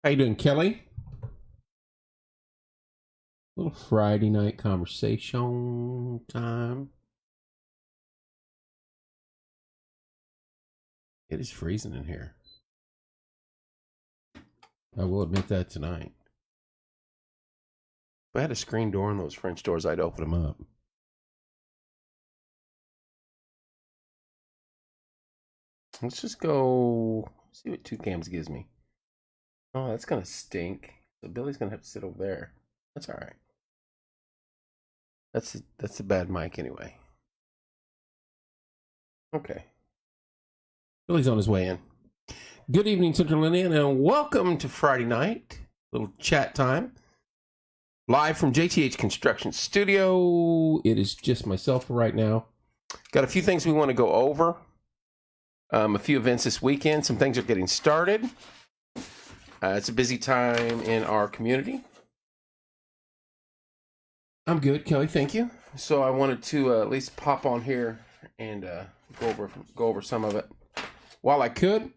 How you doing, Kelly? Little Friday night conversation time. It is freezing in here. I will admit that tonight. If I had a screen door on those French doors, I'd open them up. Let's just go see what 2Cams gives me. Oh, that's going to stink. So Billy's going to have to sit over there. That's all right. That's a bad mic anyway. Okay. Billy's on his way in. Good evening, Central Indiana, and welcome to Friday night. Little chat time. Live from JTH Construction Studio. It is just myself for right now. Got a few things we want to go over. A few events this weekend. Some things are getting started. It's a busy time in our community. I'm good, Kelly. Thank you. So I wanted to at least pop on here and go over some of it while I could.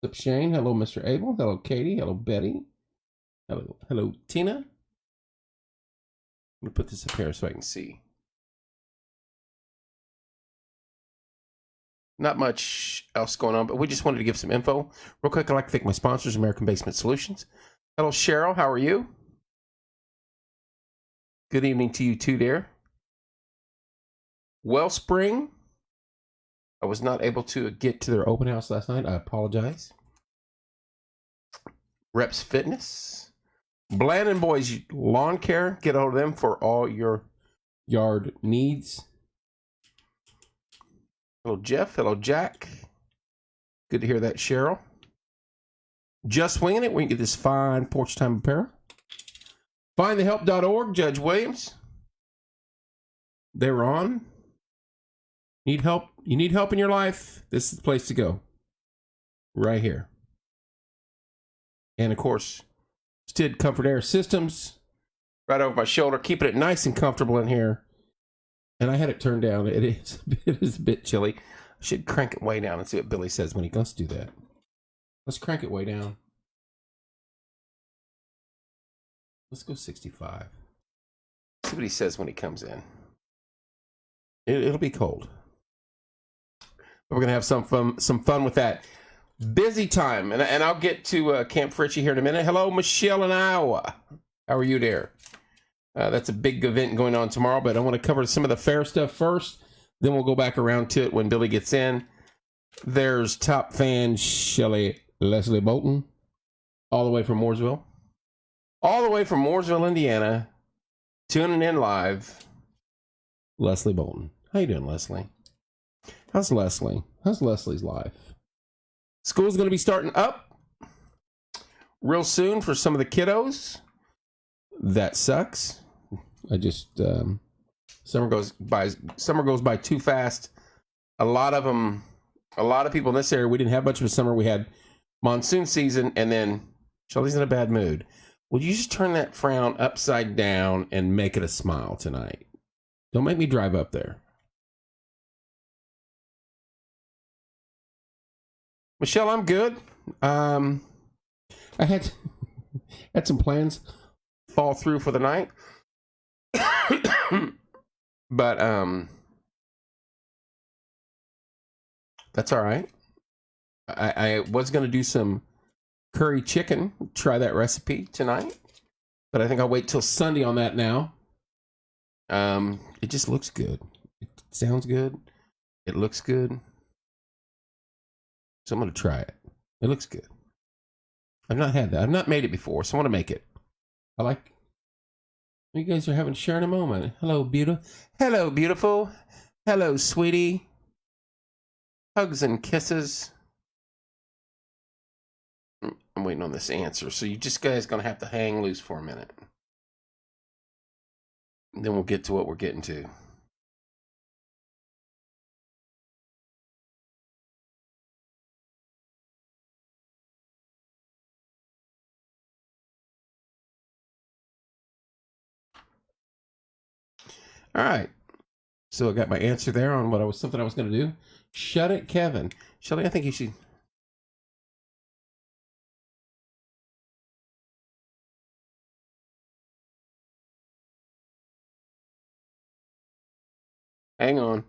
What's up, Shane? Hello, Mr. Abel. Hello, Katie. Hello, Betty. Hello, Tina. Let me put this up here so I can see. Not much else going on, but we just wanted to give some info. Real quick, I'd like to thank my sponsors, American Basement Solutions. Hello, Cheryl. How are you? Good evening to you too, dear. Wellspring. I was not able to get to their open house last night. I apologize. Reps Fitness. Bland & Boys Lawn Care. Get hold of them for all your yard needs. Hello, Jeff. Hello, Jack. Good to hear that, Cheryl. Just Winging It. We can get this fine Porch Time apparel. FindTheHelp.org. Judge Williams. They're on. Need help? You need help in your life? This is the place to go. Right here. And of course, Stid Comfort Air Systems. Right over my shoulder. Keeping it nice and comfortable in here. And I had it turned down. It is a bit chilly. I should crank it way down and see what Billy says when he goes to do that. Let's crank it way down. Let's go 65. See what he says when he comes in. It'll be cold. But we're going to have some fun with that. Busy time. And I'll get to Camp Fritchie here in a minute. Hello, Michelle in Iowa. How are you there? That's a big event going on tomorrow, but I want to cover some of the fair stuff first. Then we'll go back around to it when Billy gets in. There's top fan Shelley Leslie Bolton, all the way from Mooresville. All the way from Mooresville, Indiana, tuning in live. Leslie Bolton. How you doing, Leslie? How's Leslie? How's Leslie's life? School's going to be starting up real soon for some of the kiddos. That sucks. I just summer goes by too fast. A lot of people in this area, we didn't have much of a summer. We had monsoon season, and then Shelly's in a bad mood. Will you just turn that frown upside down and make it a smile tonight? Don't make me drive up there. Michelle, I'm good. I had some plans fall through for the night. But that's all right. I was going to do some curry chicken, try that recipe tonight, but I think I'll wait till Sunday on that now. It just looks good. It sounds good. It looks good. So I'm going to try it. It looks good. I've not had that. I've not made it before, so I want to make it. I like. You guys are sharing a moment. Hello, beautiful. Hello, beautiful. Hello, sweetie. Hugs and kisses. I'm waiting on this answer, so you just guys gonna have to hang loose for a minute. And then we'll get to what we're getting to. All right. So I got my answer there on something I was going to do. Shut it, Kevin. Shelly, I think you should Hang on.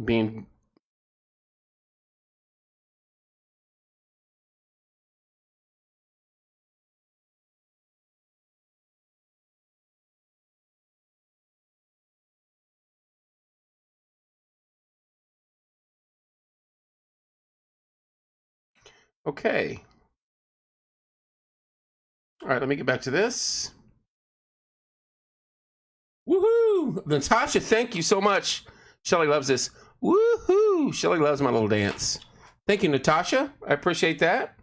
Being okay. All right, let me get back to this. Woohoo! Natasha, thank you so much. Shelly loves this. Woohoo! Shelly loves my little dance. Thank you, Natasha. I appreciate that.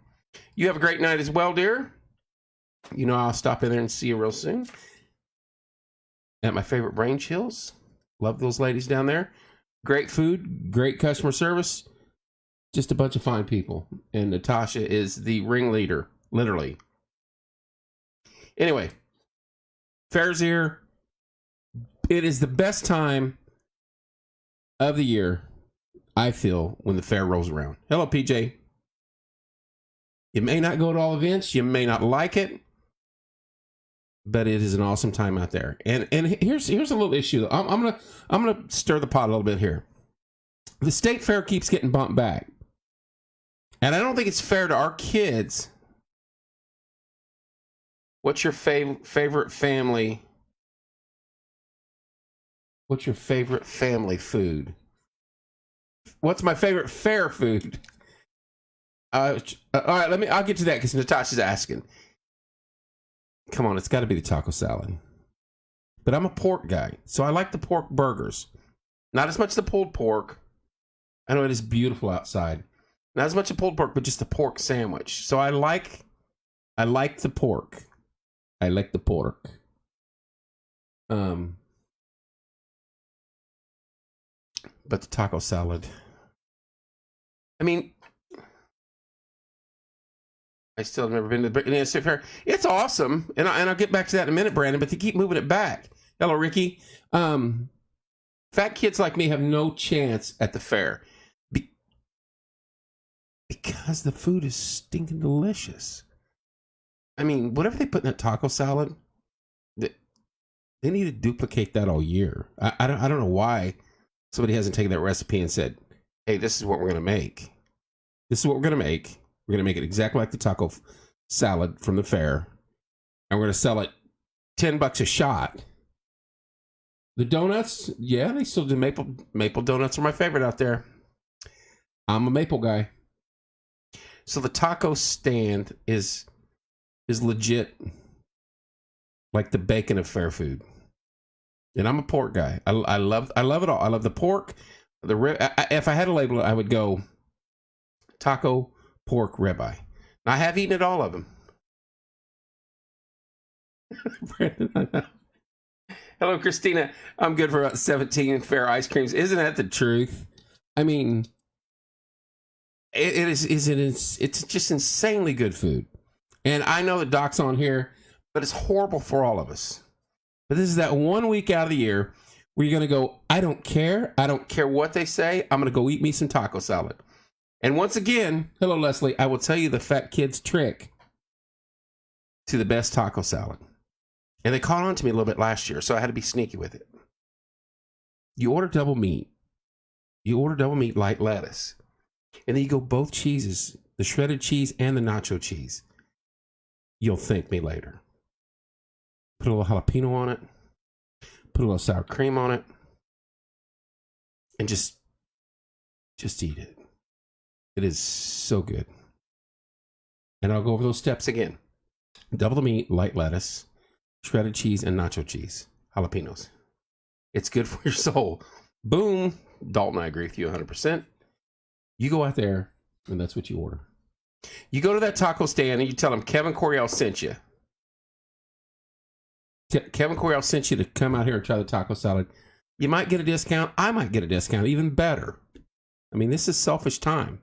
You have a great night as well, dear. You know I'll stop in there and see you real soon. At my favorite Brain Chills. Love those ladies down there. Great food, great customer service. Just a bunch of fine people. And Natasha is the ringleader, literally. Anyway, fair's here. It is the best time of the year, I feel, when the fair rolls around. Hello, PJ. You may not go to all events. You may not like it. But it is an awesome time out there. And here's a little issue. I'm gonna stir the pot a little bit here. The state fair keeps getting bumped back. And I don't think it's fair to our kids. What's your favorite family? What's your favorite family food? What's my favorite fair food? All right, I'll get to that because Natasha's asking. Come on, it's got to be the taco salad. But I'm a pork guy, so I like the pork burgers. Not as much the pulled pork. I know it is beautiful outside. Not as much the pulled pork, but just the pork sandwich. So I like the pork. I like the pork. But the taco salad. I mean, I still have never been to the state fair. It's awesome, and I'll get back to that in a minute, Brandon. But they keep moving it back. Hello, Ricky. Fat kids like me have no chance at the fair because the food is stinking delicious. I mean, whatever they put in that taco salad, they need to duplicate that all year. I don't know why somebody hasn't taken that recipe and said, "Hey, this is what we're going to make. This is what we're going to make. We're going to make it exactly like the taco salad from the fair, and we're going to sell it $10 a shot." The donuts, yeah, they still do maple donuts are my favorite out there. I'm a maple guy. So the taco stand is legit like the bacon of fair food. And I'm a pork guy. I love it all. I love the pork. The rib. If I had to label it, I would go taco, pork, ribeye. I have eaten at all of them. Hello, Christina. I'm good for about 17 fair ice creams. Isn't that the truth? I mean, it's just insanely good food. And I know that Doc's on here, but it's horrible for all of us. But this is that 1 week out of the year where you're going to go, I don't care. I don't care what they say. I'm going to go eat me some taco salad. And once again, hello, Leslie, I will tell you the fat kid's trick to the best taco salad. And they caught on to me a little bit last year, so I had to be sneaky with it. You order double meat. You order double meat, light lettuce. And then you go both cheeses, the shredded cheese and the nacho cheese. You'll thank me later. Put a little jalapeno on it. Put a little sour cream on it. And just eat it. It is so good. And I'll go over those steps again. Double the meat, light lettuce, shredded cheese, and nacho cheese. Jalapenos. It's good for your soul. Boom. Dalton, I agree with you 100%. You go out there, and that's what you order. You go to that taco stand, and you tell them Kevin Coryell sent you. Kevin Coryell sent you to come out here and try the taco salad. You might get a discount. I might get a discount. Even better. I mean, this is selfish time.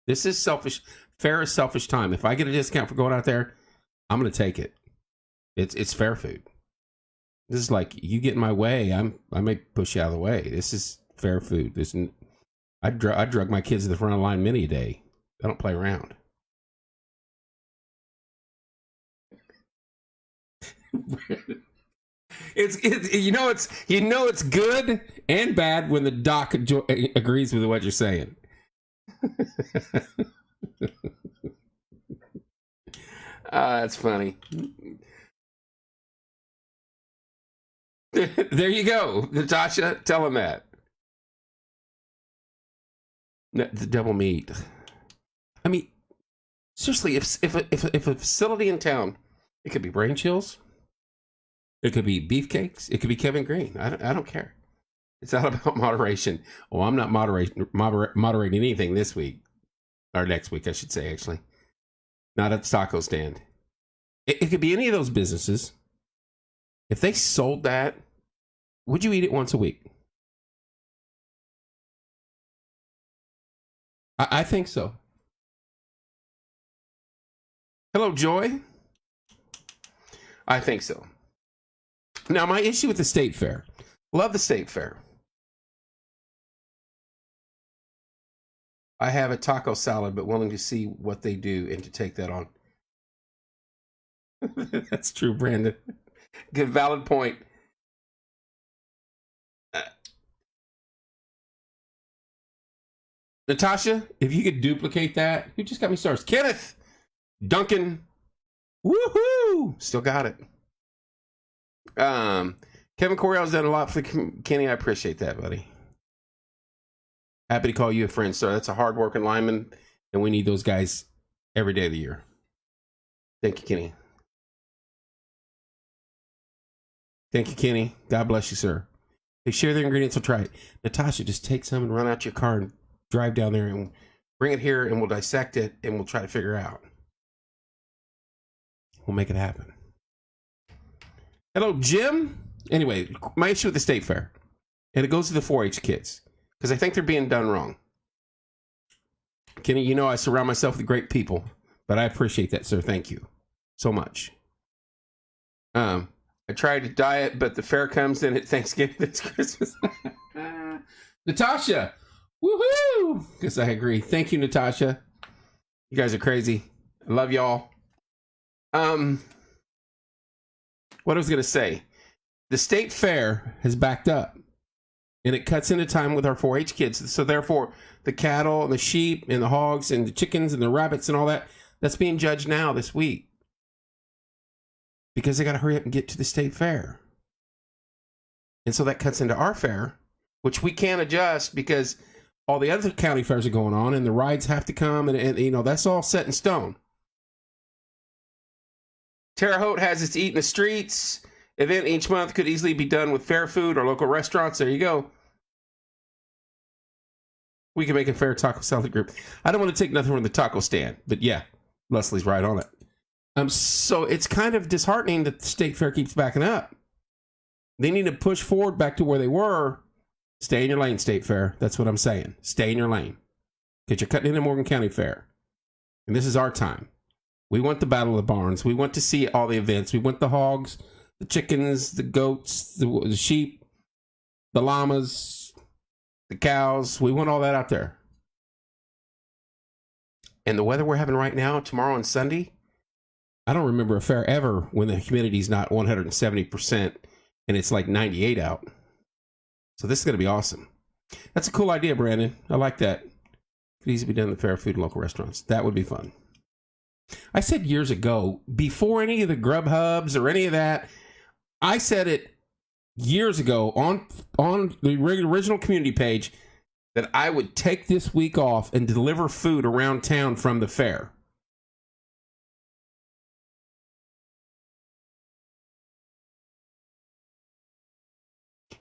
This is selfish. Fair is selfish time. If I get a discount for going out there, I'm going to take it. It's fair food. This is like, you get in my way, I may push you out of the way. This is fair food. I drug my kids to the front of the line many a day. I don't play around. It's it's good and bad when the doc agrees with what you're saying. That's funny. There you go, Natasha. Tell him that. The double meat. I mean, seriously, if a facility in town, it could be Brain Chills, it could be Beefcakes, it could be Kevin Green. I don't care. It's all about moderation. Oh, I'm not moderating anything this week or next week, I should say. Actually, not at the taco stand. It could be any of those businesses. If they sold that, would you eat it once a week? I think so. Hello, Joy. I think so. Now, my issue with the state fair. Love the state fair. I have a taco salad, but willing to see what they do and to take that on. That's true, Brandon. Good, valid point. Natasha, if you could duplicate that, who just got me stars? Kenneth, Duncan, woohoo! Still got it. Kevin Coryell's done a lot for Kenny. I appreciate that, buddy. Happy to call you a friend, sir. That's a hard-working lineman, and we need those guys every day of the year. Thank you, Kenny. Thank you, Kenny. God bless you, sir. They share their ingredients. I'll try it. Natasha, just take some and run out your car and drive down there and bring it here, and we'll dissect it, and we'll try to figure out. We'll make it happen. Hello, Jim. Anyway, my issue with the state fair, and it goes to the 4-H kids, because I think they're being done wrong. Kenny, you know I surround myself with great people, but I appreciate that, sir. Thank you so much. I tried to diet, but the fair comes in at Thanksgiving. It's Christmas. Natasha, woohoo! Because I agree. Thank you, Natasha. You guys are crazy. I love y'all. What I was going to say, the state fair has backed up, and it cuts into time with our 4-H kids. So therefore, the cattle and the sheep and the hogs and the chickens and the rabbits and all that, that's being judged now this week, because they got to hurry up and get to the state fair. And so that cuts into our fair, which we can't adjust because all the other county fairs are going on and the rides have to come, and you know, that's all set in stone. Terre Haute has its Eat in the Streets event each month. Could easily be done with fair food or local restaurants. There you go. We can make a fair taco salad group. I don't want to take nothing from the taco stand, but yeah, Leslie's right on it. So it's kind of disheartening that the state fair keeps backing up. They need to push forward back to where they were. Stay in your lane, state fair. That's what I'm saying. Stay in your lane. Because you're cutting into Morgan County Fair. And this is our time. We want the Battle of the Barns. We want to see all the events. We want the hogs, the chickens, the goats, the sheep, the llamas, the cows. We want all that out there. And the weather we're having right now, tomorrow and Sunday, I don't remember a fair ever when the humidity's not 170% and it's like 98 out. So this is going to be awesome. That's a cool idea, Brandon. I like that. Could easily be done in the fair food and local restaurants. That would be fun. I said years ago, before any of the Grub Hubs or any of that, I said it years ago on the original community page that I would take this week off and deliver food around town from the fair.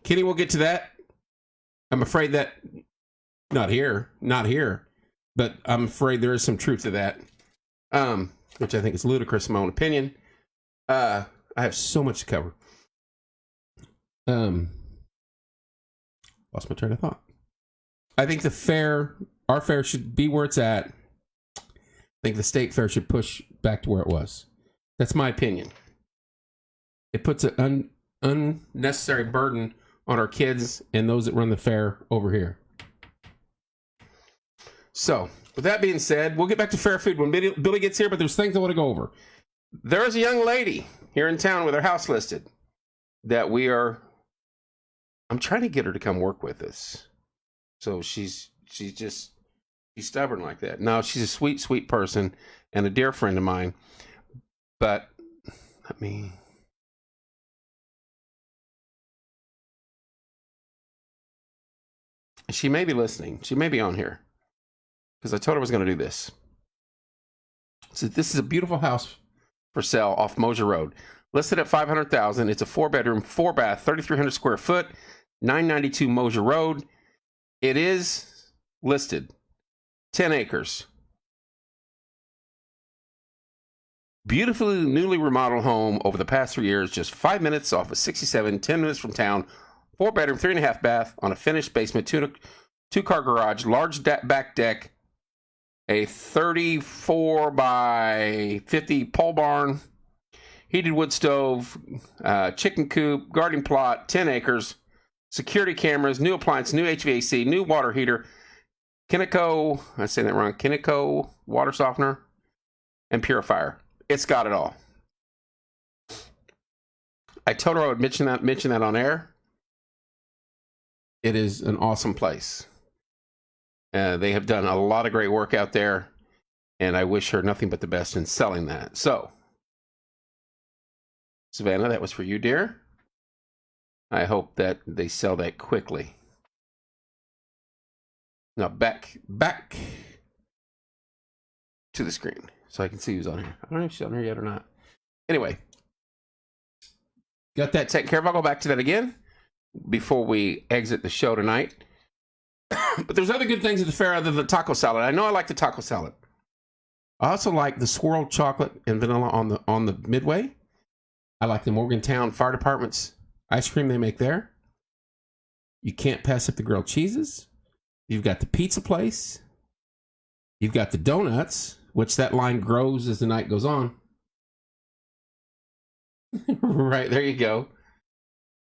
Kenny, we'll get to that. I'm afraid that not here, but I'm afraid there is some truth to that, which I think is ludicrous in my own opinion. I have so much to cover. Lost my train of thought. I think our fair should be where it's at. I think the state fair should push back to where it was. That's my opinion. It puts an unnecessary burden on our kids and those that run the fair over here. So, with that being said, we'll get back to fair food when Billy gets here, but there's things I want to go over. there is a young lady here in town with her house listed that I'm trying to get her to come work with us. So she's stubborn like that. No, she's a sweet, sweet person and a dear friend of mine. But she may be listening. She may be on here because I told her I was going to do this. So this is a beautiful house for sale off Mosier Road, listed at $500,000. It's a 4-bedroom, 4-bath, 3,300 square foot, 992 Mosier Road. It is listed 10 acres. Beautifully newly remodeled home over the past 3 years, just 5 minutes off of 67, 10 minutes from town. 4-bedroom, 3.5 bath on a finished basement, two-car garage, large back deck, a 34 by 50 pole barn, heated wood stove, chicken coop, garden plot, 10 acres, security cameras, new appliance, new HVAC, new water heater, Kinnico, I say that wrong, Kinnico water softener, and purifier. It's got it all. I told her I would mention that on air. It is an awesome place. They have done a lot of great work out there, and I wish her nothing but the best in selling that. So, Savannah, that was for you, dear. I hope that they sell that quickly. Now, back to the screen so I can see who's on here. I don't know if she's on here yet or not. Anyway, got that taken care of. I'll go back to that again before we exit the show tonight. But there's other good things at the fair other than the taco salad. I know I like the taco salad. I also like the swirled chocolate and vanilla on the Midway. I like the Morgantown Fire Department's ice cream they make there. You can't pass up the grilled cheeses. You've got the pizza place. You've got the donuts, which that line grows as the night goes on. Right, there you go.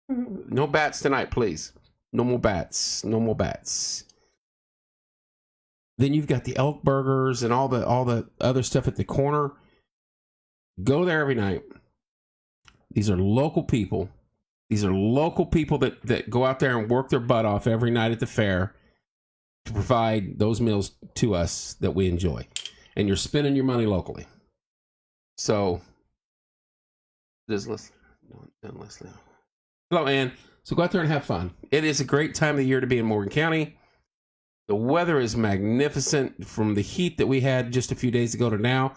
No bats tonight, please. No more bats. No more bats. Then you've got the elk burgers and all the other stuff at the corner. Go there every night. These are local people. These are local people that go out there and work their butt off every night at the fair to provide those meals to us that we enjoy. And you're spending your money locally. So, Leslie. Hello, Ann. So go out there and have fun. It is a great time of the year to be in Morgan County. The weather is magnificent from the heat that we had just a few days ago to now.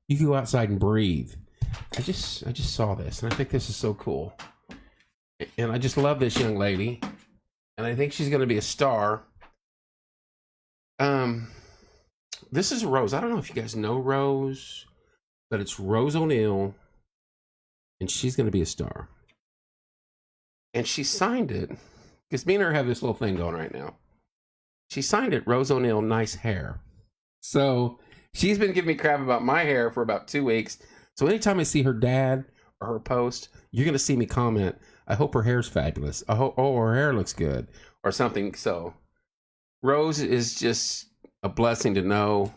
You can go outside and breathe. I just saw this, and I think this is so cool. And I just love this young lady, and I think she's going to be a star. This is Rose. I don't know if you guys know Rose, but it's Rose O'Neill, and she's going to be a star. And she signed it, because me and her have this little thing going right now. She signed it, Rose O'Neill, nice hair. So she's been giving me crap about my hair for about 2 weeks. So anytime I see her dad or her post, you're going to see me comment, I hope her hair's fabulous. I hope, her hair looks good or something. So Rose is just a blessing to know.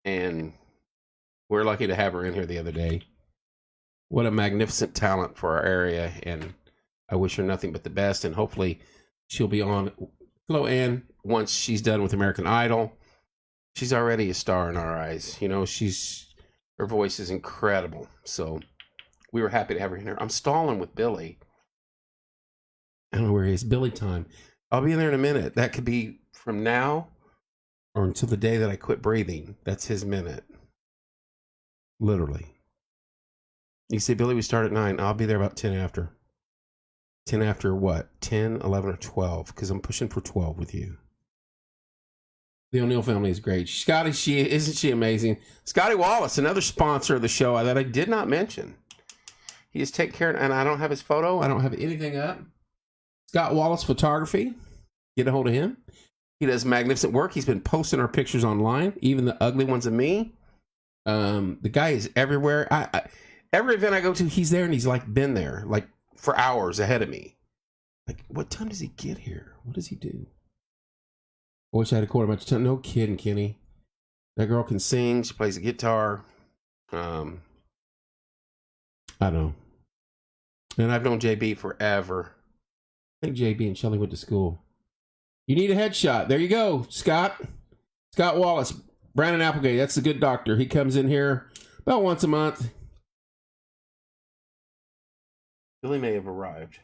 And we're lucky to have her in here the other day. What a magnificent talent for our area. And I wish her nothing but the best. And hopefully she'll be on. Hello, Ann. Once she's done with American Idol, she's already a star in our eyes. You know, her voice is incredible. So we were happy to have her in here. I'm stalling with Billy. I don't know where he is. Billy time. I'll be in there in a minute. That could be from now or until the day that I quit breathing. That's his minute. Literally. You say, Billy, we start at 9. I'll be there about 10 after. 10 after what? 10, 11, or 12? Because I'm pushing for 12 with you. The O'Neill family is great. Scotty, isn't she amazing? Scotty Wallace, another sponsor of the show that I did not mention. He is taking care of, and I don't have his photo. I don't have anything up. Scott Wallace Photography. Get a hold of him. He does magnificent work. He's been posting our pictures online, even the ugly ones of me. The guy is everywhere. Every event I go to, he's there, and he's like been there like for hours ahead of me. Like, what time does he get here? What does he do? I wish I had a quarter much time. No kidding, Kenny. That girl can sing. She plays the guitar. I don't know. And I've known JB forever. I think JB and Shelly went to school. You need a headshot. There you go, Scott. Scott Wallace. Brandon Applegate. That's a good doctor. He comes in here about once a month. Billy may have arrived.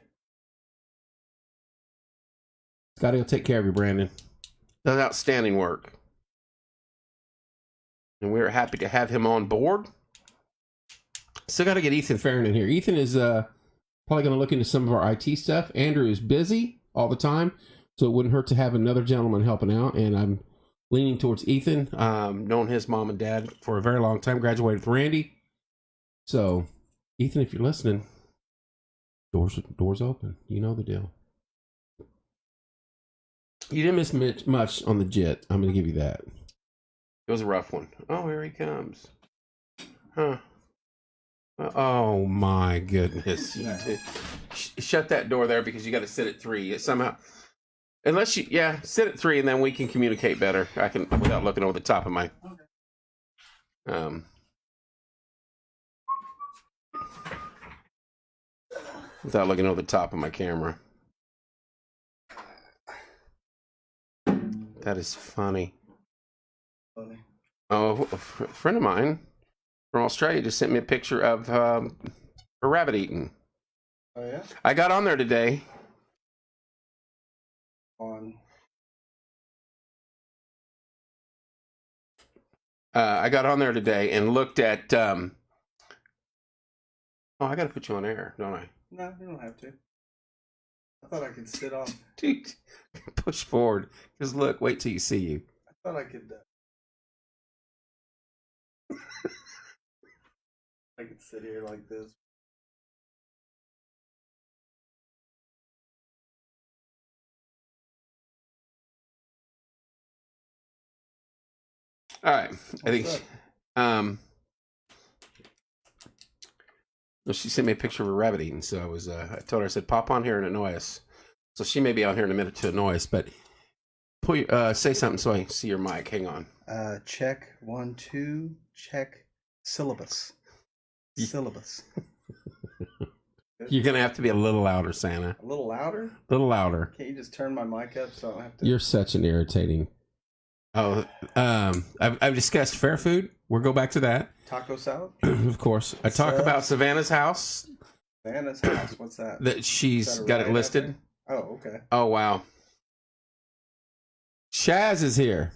Scotty will take care of you, Brandon. Does outstanding work. And we're happy to have him on board. Still got to get Ethan Farron in here. Ethan is probably going to look into some of our IT stuff. Andrew is busy all the time, so it wouldn't hurt to have another gentleman helping out. And I'm leaning towards Ethan. Known his mom and dad for a very long time. Graduated with Randy. So, Ethan, if you're listening, doors open. You know the deal. You didn't miss much on the jet. I'm going to give you that. It was a rough one. Oh, here he comes. Huh. Oh, my goodness. Shut that door there because you got to sit at 3. Somehow. Unless you, sit at 3 and then we can communicate better. I can, without looking over the top of my, without looking over the top of my camera. That is funny. Oh, a friend of mine from Australia just sent me a picture of a rabbit eating. Oh, yeah? I got on there today. I got on there today and looked at... oh, I got to put you on air, don't I? No, you don't have to. I thought I could sit on. Dude, push forward. Because look, wait till you see you. I thought I could... I could sit here like this. All right. I think she sent me a picture of a rabbit eating, so I was I told her, I said, pop on here and annoy us. So she may be on here in a minute to annoy us, but say something so I see your mic. Hang on. Check 1 2. Check syllabus. Syllabus. You're gonna have to be a little louder, Santa. A little louder? A little louder. Can't you just turn my mic up so I don't have to? You're such an irritating. Oh, I've discussed fair food. We'll go back to that. Taco salad? Of course. I talk about Savannah's house. Savannah's house? What's that? That she's got it listed. Oh, okay. Oh, wow. Shaz is here.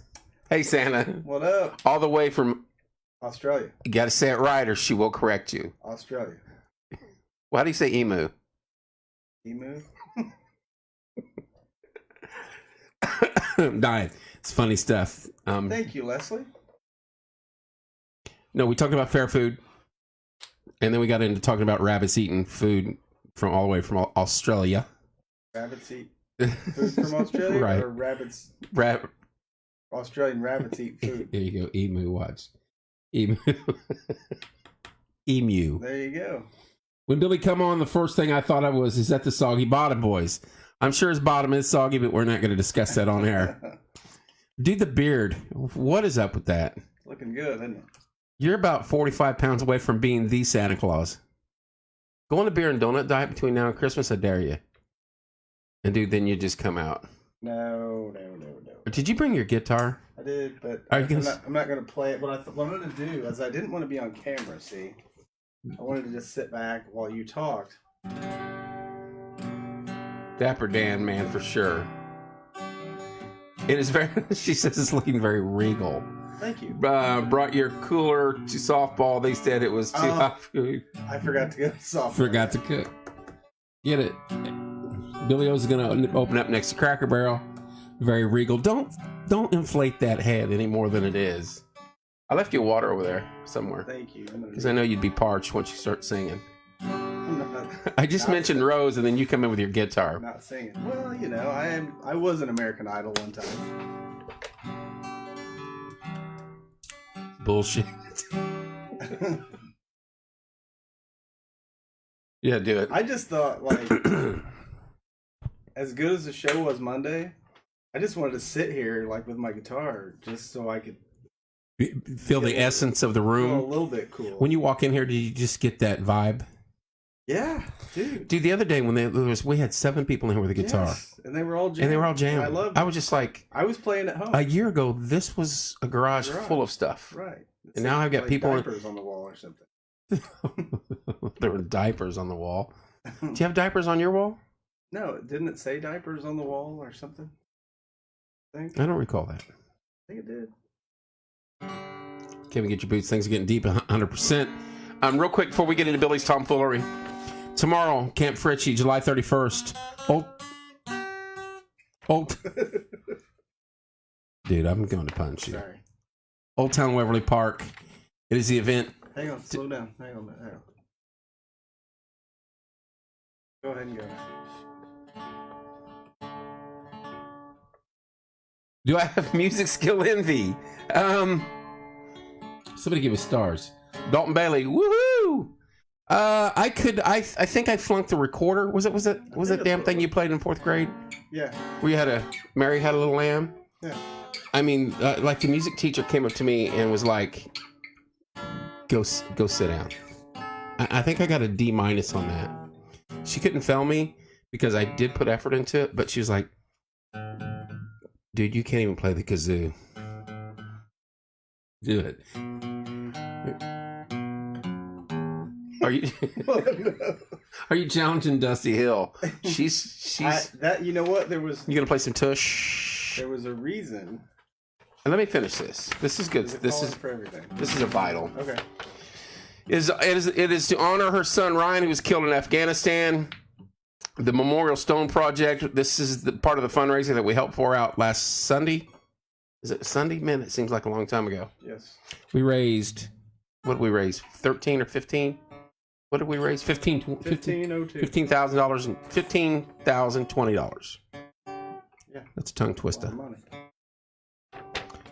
Hey, Santa. What up? All the way from Australia. You got to say it right or she will correct you. Australia. Why do you say emu? Emu? I'm dying. It's funny stuff. Thank you, Leslie. No, we talked about fair food. And then we got into talking about rabbits eating food from all the way from Australia. Rabbits eat food from Australia? Right. Or rabbits... Australian rabbits eat food. There you go. Emu, watch. Emu. Emu. There you go. When Billy come on, the first thing I thought of was, is that the Soggy Bottom Boys? I'm sure his bottom is soggy, but we're not going to discuss that on air. Dude, the beard. What is up with that? Looking good, isn't it? You're about 45 pounds away from being the Santa Claus. Go on a beer and donut diet between now and Christmas, I dare you. And dude, then you just come out. No. Did you bring your guitar? I did, but I'm not going to play it. What I wanted to do is I didn't want to be on camera, see? I wanted to just sit back while you talked. Dapper Dan, man, for sure. It is very, she says it's looking very regal. Thank you. Brought your cooler to softball. They said it was too hot food. I forgot to get softball. Forgot to cook. Get it. Billy O's is going to open up next to Cracker Barrel. Very regal. Don't inflate that head any more than it is. I left you water over there somewhere. Thank you. Because I know you'd be parched once you start singing. I just mentioned Rose, and then you come in with your guitar. I'm not singing. Well, you know, I was an American Idol one time. Bullshit. Yeah, do it. I just thought, like, as good as the show was Monday, I just wanted to sit here, like, with my guitar, just so I could Feel the essence of the room. A little bit cool. When you walk in here, do you just get that vibe? Yeah, dude. Dude, the other day when we had 7 people in here with a guitar. Yes, and they were all jamming. I loved it. I was just like... I was playing at home. A year ago, this was a garage full of stuff. Right. And now I've got like people... diapers on the wall or something. There were diapers on the wall. Do you have diapers on your wall? No, didn't it say diapers on the wall or something? I don't recall that. I think it did. Kevin, get your boots. Things are getting deep 100%. Real quick before we get into Billy's tomfoolery. Tomorrow, Camp Fritchie, July 31st. Old. Dude, I'm going to punch you. Sorry. Old Town Waverly Park. It is the event. Hang on, slow down. Hang on a minute. Hang on. Go ahead and go. Do I have music skill envy? Somebody give us stars. Dalton Bailey, woohoo! I think I flunked the recorder. Was that damn thing you played in 4th grade? Yeah. Where you had Mary Had a Little Lamb? Yeah. I mean, like the music teacher came up to me and was like, go sit down. I think I got a D- on that. She couldn't fail me because I did put effort into it, but she was like, dude, you can't even play the kazoo. Do it. Are you are you challenging Dusty Hill? She's that, you know what? You gonna play some tush? There was a reason. And let me finish this. This is good. This is for everything. This is a vital. Okay. It is to honor her son Ryan, who was killed in Afghanistan. The Memorial Stone Project. This is the part of the fundraiser that we helped for out last Sunday. Is it Sunday? Man, it seems like a long time ago. Yes. We raised, what did we raise? 13 or 15? What did we raise? $15,000 and $15,020. Yeah. That's a tongue twister. A lot of money.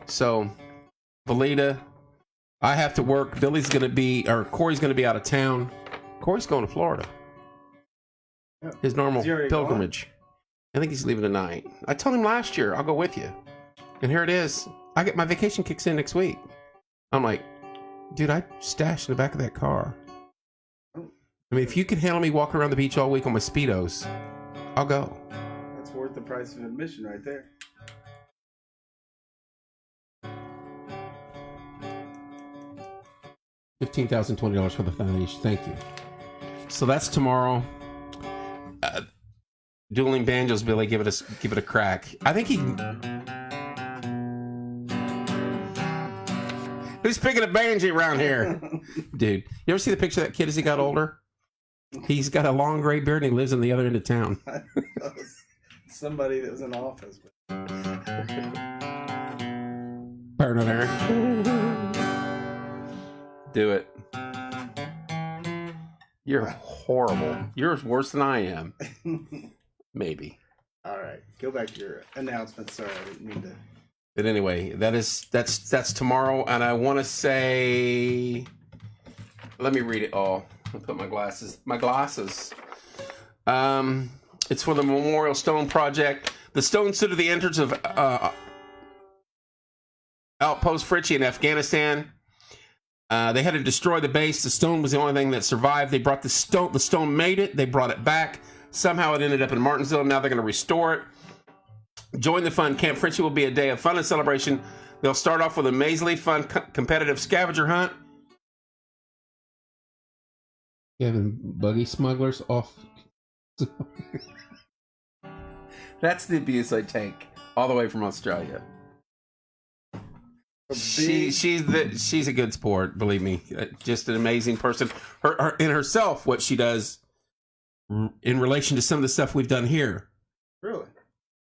So, Valita, I have to work. Corey's going to be out of town. Corey's going to Florida. Yeah. His normal pilgrimage. Gone? I think he's leaving tonight. I told him last year, I'll go with you. And here it is. I get my vacation kicks in next week. I'm like, dude, I stashed in the back of that car. I mean, if you can handle me walking around the beach all week on my Speedos, I'll go. That's worth the price of admission right there. $15,020 for the foundation. Thank you. So that's tomorrow. Dueling Banjos, Billy, give it a crack. I think he. Who's picking a banjo around here, dude? You ever see the picture of that kid as he got older? He's got a long gray beard and he lives on the other end of town. Somebody that was in office. Burn on there. Do it. You're horrible. You're worse than I am. Maybe. All right. Go back to your announcement. Sorry, I didn't mean to. But anyway, that's tomorrow, and I want to say. Let me read it all. I'll put my glasses. It's for the Memorial Stone Project. The stone stood at the entrance of Outpost Fritchie in Afghanistan. They had to destroy the base. The stone was the only thing that survived. They brought the stone. The stone made it. They brought it back. Somehow it ended up in Martinsville. Now they're going to restore it. Join the fun. Camp Fritchie will be a day of fun and celebration. They'll start off with a amazingly fun competitive scavenger hunt. Kevin, buggy smugglers off. That's the abuse I take all the way from Australia. She's a good sport, believe me. Just an amazing person. Her in herself, what she does in relation to some of the stuff we've done here. Really?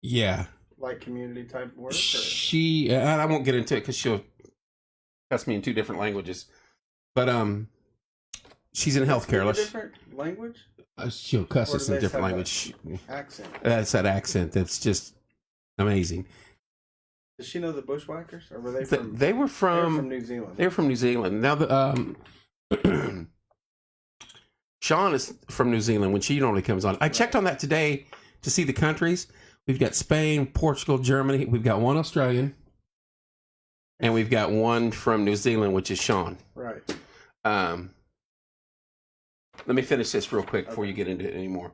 Yeah. Like community type work? I won't get into it because she'll cuss me in 2 different languages. But she's in healthcare. A different language? She'll cuss us in a different language. Accent. That's that accent. That's just amazing. Does she know the Bushwhackers, or were they from? They were from New Zealand. They were from New Zealand. Now Sean is from New Zealand when she normally comes on. I checked on that today to see the countries. We've got Spain, Portugal, Germany. We've got 1 Australian. and we've got one from New Zealand, which is Sean. Right. Let me finish this real quick before you get into it anymore.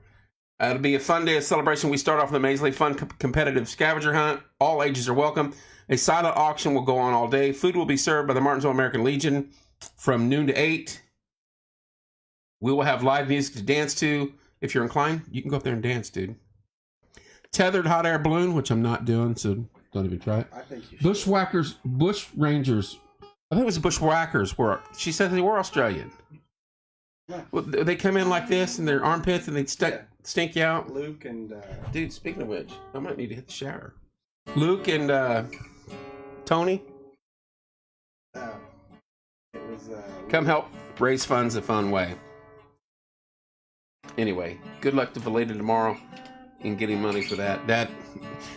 It'll be a fun day of celebration. We start off with an amazingly fun competitive scavenger hunt. All ages are welcome. A silent auction will go on all day. Food will be served by the Martinsville American Legion from noon to 8. We will have live music to dance to. If you're inclined, you can go up there and dance, dude. Tethered hot air balloon, which I'm not doing, so don't even try it. I think you should. Bush Rangers. I think it was Bushwhackers. She said they were Australian. Yeah. Well, they come in like this in their armpits and they stink you out. Luke and... Dude, speaking of which, I might need to hit the shower. Luke and Tony. It was... Come help raise funds a fun way. Anyway, good luck to Valeta tomorrow in getting money for that.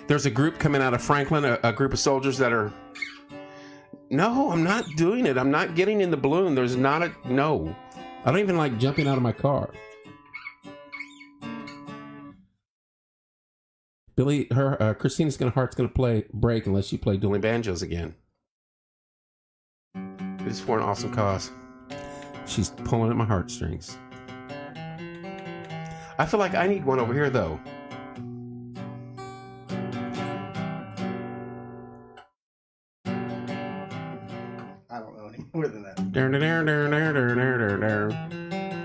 There's a group coming out of Franklin, a group of soldiers that are... No, I'm not doing it. I'm not getting in the balloon. There's not a... No. I don't even like jumping out of my car. Billy, Christina's heart's gonna break unless you play dueling banjos again. It's for an awesome cause. She's pulling at my heartstrings. I feel like I need one over here, though. I don't know any more than that.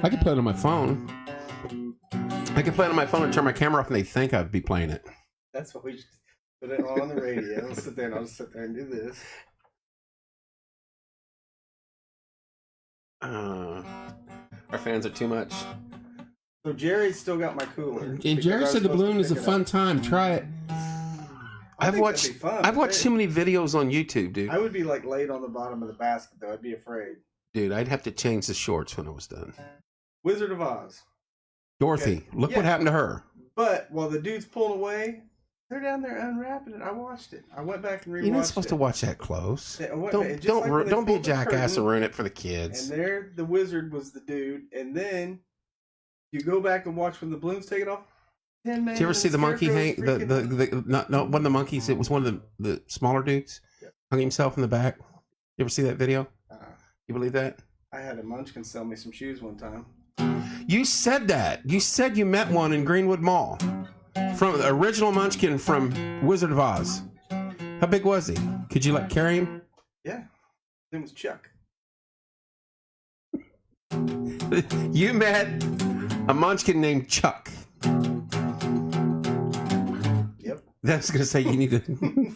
I could play it on my phone. I could play it on my phone and turn my camera off and they think I'd be playing it. That's what we just put it on the radio. I'll sit there and I'll just sit there and do this. Our fans are too much. So Jerry's still got my cooler. And Jerry said the balloon is a fun time. Try it. I've watched too many videos on YouTube, dude. I would be like laid on the bottom of the basket though. I'd be afraid. Dude, I'd have to change the shorts when I was done. Wizard of Oz. Dorothy, okay. Look what happened to her. But while the dude's pulling away, they're down there unwrapping it. I watched it. I went back and rewatched it. You're not supposed to watch that close. Yeah, don't be a jackass and ruin it for the kids. And there, the wizard was the dude. And then you go back and watch when the balloon's taken off. Did you ever see the monkey hang? Not one of the monkeys. It was one of the smaller dudes. Yeah. Hung himself in the back. You ever see that video? You believe that? I had a munchkin sell me some shoes one time. You said that. You said you met one in Greenwood Mall. From the original munchkin from Wizard of Oz. How big was he? Could you carry him? Yeah. His name was Chuck. You met a munchkin named Chuck. Yep. That's gonna say you need to.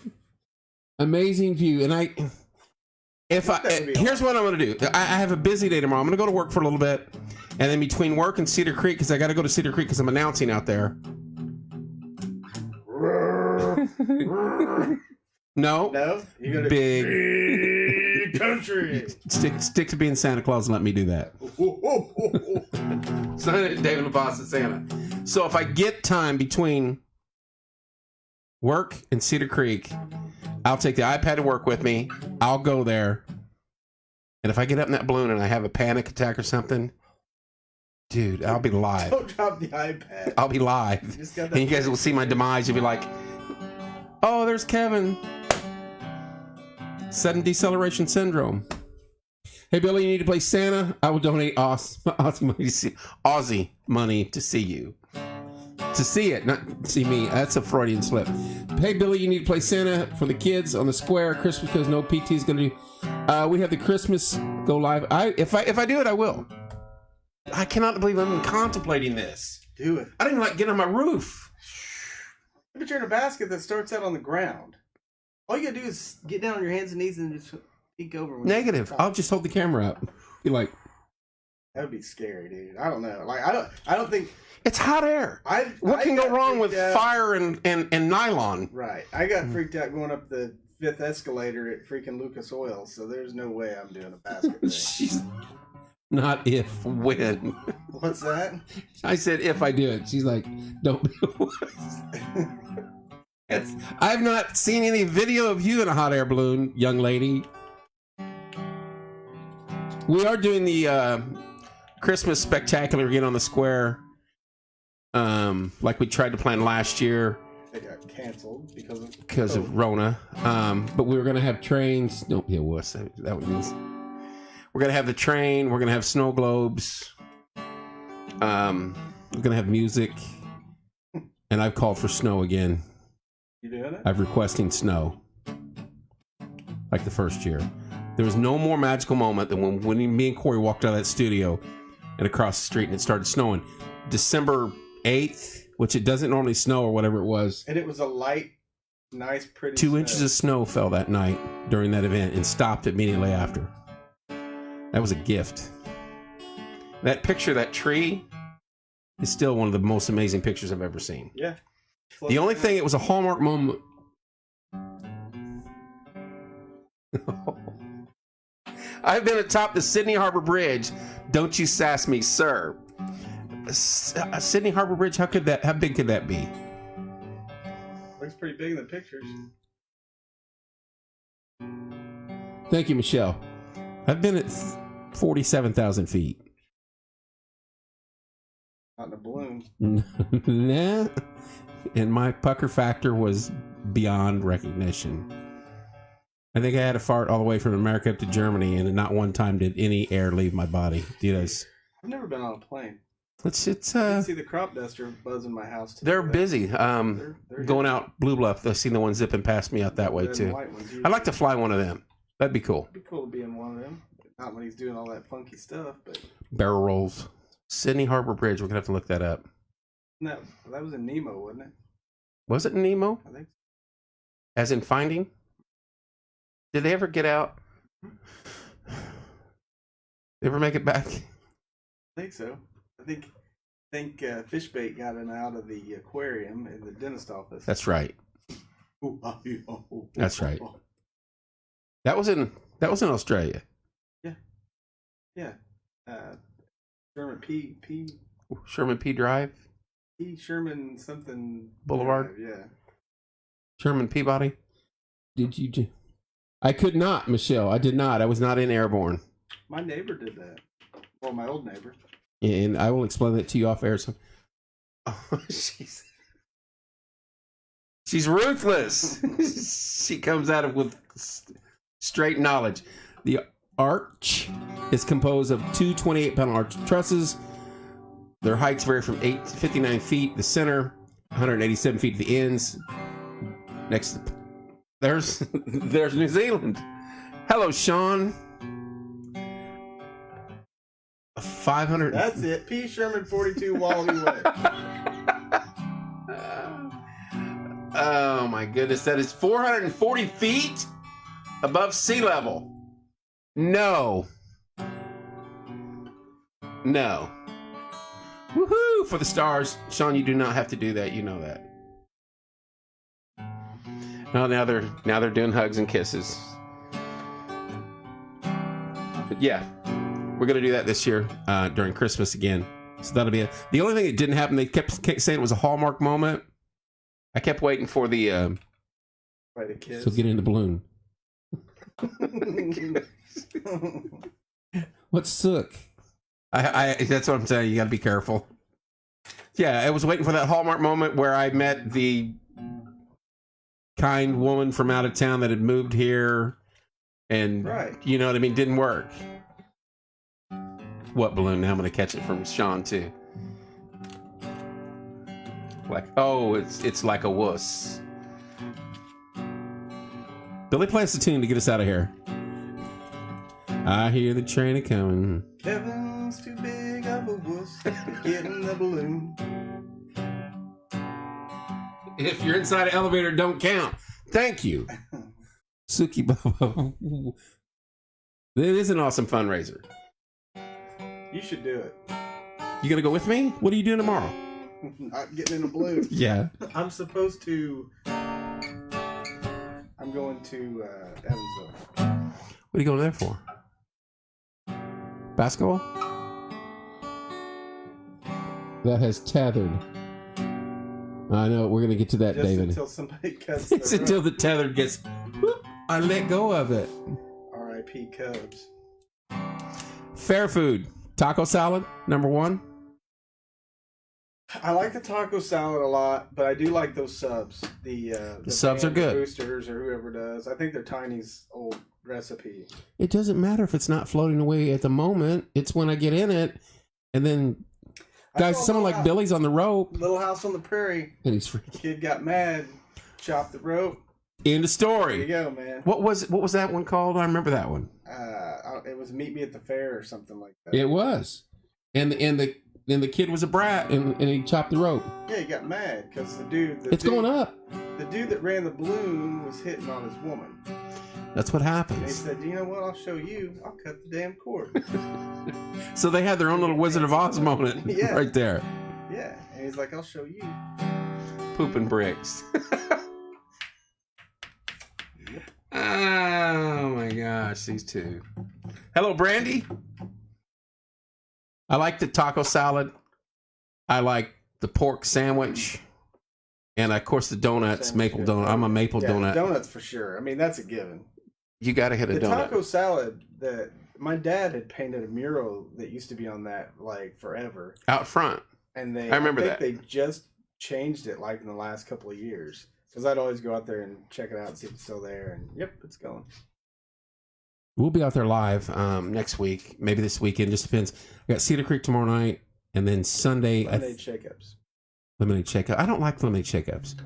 Amazing view, and here's what I'm gonna do. I have a busy day tomorrow. I'm gonna go to work for a little bit, and then between work and Cedar Creek, because I got to go to Cedar Creek because I'm announcing out there. No, you got big country. Stick to being Santa Claus and let me do that. David the Boss and Santa. So if I get time between work and Cedar Creek, I'll take the iPad to work with me. I'll go there. And if I get up in that balloon and I have a panic attack or something, dude, I'll be live. Don't drop the iPad. I'll be live. And you guys will see my demise. You'll be like, oh, there's Kevin. Sudden deceleration syndrome. Hey, Billy, you need to play Santa? I will donate Aussie money to see you. To see it, not see me. That's a Freudian slip. Hey, Billy, you need to play Santa for the kids on the square Christmas because no PT is going to do. We have the Christmas go live. If I do it, I will. I cannot believe I'm even contemplating this. Do it. I didn't even get on my roof. But you're in a basket that starts out on the ground. All you gotta do is get down on your hands and knees and just peek over. Negative. I'll just hold the camera up. Be like, that would be scary, dude. I don't know. I don't think it's hot air. What can go wrong with fire and nylon? Right. I got freaked out going up the 5th escalator at freaking Lucas Oil, so there's no way I'm doing a basket thing. Not if, when. What's that? I said if I do it. She's like, don't do it. I've not seen any video of you in a hot air balloon, young lady. We are doing the Christmas spectacular again on the square. Like we tried to plan last year. It got canceled because of Rona. But we were going to have trains. No, yeah, was that was. We're going to have the train. We're going to have snow globes. We're going to have music. And I've called for snow again. You doing it? I'm requesting snow. Like the first year. There was no more magical moment than when me and Corey walked out of that studio and across the street and it started snowing. December 8th, which it doesn't normally snow or whatever it was. And it was a light, nice, pretty 2 snow. inches of snow fell that night during that event and stopped immediately after. That was a gift. That picture, that tree, is still one of the most amazing pictures I've ever seen. Yeah. The only thing, it was a hallmark moment. I've been atop the Sydney Harbor Bridge. Don't you sass me, sir. Sydney Harbor Bridge, how big could that be? Looks pretty big in the pictures. Thank you, Michelle. I've been at 47,000 feet. Not in a balloon. Nah. And my pucker factor was beyond recognition. I think I had a fart all the way from America up to Germany, and not one time did any air leave my body. I've never been on a plane. It's I can see the crop duster buzzing my house too. They're busy. They're going out Blue Bluff. I've seen the one zipping past me out that way too. I'd like to fly one of them. That'd be cool. It'd be cool to be in one of them. Not when he's doing all that funky stuff, but barrel rolls. Sydney Harbor Bridge. We're gonna have to look that up. No, that was in Nemo, wasn't it? Was it Nemo? I think so. As in Finding? Did they ever get out? They ever make it back? I think so. I think Fishbait got him out of the aquarium in the dentist office. That's right. That's right. That was in Australia. Yeah. Sherman P. Sherman P. Drive. Sherman something Boulevard. Drive, yeah. Sherman Peabody. Did you? I could not, Michelle. I did not. I was not in Airborne. My neighbor did that. Well, my old neighbor. And I will explain that to you off air. Oh, she's ruthless. She comes at it with straight knowledge. The arch is composed of two 28-pound arch trusses. Their heights vary from 8 to 59 feet. The center, 187 feet at the ends. Next, there's New Zealand. Hello, Sean. 500. That's it. P. Sherman 42 Wally Way. Oh my goodness, that is 440 feet above sea level. No. Woohoo for the stars. Sean, you do not have to do that. You know that. Oh, now they're doing hugs and kisses. But yeah, we're gonna do that this year during Christmas again. So that'll be it. The only thing that didn't happen, they kept saying it was a Hallmark moment. I kept waiting for the kiss. So get in the balloon. What's sook? I that's what I'm saying. You got to be careful. Yeah, I was waiting for that Hallmark moment where I met the kind woman from out of town that had moved here, and you know what I mean. Didn't work. What balloon? Now I'm gonna catch it from Sean too. Like, oh, it's like a wuss. Billy, play us a tune to get us out of here. I hear the train a coming. Kevin's too big of a wuss to get in the balloon. If you're inside an elevator, don't count. Thank you. Suki Baba. It is an awesome fundraiser. You should do it. You gonna go with me? What are you doing tomorrow? Not getting in a balloon. Yeah. I'm going to Evansville. What are you going there for? Basketball? That has tethered. I know, we're going to get to that, just David. Until somebody cuts It's until the tethered gets... Whoop, I let go of it. R.I.P. Cubs. Fair food. Taco salad, number one. I like the taco salad a lot, but I do like those subs. The subs are good. Boosters or whoever does. I think they're Tiny's old recipe. It doesn't matter if it's not floating away at the moment. It's when I get in it, and then guys, someone like Billy's on the rope. Little House on the Prairie. And he's freaking. Kid got mad, chopped the rope. End of story. There you go, man. What was that one called? I remember that one. It was Meet Me at the Fair or something like that. It was, and the kid was a brat, and he chopped the rope. Yeah, he got mad because the dude. Going up. The dude that ran the balloon was hitting on his woman. That's what happens. And he said, "You know what? I'll show you. I'll cut the damn cord." So they had their own little Wizard of Oz moment right there. Yeah, and he's like, "I'll show you." Pooping bricks. Oh my gosh, these two. Hello, Brandy. I like the taco salad. I like the pork sandwich. And of course the donuts, maple donut. I'm a maple donut. Donuts for sure. I mean, that's a given. You got to hit a donut. The taco salad that my dad had painted a mural that used to be on that like forever. Out front. And I remember think that. They just changed it like in the last couple of years. Because I'd always go out there and check it out and see if it's still there. And yep, it's going. We'll be out there live next week. Maybe this weekend. Just depends. I got Cedar Creek tomorrow night. And then Sunday. Lemonade shake-ups. Lemonade shake-up. I don't like lemonade shake-ups.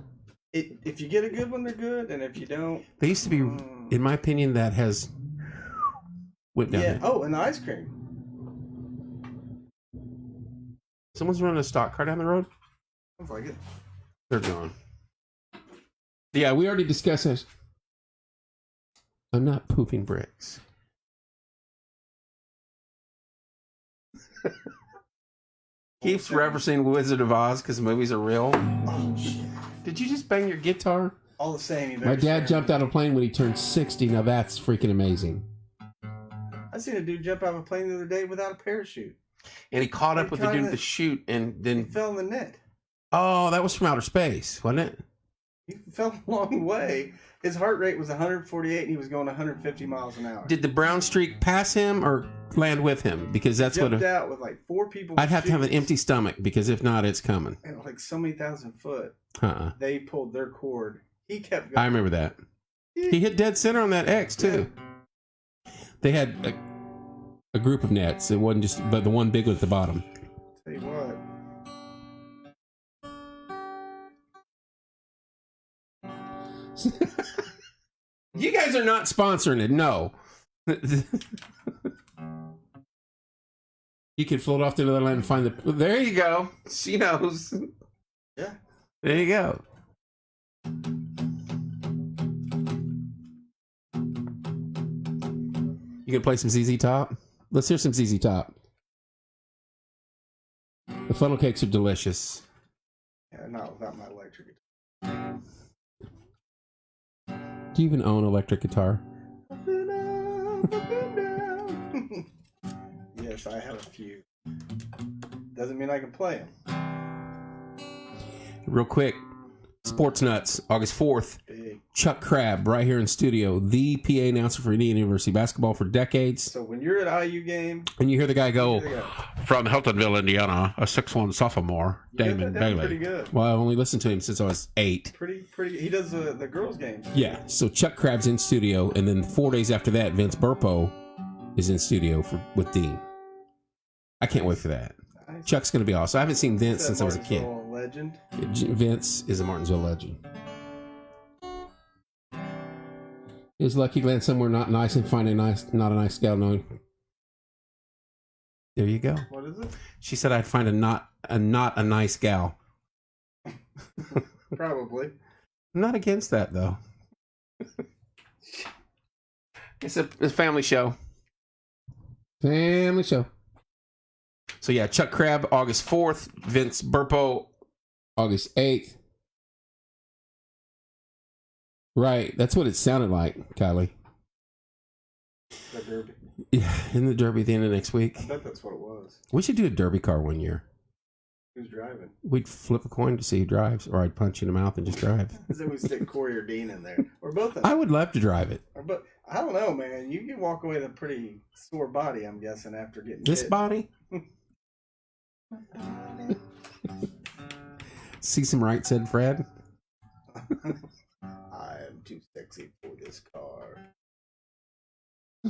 If you get a good one, they're good. And if you don't. They used to be, in my opinion, that has went down. Yeah. Oh, and the ice cream. Someone's running a stock car down the road? Sounds like it. They're gone. Yeah, we already discussed this. I'm not pooping bricks. Keeps referencing Wizard of Oz because movies are real. Oh, shit. Did you just bang your guitar? All the same. My dad jumped out of a plane when he turned 60. Now that's freaking amazing. I seen a dude jump out of a plane the other day without a parachute. And he caught up with the dude with the chute and then... He fell in the net. Oh, that was from outer space, wasn't it? He fell a long way. His heart rate was 148 and he was going 150 miles an hour. Did the brown streak pass him or land with him? Because that's what... Jumped out with like 4 people. I'd have to have an empty stomach because if not, it's coming. And like so many thousand foot. They pulled their cord. He kept going. I remember that. He hit dead center on that X too. Yeah. They had a group of nets. It wasn't just, but the one big one at the bottom. Tell you what. You guys are not sponsoring it. No. You could float off to another land and find the. There you go. She knows. Yeah. There you go. You gonna play some ZZ Top? Let's hear some ZZ Top. The funnel cakes are delicious. Yeah, not without my electric guitar. Do you even own an electric guitar? Yes, I have a few. Doesn't mean I can play them. Real quick, Sports Nuts, August 4th. Big. Chuck Crabb, right here in studio, the PA announcer for Indiana University basketball for decades. So when you're at IU game, and you hear the guy go, from Hiltonville, Indiana, a 6'1" sophomore, Damon Bailey. Pretty good. Well, I've only listened to him since I was 8. Pretty. He does the girls' games. Yeah, so Chuck Crabb's in studio, and then 4 days after that, Vince Burpo is in studio with Dean. I can't wait for that. Nice. Chuck's going to be awesome. I haven't seen Vince since I was a kid. Legend. Vince is a Martinsville legend. Is lucky land somewhere not nice and find not a nice gal knowing. There you go. What is it? She said I'd find not a nice gal. Probably. I'm not against that though. It's a family show. Family show. So yeah, Chuck Crabb, August 4th. Vince Burpo, August 8th. Right, that's what it sounded like, Kylie. The Derby. Yeah, in the Derby at the end of next week. I bet that's what it was. We should do a Derby car one year. Who's driving? We'd flip a coin to see who drives, or I'd punch you in the mouth and just drive. Then we stick Corey or Dean in there, or both of them. I would love to drive it. But I don't know, man. You can walk away with a pretty sore body, I'm guessing, after getting this hit. body. See some right, said Fred. I am too sexy for this car.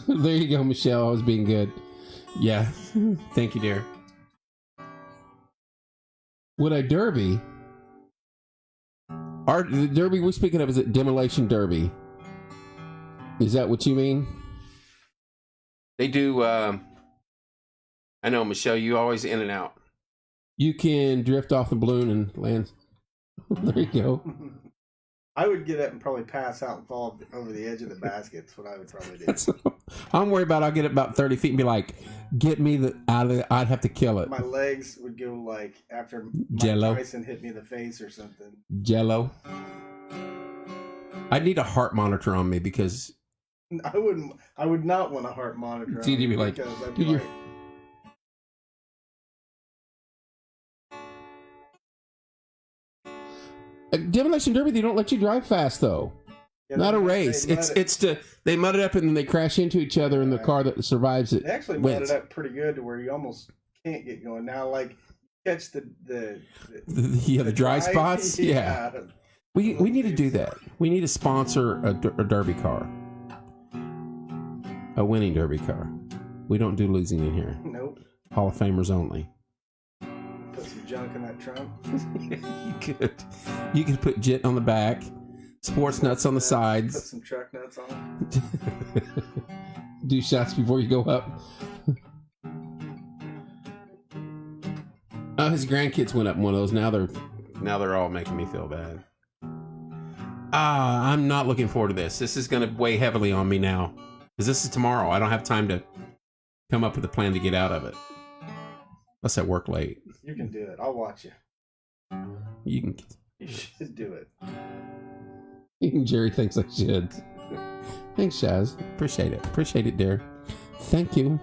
There you go, Michelle. I was being good. Yeah. Thank you, dear. Would a derby? The derby we're speaking of is a demolition derby. Is that what you mean? They do. I know, Michelle. You always in and out. You can drift off the balloon and land. There you go. I would get up and probably pass out and fall over the edge of the basket. That's what I would probably do. I'm worried about I'll get about 30 feet and be like, get me out of it. I'd have to kill it. My legs would go like after Jello. Mike Tyson hit me in the face or something. Jello. I'd need a heart monitor on me because I would not want a heart monitor on you'd me be like, because I'd dude, be like, Demolition Derby, they don't let you drive fast though. yeah, Not a race. They mud it up and then they crash into each other and the car that survives it They actually wins. mud it up pretty good to where you almost can't get going. Now, like, catch the dry spots. Yeah. Yeah. We need to do that. We need to sponsor a derby car. A winning derby car. We don't do losing in here. Nope. Hall of Famers only. Put some junk in that trunk. You could put JIT on the back, sports nuts on the Put sides. some truck nuts on it. Do shots before you go up. Oh, his grandkids went up in one of those. Now they're all making me feel bad. I'm not looking forward to this. This is going to weigh heavily on me now. Because this is tomorrow. I don't have time to come up with a plan to get out of it. Unless I work late. You can do it. I'll watch you. You should do it. Jerry thinks I should. Thanks, Shaz. Appreciate it. Appreciate it, dear. Thank you.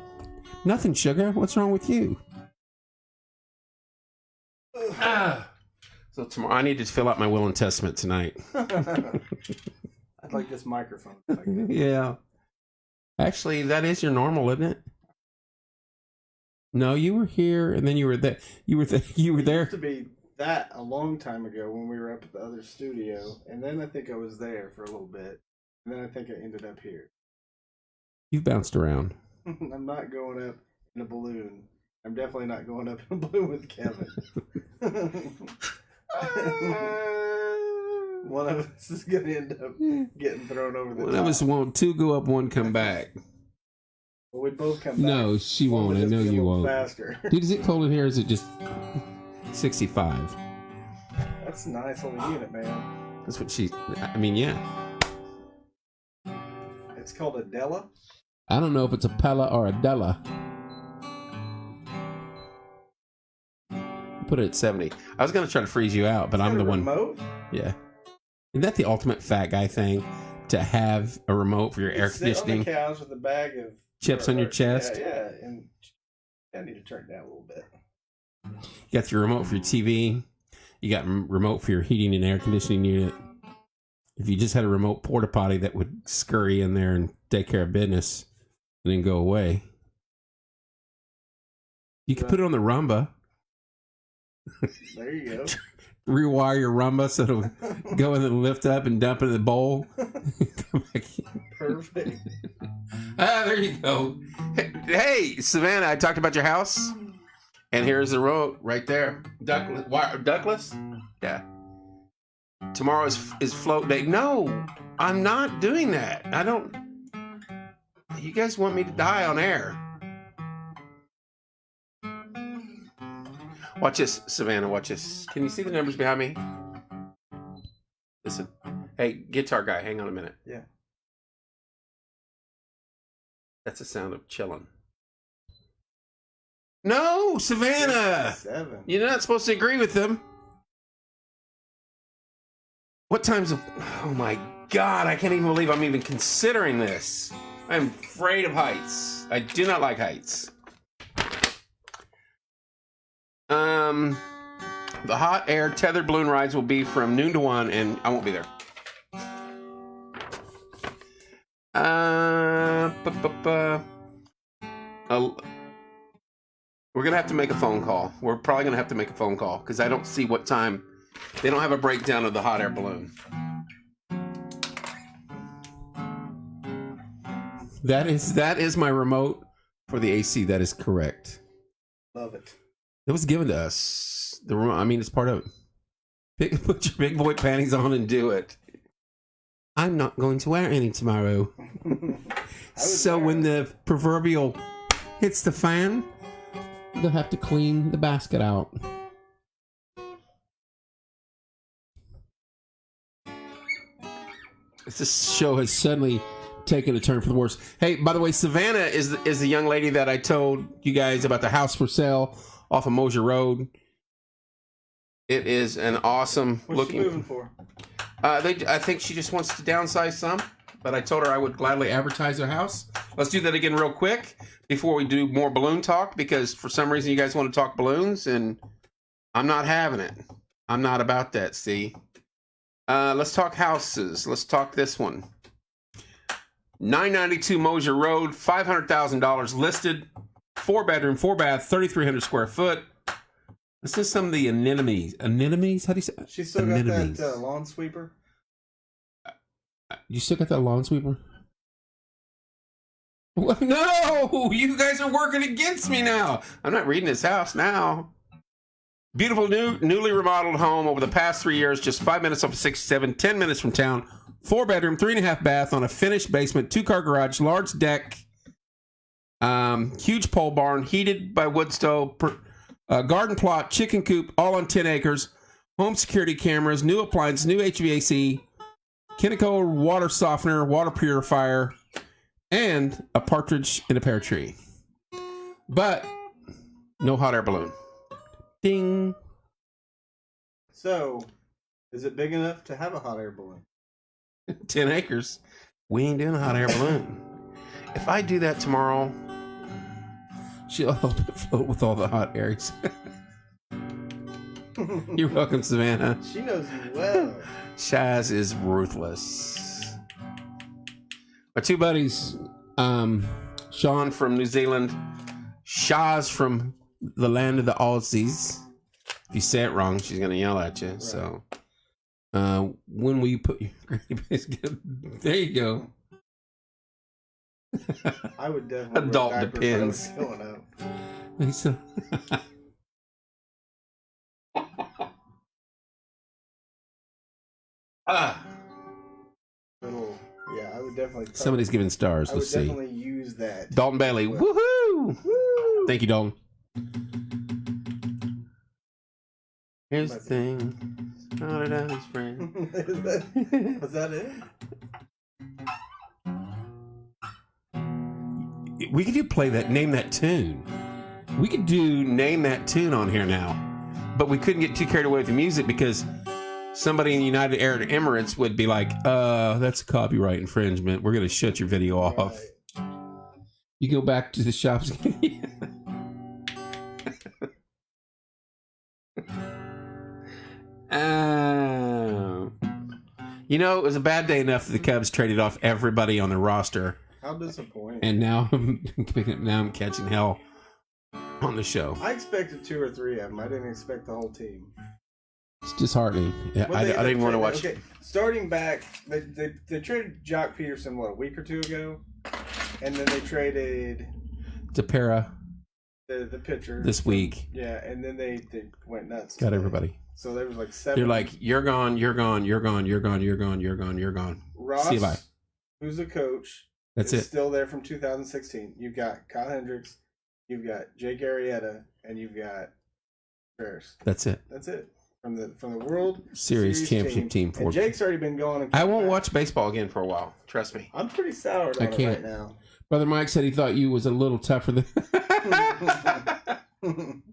Nothing, sugar. What's wrong with you? So tomorrow, I need to fill out my will and testament tonight. I'd like this microphone. Yeah. Actually, that is your normal, isn't it? No, you were here, and then you were there. You were there. It used to be that a long time ago when we were up at the other studio, and then I think I was there for a little bit, and then I think I ended up here. You've bounced around. I'm not going up in a balloon. I'm definitely not going up in a balloon with Kevin. One of us is going to end up getting thrown over the top. One of us won't. Two go up, one come back. Well, we'd both come back. No, she One won't. would I know just be a you little won't. Faster. Dude, is it cold in here? Or is it just 65? That's a nice little unit, man. That's what yeah. It's called a Della. I don't know if it's a Pella or a Della. Put it at 70. I was going to try to freeze you out, but I'm the one. Remote? Yeah. Isn't that the ultimate fat guy thing? To have a remote for your air conditioning? Sit on the couch with a bag of chips on your chest? Yeah. And I need to turn it down a little bit. You got your remote for your TV. You got remote for your heating and air conditioning unit. If you just had a remote porta potty that would scurry in there and take care of business and then go away. You could put it on the Rumba. There you go. Rewire your Rumba so it'll go in and lift up and dump it in the bowl. Come back in. Perfect. There you go. Hey, Savannah, I talked about your house. And here's the road right there. Duckless? Yeah. Tomorrow is float day. No, I'm not doing that. I don't. You guys want me to die on air. Watch this, Savannah. Watch this. Can you see the numbers behind me? Listen. Hey, guitar guy, hang on a minute. Yeah. That's the sound of chilling. No, Savannah! 7. You're not supposed to agree with them. What time's... Oh my God, I can't even believe I'm even considering this. I'm afraid of heights. I do not like heights. The hot air tethered balloon rides will be from noon to 1, and I won't be there. We're going to have to make a phone call. We're probably going to have to make a phone call because I don't see what time They don't have a breakdown of the hot air balloon. That is my remote for the AC. That is correct. Love it. It was given to us. The remote, I mean, it's part of it. Put your big boy panties on and do it. I'm not going to wear any tomorrow. So when the proverbial hits the fan, they'll have to clean the basket out. This show has suddenly taken a turn for the worse. Hey, by the way, Savannah is the young lady that I told you guys about the house for sale off of Mosier Road. It is an awesome What's looking. she moving for? I think she just wants to downsize some, but I told her I would gladly advertise her house. Let's do that again real quick before we do more balloon talk, because for some reason you guys want to talk balloons, and I'm not having it. I'm not about that, see? Let's talk houses. Let's talk this one. 992 Mosier Road, $500,000 listed. 4-bedroom, 4-bath, 3,300 square foot. This is some of the anemones. Anemones? How do you say? She still got that lawn sweeper? You still got that lawn sweeper? No! You guys are working against me now. I'm not reading this house now. Beautiful newly remodeled home over the past 3 years. Just 5 minutes off of 67, 10 minutes from town. 4-bedroom, 3.5 bath on a finished basement, 2-car garage, large deck, huge pole barn, heated by wood stove, garden plot, chicken coop, all on 10 acres, home security cameras, new appliance, new HVAC, Kinnico water softener, water purifier, and a partridge in a pear tree. But no hot air balloon. Ding. So, is it big enough to have a hot air balloon? 10 acres. We ain't doing a hot air balloon. If I do that tomorrow, she'll help it float with all the hot airs. You're welcome, Savannah. She knows you well. Shaz is ruthless. My two buddies, Sean from New Zealand, Shaz from the land of the Aussies. If you say it wrong, she's going to yell at you. Right. So, when will you put your granny biscuit? There you go. I would definitely. Adult depends. So, Yeah, I would definitely. Somebody's giving stars. Let's see. I would definitely use that. Dalton Bailey. Woohoo! Woo! Thank you, Dalton. Here's the thing. Started out his friend. Was that it? We could play that, name that tune. We could do name that tune on here now. But we couldn't get too carried away with the music because somebody in the United Arab Emirates would be like, that's a copyright infringement. We're going to shut your video off. Right. You go back to the shops. You know, it was a bad day enough that the Cubs traded off everybody on their roster. How disappointing. And now I'm catching hell on the show. I expected 2 or 3 of them. I didn't expect the whole team. It's disheartening. Yeah, I didn't even want to watch. Okay, starting back, they traded Jock Peterson, a week or 2 ago? And then they traded Tapera, the pitcher, this week. Yeah, and then they went nuts. Got everybody. So there was like 7. They're like, you're gone, you're gone, you're gone, you're gone, you're gone, you're gone, you're gone. Ross, see you bye. Who's the coach? That's it. Still there from 2016. You've got Kyle Hendricks, you've got Jake Arrieta, and you've got Ferris. That's it. That's it. From the World Series championship team. And Jake's already been gone. I won't watch baseball again for a while. Trust me. I'm pretty soured on it right now. Brother Mike said he thought you was a little tougher than. Oh,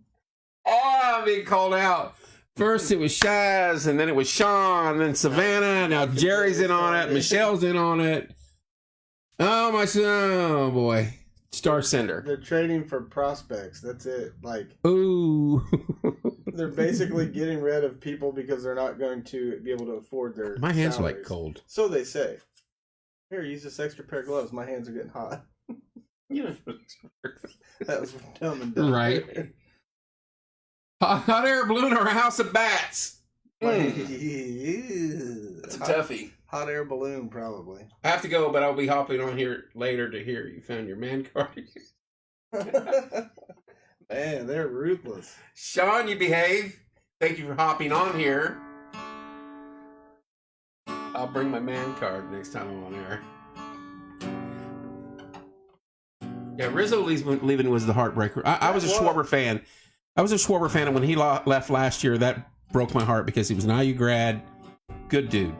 I'm being called out. First it was Shaz, and then it was Sean, and then Savannah. Now Jerry's in on it. Michelle's in on it. Oh my son! Oh boy, Star Sender. They're trading for prospects. That's it. Like, ooh, they're basically getting rid of people because they're not going to be able to afford their. My hands salaries. are like cold. So they say. Here, use this extra pair of gloves. My hands are getting hot. You know, that was dumb and dumb. Right. Hot air balloon or a house of bats? It's a toughie. Hot air balloon, probably. I have to go, but I'll be hopping on here later to hear you found your man card. Man, they're ruthless. Sean, you behave. Thank you for hopping on here. I'll bring my man card next time I'm on air. Yeah, Rizzo leaving was the heartbreaker. I was a Schwarber fan. I was a Schwarber fan, and when he left last year, that broke my heart because he was an IU grad. Good dude.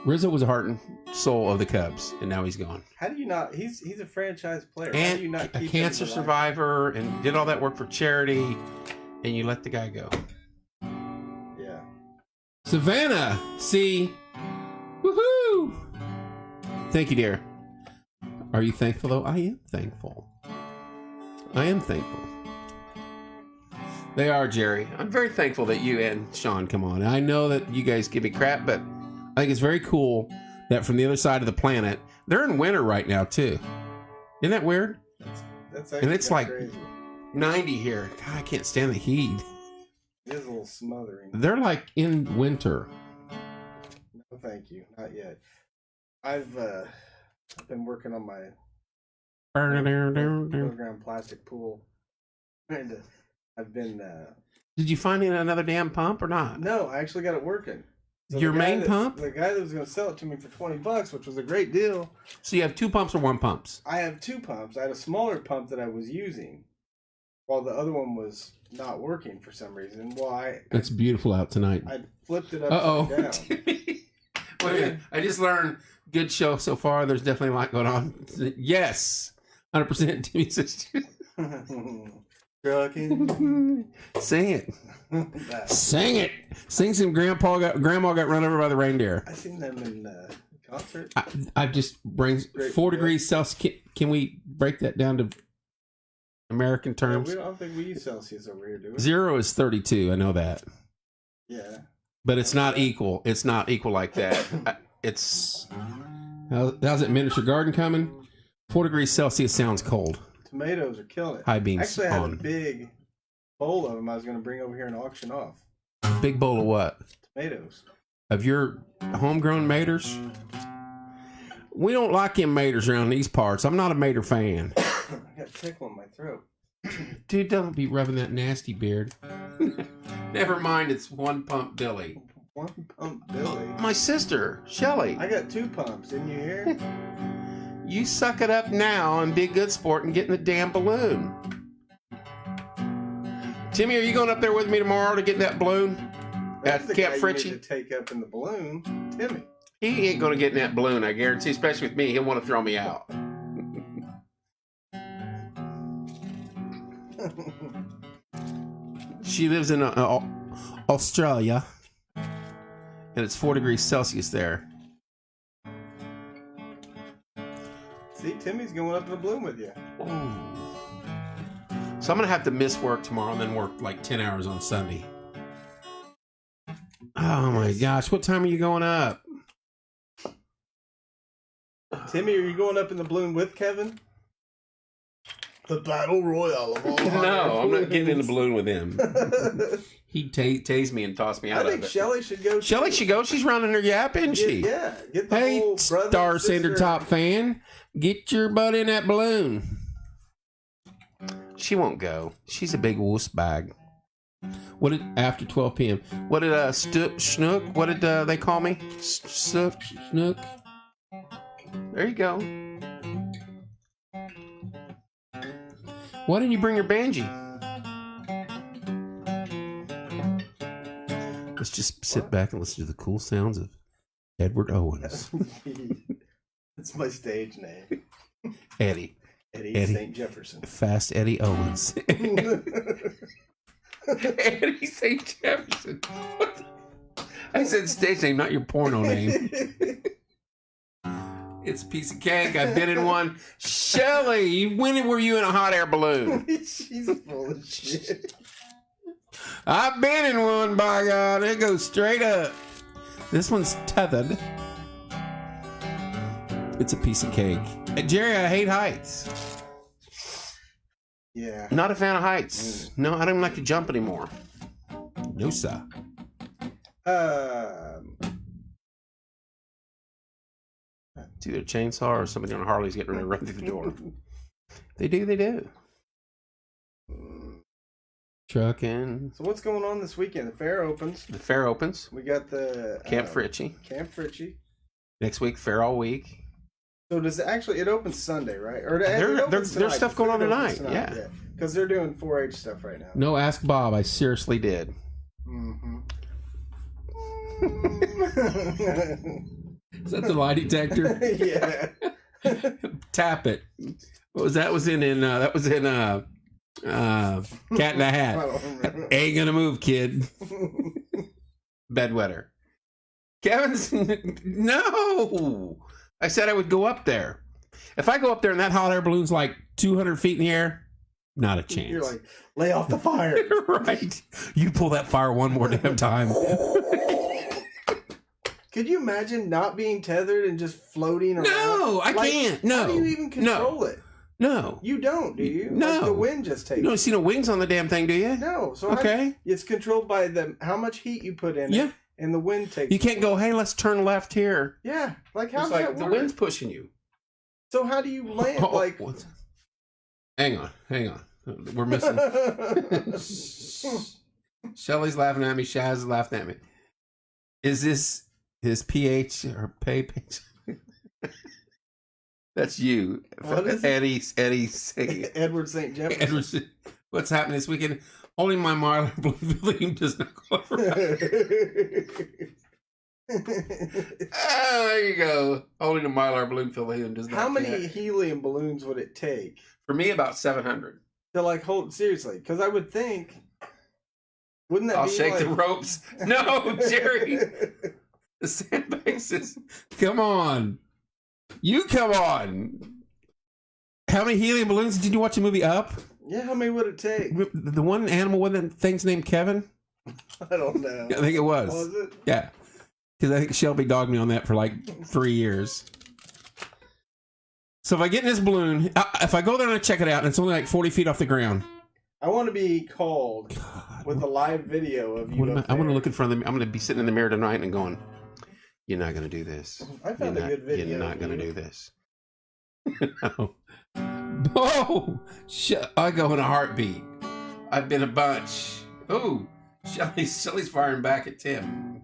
Rizzo was the heart and soul of the Cubs, and now he's gone. How do you not? He's a franchise player. And how do you not keep a cancer survivor, and did all that work for charity, and you let the guy go. Yeah. Savannah, see, woohoo! Thank you, dear. Are you thankful though? I am thankful. I am thankful. They are, Jerry. I'm very thankful that you and Sean come on. I know that you guys give me crap, but I think it's very cool that from the other side of the planet, they're in winter right now too. Isn't that weird? That's and it's like crazy. 90 here. God, I can't stand the heat. It is a little smothering. They're like in winter. No, thank you. Not yet. I've been working on my program plastic pool. And I've been. Did you find another damn pump or not? No, I actually got it working. So your main pump? The guy that was going to sell it to me for $20, which was a great deal. So you have two pumps or one pumps? I have two pumps. I had a smaller pump that I was using, while the other one was not working for some reason. Well, it's beautiful out tonight. I flipped it upside down. Wait a minute. I just learned. Good show so far. There's definitely a lot going on. Yes, 100%. Timmy says. Trucking. Sing it. Sing it. Sing some. Grandma got run over by the reindeer. I seen them in concert. I've just brings 4 degrees Celsius. Can we break that down to American terms? I don't think we use Celsius over here, do we? 0 is 32. I know that. Yeah. But it's not equal. It's not equal like that. It's how's it? Miniature garden coming? 4 degrees Celsius sounds cold. Tomatoes are killing it. High beans. Actually, I had a big bowl of them I was going to bring over here and auction off. Big bowl of what? Tomatoes. Of your homegrown maters? We don't like them maters around these parts. I'm not a mater fan. I got a tickle in my throat. Dude, don't be rubbing that nasty beard. Never mind, it's one pump Billy. One pump Billy? My sister, Shelly. I got two pumps, didn't you hear? You suck it up now and be a good sport and get in the damn balloon. Timmy, are you going up there with me tomorrow to get that balloon? That's the Camp guy Fritchie? you need to take up in the balloon, Timmy. He ain't going to get in that balloon, I guarantee, especially with me. He'll want to throw me out. She lives in Australia, and it's 4 degrees Celsius there. See, Timmy's going up in the balloon with you. Ooh. So I'm going to have to miss work tomorrow and then work like 10 hours on Sunday. Oh my gosh, what time are you going up? Timmy, are you going up in the balloon with Kevin? The battle royale of all. No, I'm not getting in the balloon with him. He'd tase me and toss me out of it. I think Shelly should go. Shelly should go. She's running her yap, isn't she? Yeah. Get the hey, whole Star Cinder Top fan, get your butt in that balloon. She won't go. She's a big wuss bag. What did after 12 p.m.? What did Schnook? What did they call me? Schnook. There you go. Why didn't you bring your banjee? Let's just sit back and listen to the cool sounds of Edward Owens. That's my stage name. Eddie St. Jefferson. Fast Eddie Owens. Eddie St. Jefferson. I said stage name, not your porno name. It's a piece of cake. I've been in one. Shelly, when were you in a hot air balloon? She's full of shit. I've been in one, by God. It goes straight up. This one's tethered. It's a piece of cake. Hey, Jerry, I hate heights. Yeah. Not a fan of heights. No, I don't like to jump anymore. No, sir. It's either a chainsaw or somebody on a Harley's getting ready to run through the door. They do. Trucking. So what's going on this weekend? The fair opens. We got the Camp Fritchie. Next week, fair all week. So does it opens Sunday, right? Or there's stuff going on tonight. Yeah. Because they're doing 4-H stuff right now. No, ask Bob. I seriously did. Mm-hmm. Is that the lie detector? Yeah. Tap it. What was that? That was in Cat in the Hat. I don't remember. Ain't gonna move, kid. Bedwetter. Kevin's no. I said I would go up there. If I go up there and that hot air balloon's like 200 feet in the air, not a chance. You're like, lay off the fire. Right. You pull that fire one more damn time. Could you imagine not being tethered and just floating around? No, I can't. No. How do you even control it? No. You don't, do you? No. Like the wind just takes You don't see no wings on the damn thing, do you? No. So okay. It's controlled by how much heat you put in it, and the wind takes You can't go, hey, let's turn left here. Yeah. Like, how does like that the work? wind's pushing you. So how do you land? Hang on. We're missing. Shelly's laughing at me. Shaz is laughing at me. Is this his PH or pay page? That's you. Eddie singing. Edward St. Jefferson. What's happening this weekend? Only my Mylar Bloomfield does not go around. There you go. Only the Mylar Bloomfield helium does not. How many helium balloons would it take? For me, about 700. To like hold seriously, because I would think, wouldn't that I'll be shake like... the ropes. No, Jerry. The sandbags is... Come on. You come on. How many helium balloons did you watch the movie Up? Yeah, how many would it take? The one animal with the thing's named Kevin? I don't know. I think it was. Was it? Yeah. Because I think Shelby dogged me on that for like 3 years. So if I get in this balloon, if I go there and I check it out, and it's only like 40 feet off the ground. I want to be called with a live video of you. I want to look in front of them. I'm going to be sitting in the mirror tonight and going, you're not going to do this. I found a good video. You're not going to do this. No. Oh, I go in a heartbeat. I've been a bunch. Oh, Shelly's firing back at Tim.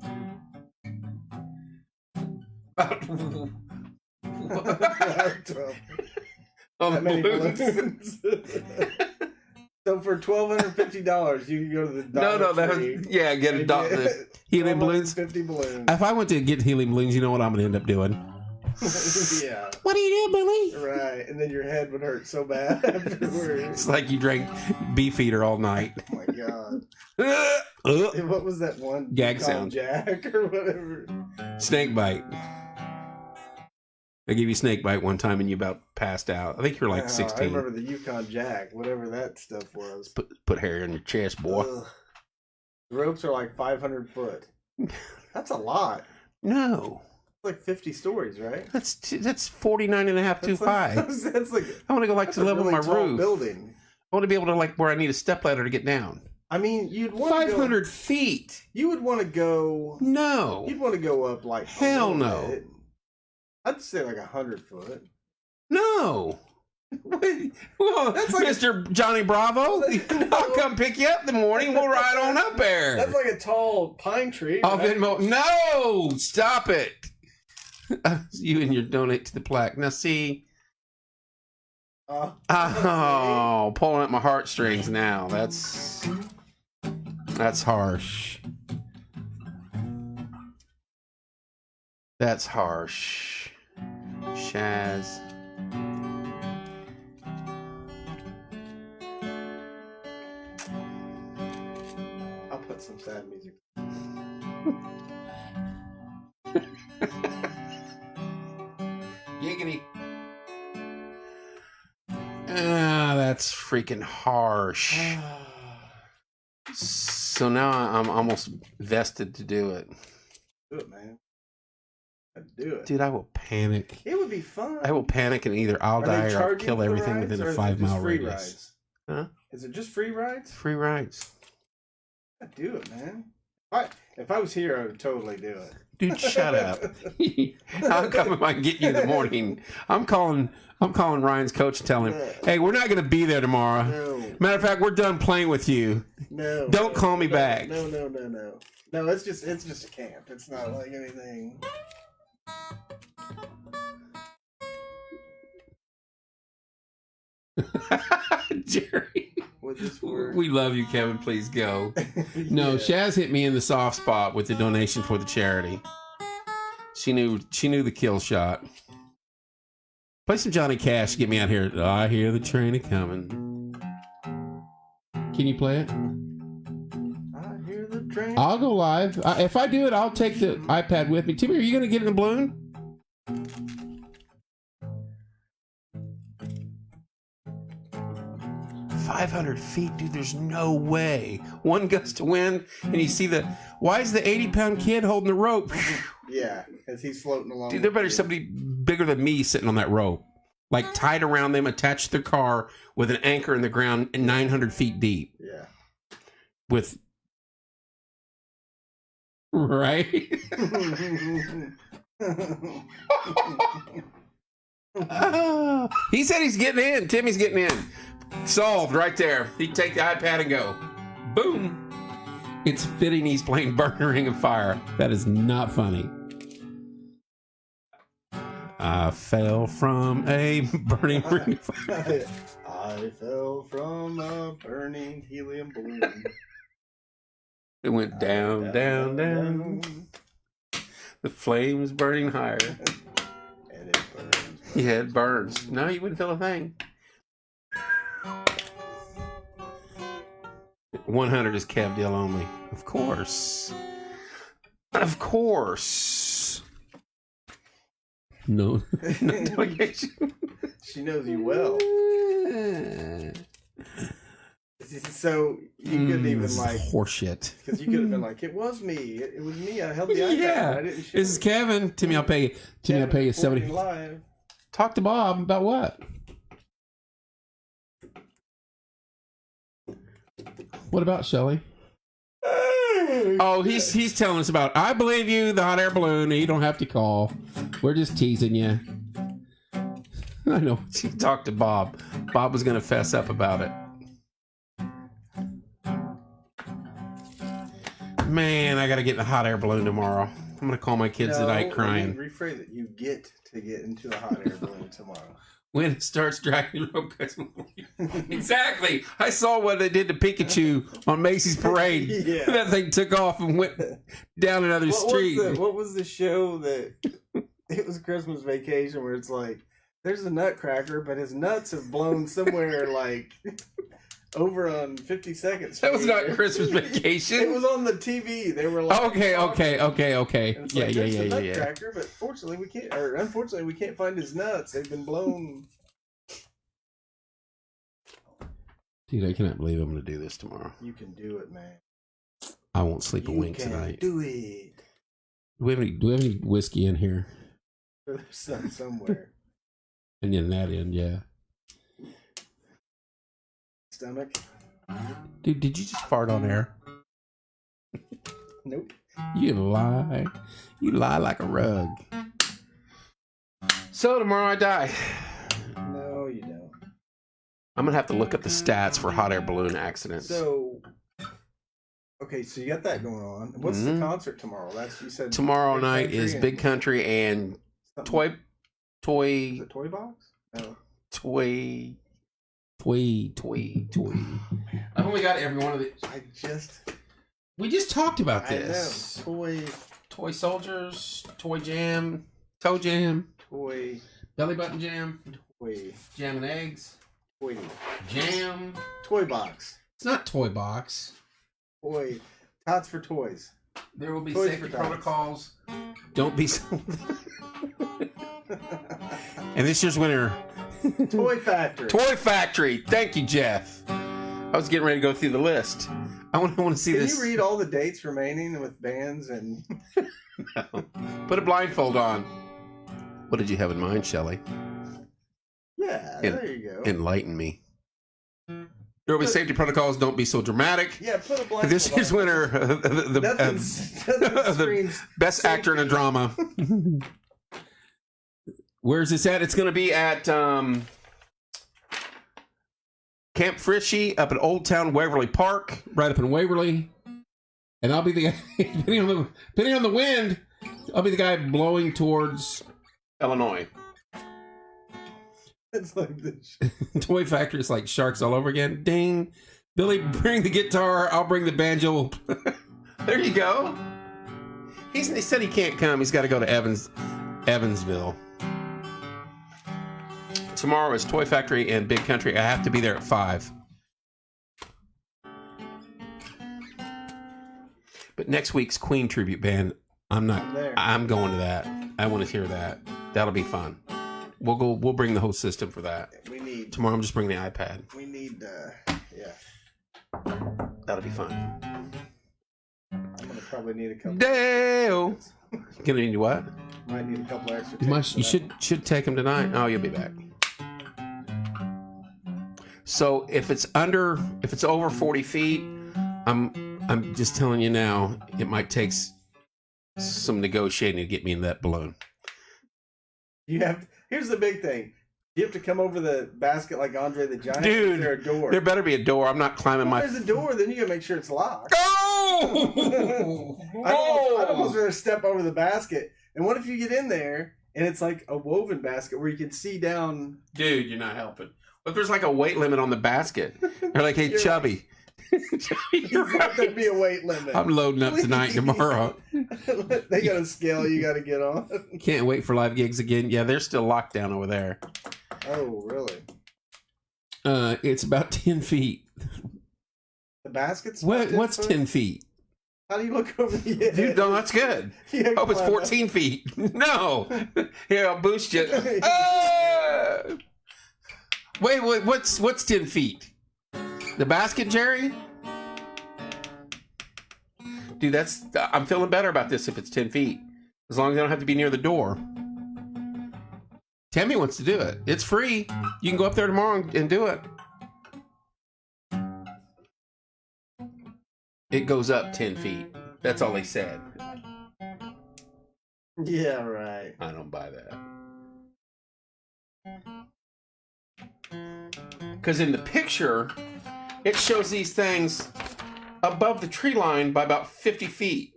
On the balloons. So for $1,250, you can go to the Dollar Tree. Get a the helium balloons. 50 balloons. If I went to get helium balloons, you know what I'm going to end up doing? Yeah. What do you do, Billy? Right, and then your head would hurt so bad afterwards. It's like you drank Beefeater all night. Oh my god. What was that one? Gag sound. Jack or whatever. Snake bite. I gave you snake bite one time and you about passed out. I think you were like 16. I remember the Yukon Jack, whatever that stuff was. Put hair on your chest, boy. Ugh. The ropes are like 500 foot. That's a lot. No. Like 50 stories, right? That's 49 and a half too high. That's like I want to go like to the level really of my roof. Building. I want to be able to like where I need a stepladder to get down. I mean, you'd want 500 feet. You would want to go. No. You'd want to go up like hell no. Bit. I'd say like 100 foot. No. Well, that's like Mr. Johnny Bravo. I'll come pick you up in the morning. We'll ride on up there. That's like a tall pine tree. Right? No, stop it. You and your donate to the plaque. Now see. Pulling at my heartstrings now. That's harsh. That's harsh. Shaz. I'll put some sad music. Giggity. That's freaking harsh. So now I'm almost vested to do it. Do it, man. I'd do it. Dude, I will panic. It would be fun. I will panic and either I'll die or I'll kill everything within a 5 mile radius. Rides? Huh? Is it just free rides? Free rides. I'd do it, man. If I was here, I would totally do it. Dude, shut up. I'll come if I can get you in the morning. I'm calling Ryan's coach and telling him, hey, we're not going to be there tomorrow. No. Matter of fact, we're done playing with you. No. Don't call me back. No. No, it's just a camp. It's not like anything. Jerry. With this word. We love you, Kevin. Please go. No, Yeah. Shaz hit me in the soft spot with the donation for the charity. She knew the kill shot. Play some Johnny Cash to get me out here. I hear the train a coming. Can you play it? I hear the train. I'll go live. If I do it, I'll take the iPad with me. Timmy, are you going to get in the balloon? $500 feet, dude. There's no way. One gust of wind, and you see why is the 80-pound kid holding the rope? Yeah, as he's floating along. Dude, there better somebody bigger than me sitting on that rope, like tied around them, attached to their car with an anchor in the ground, 900 feet deep. Yeah. With right. He said he's getting in. Timmy's getting in. Solved right there. He'd take the iPad and go, boom. It's fitting he's playing Burning Ring of Fire. That is not funny. I fell from a burning ring of fire. I fell from a burning helium balloon. It went down, down. The flames burning higher. And it burns. Yeah, it burns. No, you wouldn't feel a thing. 100 is Kev deal only. Of course. Of course. No delegation. She knows you well. So you couldn't even like horseshit. Because you could have been like, it was me. It was me. I held the iPad. Yeah. I didn't shoot. This is Kevin. Timmy, I'll pay you. Timmy, I'll pay you 70. Live. Talk to Bob about what? What about Shelly? Oh, he's telling us about. I believe you, the hot air balloon. You don't have to call. We're just teasing you. I know. She talked to Bob. Bob was going to fess up about it. Man, I got to get in the hot air balloon tomorrow. I'm going to call my kids tonight crying. Rephrase it. You get to get into a hot air balloon tomorrow. When it starts dragging the rope. Exactly. I saw what they did to Pikachu on Macy's Parade. Yeah. That thing took off and went down another street. What was the show that it was Christmas Vacation where it's like there's a nutcracker, but his nuts have blown somewhere like over on 52nd Street. That was not Christmas Vacation. It was on the TV. They were like, okay. Yeah. Yeah. But fortunately, unfortunately, we can't find his nuts. They've been blown. Dude, I cannot believe I'm going to do this tomorrow. You can do it, man. I won't sleep a wink tonight. Do it. Do we have any whiskey in here? There's some somewhere. And in that end, yeah. Stomach. Dude, did you just fart on air? Nope. You lie. You lie like a rug. So tomorrow I die. No, you don't. I'm going to have to look up the stats for hot air balloon accidents. So, okay, so you got that going on. What's the concert tomorrow? You said tomorrow night is Big Country and Toy. Is it Toy Box? No. Toy. I only got every one of these. We just talked about this. I know. Toy Soldiers, Toy Jam, Toe Jam, Toy Belly Button Jam, Toy Jam and Eggs, Toy Jam. Toy Box. It's not Toy Box. Toy Tots for Toys. There will be Toys safety for tots. protocols. Don't be so. And this year's winner. Toy Factory. Toy Factory. Thank you, Jeff. I was getting ready to go through the list. I want to see this. Can you read all the dates remaining with bands and? No. Put a blindfold on. What did you have in mind, Shelley? Yeah, there you go. Enlighten me. There will be safety protocols. Don't be so dramatic. Yeah, put a blindfold This year's on. winner, Nothing the best actor in a drama. Where's this at? It's going to be at Camp Frishy up at Old Town Waverly Park, right up in Waverly. And I'll be the guy, depending on the wind, I'll be the guy blowing towards Illinois. It's like this. Toy Factory is like sharks all over again. Ding. Billy, bring the guitar. I'll bring the banjo. There you go. He said he can't come. He's got to go to Evansville. Tomorrow is Toy Factory and Big Country. I have to be there at 5. But next week's Queen tribute band, I'm going to that. I want to hear that. That'll be fun. We'll bring the whole system for that. Tomorrow I'm just bringing the iPad. Yeah. That'll be fun. I'm gonna probably need a couple. Dale. Gonna need what? Might need a couple extra. You should take them tonight. Oh, you'll be back. So if it's over 40 feet, I'm just telling you now, it might take some negotiating to get me in that balloon. Here's the big thing. You have to come over the basket like Andre the Giant. Dude, is there a door? There better be a door. I'm not climbing There's a door, then you gotta make sure it's locked. Oh! I'd almost rather step over the basket. And what if you get in there and it's like a woven basket where you can see down? Dude, you're not helping. What if there's like a weight limit on the basket? They're like, hey, Chubby. There'd be a weight limit. I'm loading up tonight and tomorrow. They got a scale you got to get on. Can't wait for live gigs again. Yeah, they're still locked down over there. Oh, really? It's about 10 feet. The basket's what's 10 feet? How do you look over the edge? Dude, no, that's good. Hope it's 14 feet. No. Here, I'll boost you. Wait, what's 10 feet? The basket, Jerry? Dude, I'm feeling better about this if it's 10 feet. As long as I don't have to be near the door. Tammy wants to do it. It's free. You can go up there tomorrow and do it. It goes up 10 feet. That's all they said. Yeah, right. I don't buy that. Because in the picture, it shows these things above the tree line by about 50 feet.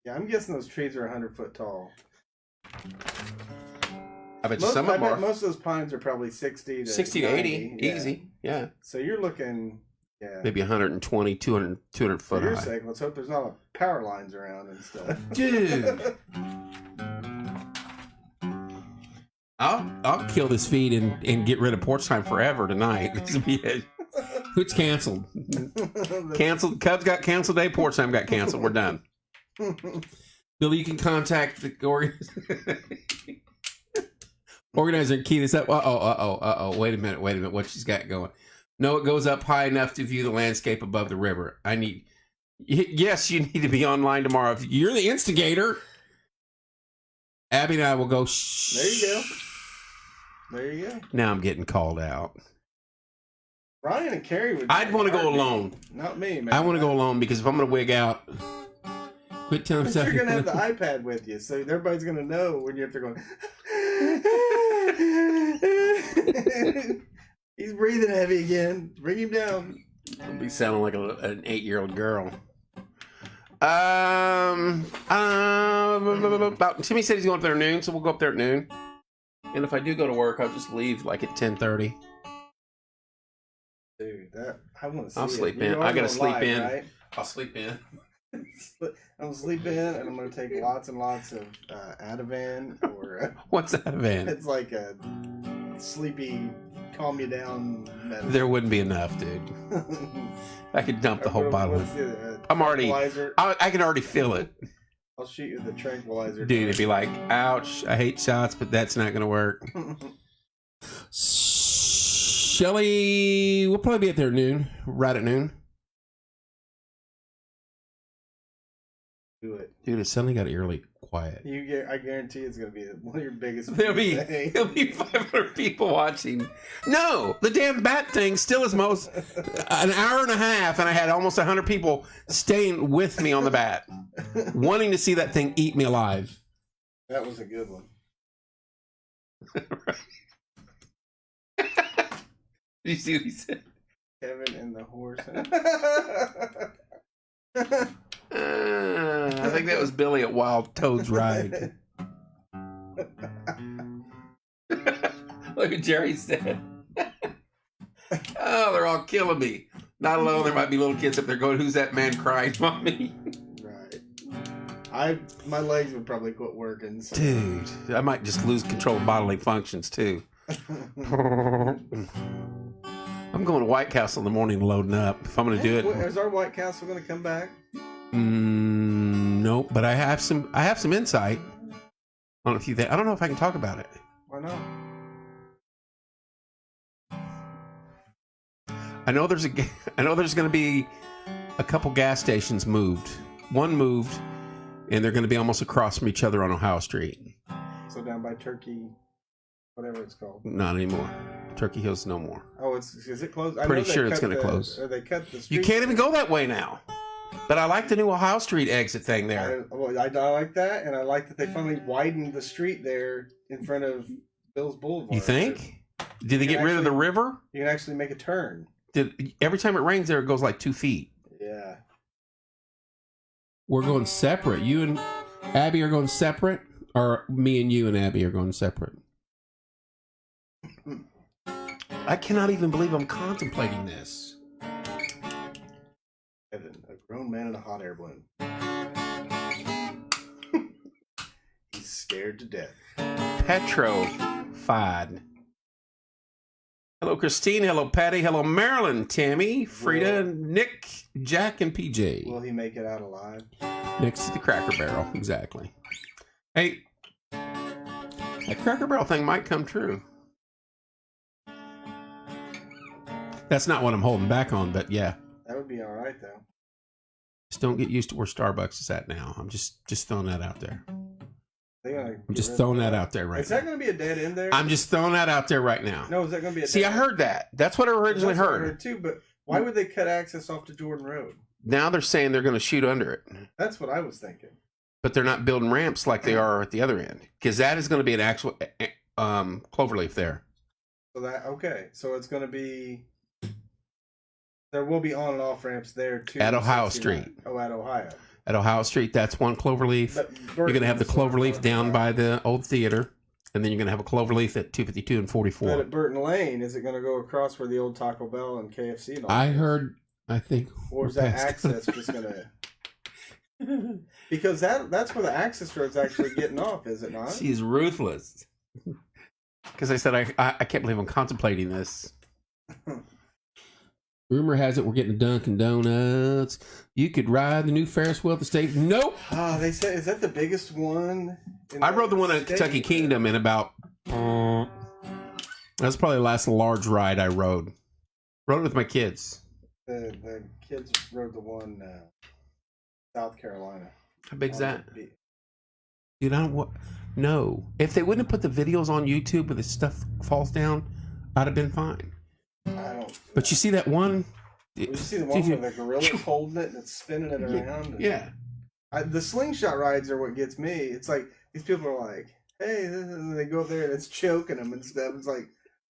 Yeah, I'm guessing those trees are 100 foot tall. I bet some of them are. Most of those pines are probably 60 to 80. Yeah. Easy. Yeah. So you're looking, maybe 120, 200 foot For your high. sake, let's hope there's not power lines around and stuff. Dude. I'll kill this feed and get rid of Porch Time forever tonight. It's canceled. Canceled. Cubs got canceled day. Porch Time got canceled. We're done. Billy, you can contact the organizer and key this up. Wait a minute. What she's got going? No, it goes up high enough to view the landscape above the river. Yes, you need to be online tomorrow. If you're the instigator, Abby and I will go. There you go. Now I'm getting called out. Ryan and Carrie would. I'd want to go alone. Not me, man. I want to go alone because if I'm going to wig out, quit telling stuff. You're going to have the iPad with you, so everybody's going to know when you're up there going. He's breathing heavy again. Bring him down. I'll be sounding like an 8-year-old girl. Timmy said he's going up there at noon, so we'll go up there at noon. And if I do go to work, I'll just leave like at 10:30. Dude, I want to see. I'll sleep in. I gotta sleep in. Right? I'll sleep in. I'm gonna sleep in, and I'm gonna take lots and lots of Ativan or. What's Ativan? It's like a sleepy, calm you down medicine. There wouldn't be enough, dude. I could dump the whole bottle. I'm already. I can already feel it. I'll shoot you the tranquilizer. Dude, it'd be like, ouch, I hate shots, but that's not going to work. Shelly, we'll probably be at there at noon, right at noon. Do it. Dude, it suddenly got eerily quiet. I guarantee it's going to be one of your biggest. There'll be 500 people watching. No, the damn bat thing still is most an hour and a half, and I had almost 100 people staying with me on the bat, wanting to see that thing eat me alive. That was a good one. Did you see what he said? Kevin and the horse. I think that was Billy at Wild Toad's Ride. Look at Jerry said. Oh, they're all killing me. Not alone, there might be little kids up there going, "Who's that man crying, mommy?" Right. My legs would probably quit working. So. Dude, I might just lose control of bodily functions too. I'm going to White Castle in the morning loading up. If I'm going to do it. Is our White Castle going to come back? Nope, but I have some insight on a few things. I don't know if I can talk about it. Why not? I know there's going to be a couple gas stations moved. One moved, and they're going to be almost across from each other on Ohio Street. So down by Turkey, whatever it's called. Not anymore. Turkey Hill's no more. Oh, is it closed? Pretty sure it's going to close. Or they cut the street. You can't even go that way now. But I like the new Ohio Street exit thing there. I like that, and I like that they finally widened the street there in front of Bill's Boulevard. You think? Did they get rid of the river? You can actually make a turn. Every time it rains there, it goes like 2 feet. Yeah. We're going separate. You and Abby are going separate? Or me and you and Abby are going separate? I cannot even believe I'm contemplating this. Evan, a grown man in a hot air balloon. He's scared to death. Petrified. Hello, Christine. Hello, Patty. Hello, Marilyn, Tammy, Frida, Nick, Jack, and PJ. Will he make it out alive? Next to the Cracker Barrel. Exactly. Hey, that Cracker Barrel thing might come true. That's not what I'm holding back on, but yeah. That would be all right, though. Just don't get used to where Starbucks is at now. I'm just throwing that out there. I'm just throwing that out there right now. Is that going to be a dead end there? I'm just throwing that out there right now. No, is that going to be a dead See, I heard that. That's what I originally heard. I heard too, but why would they cut access off to Jordan Road? Now they're saying they're going to shoot under it. That's what I was thinking. But they're not building ramps like they are at the other end. Because that is going to be an actual cloverleaf there. So it's going to be... There will be on and off ramps there too. At Ohio Street. Oh, at Ohio. At Ohio Street, that's one cloverleaf. You're going to have the cloverleaf down by the old theater. And then you're going to have a cloverleaf at 252 and 44. But at Burton Lane, is it going to go across where the old Taco Bell and KFC and all I heard, I think. Or is that access just going to... Because that's where the access road's actually getting off, is it not? She's ruthless. Because I said, I can't believe I'm contemplating this. Rumor has it we're getting a Dunkin' Donuts. You could ride the new Ferris wheel at the state. Nope. They say, is that the biggest one? I rode the one at Kentucky Kingdom in about... that's probably the last large ride I rode. Rode it with my kids. The kids rode the one South Carolina. How big's that? Dude, I don't... No. If they wouldn't have put the videos on YouTube where the stuff falls down, I'd have been fine. But you see that one? You see the one where the gorilla's holding it and it's spinning it around? Yeah. The slingshot rides are what gets me. It's like, these people are like, hey, and they go up there and it's choking them and stuff. It's like,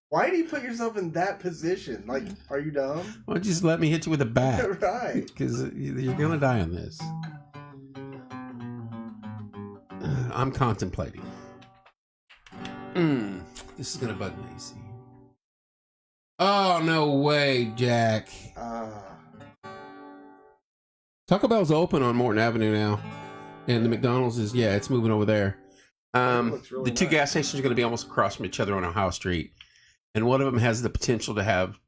why do you put yourself in that position? Like, are you dumb? Why don't you just let me hit you with a bat? Right. Because you're going to die on this. I'm contemplating. This is going to bug me. See. Oh, no way, Jack. Taco Bell's open on Morton Avenue now. And the McDonald's is, it's moving over there. Really the two gas stations are going to be almost across from each other on Ohio Street. And one of them has the potential to have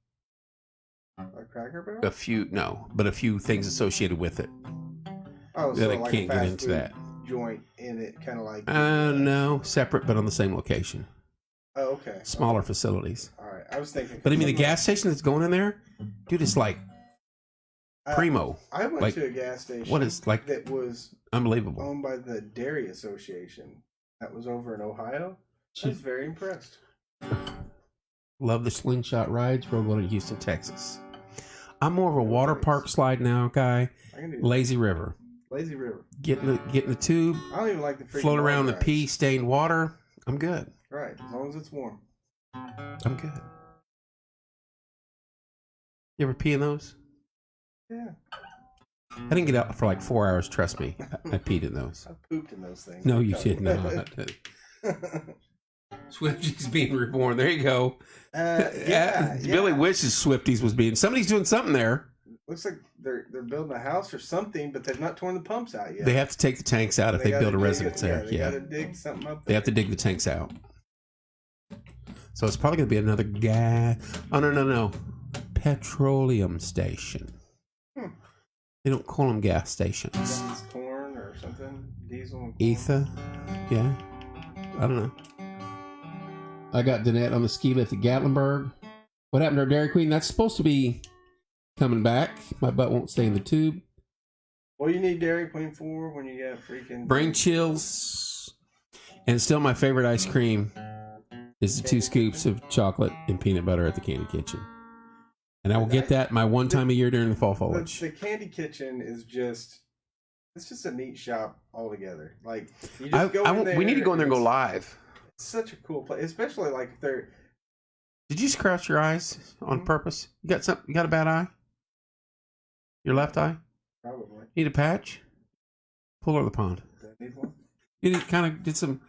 a Cracker Barrel? a few things associated with it. Oh, that so I like can't get into that. Joint in it, kind of like... no, separate, but on the same location. Oh, okay. Smaller facilities. All right, I was thinking... But I mean, the gas station that's going in there, dude, it's like Primo. I went Like, to a gas station. What is like that was unbelievable? owned by the Dairy Association. That was over in Ohio. I was very impressed. Love the slingshot rides. Rode one in Houston, Texas. I'm more of a water park slide now guy. I can do Lazy River. Lazy River. Get in the tube. I don't even like the freaking float around the rides. pea stained water. I'm good. Right, as long as it's warm. I'm good. You ever pee in those? Yeah. I didn't get out for like 4 hours. Trust me, I peed in those. I pooped in those things. No, you did not. Swifties being reborn. There you go. Billy wishes Swifties was being. Somebody's doing something there. Looks like they're building a house or something, but they've not torn the pumps out yet. They have to take the tanks out if they build a residence there. They got to dig something up there. They have to dig the tanks out. So it's probably going to be another gas. Oh, no. Petroleum station. They don't call them gas stations. Guns, corn or something. Diesel and corn. Ether. Yeah. I don't know. I got Danette on the ski lift at Gatlinburg. What happened to our Dairy Queen? That's supposed to be coming back. My butt won't stay in the tube. What do you need Dairy Queen for when you got freaking... Brain chills. And still my favorite ice cream is the 2 scoops of chocolate and peanut butter at the Candy Kitchen. And I will get that my one time a year during the fall foliage. The Candy Kitchen is just... It's just a neat shop altogether. Like, you just go in there... We need to go in there and go live. It's such a cool place. Especially, like, if they're... Did you scratch your eyes on purpose? You got something? You got a bad eye? Your left eye? Probably. Need a patch? Pull over the pond. Do I need one? You kind of did some...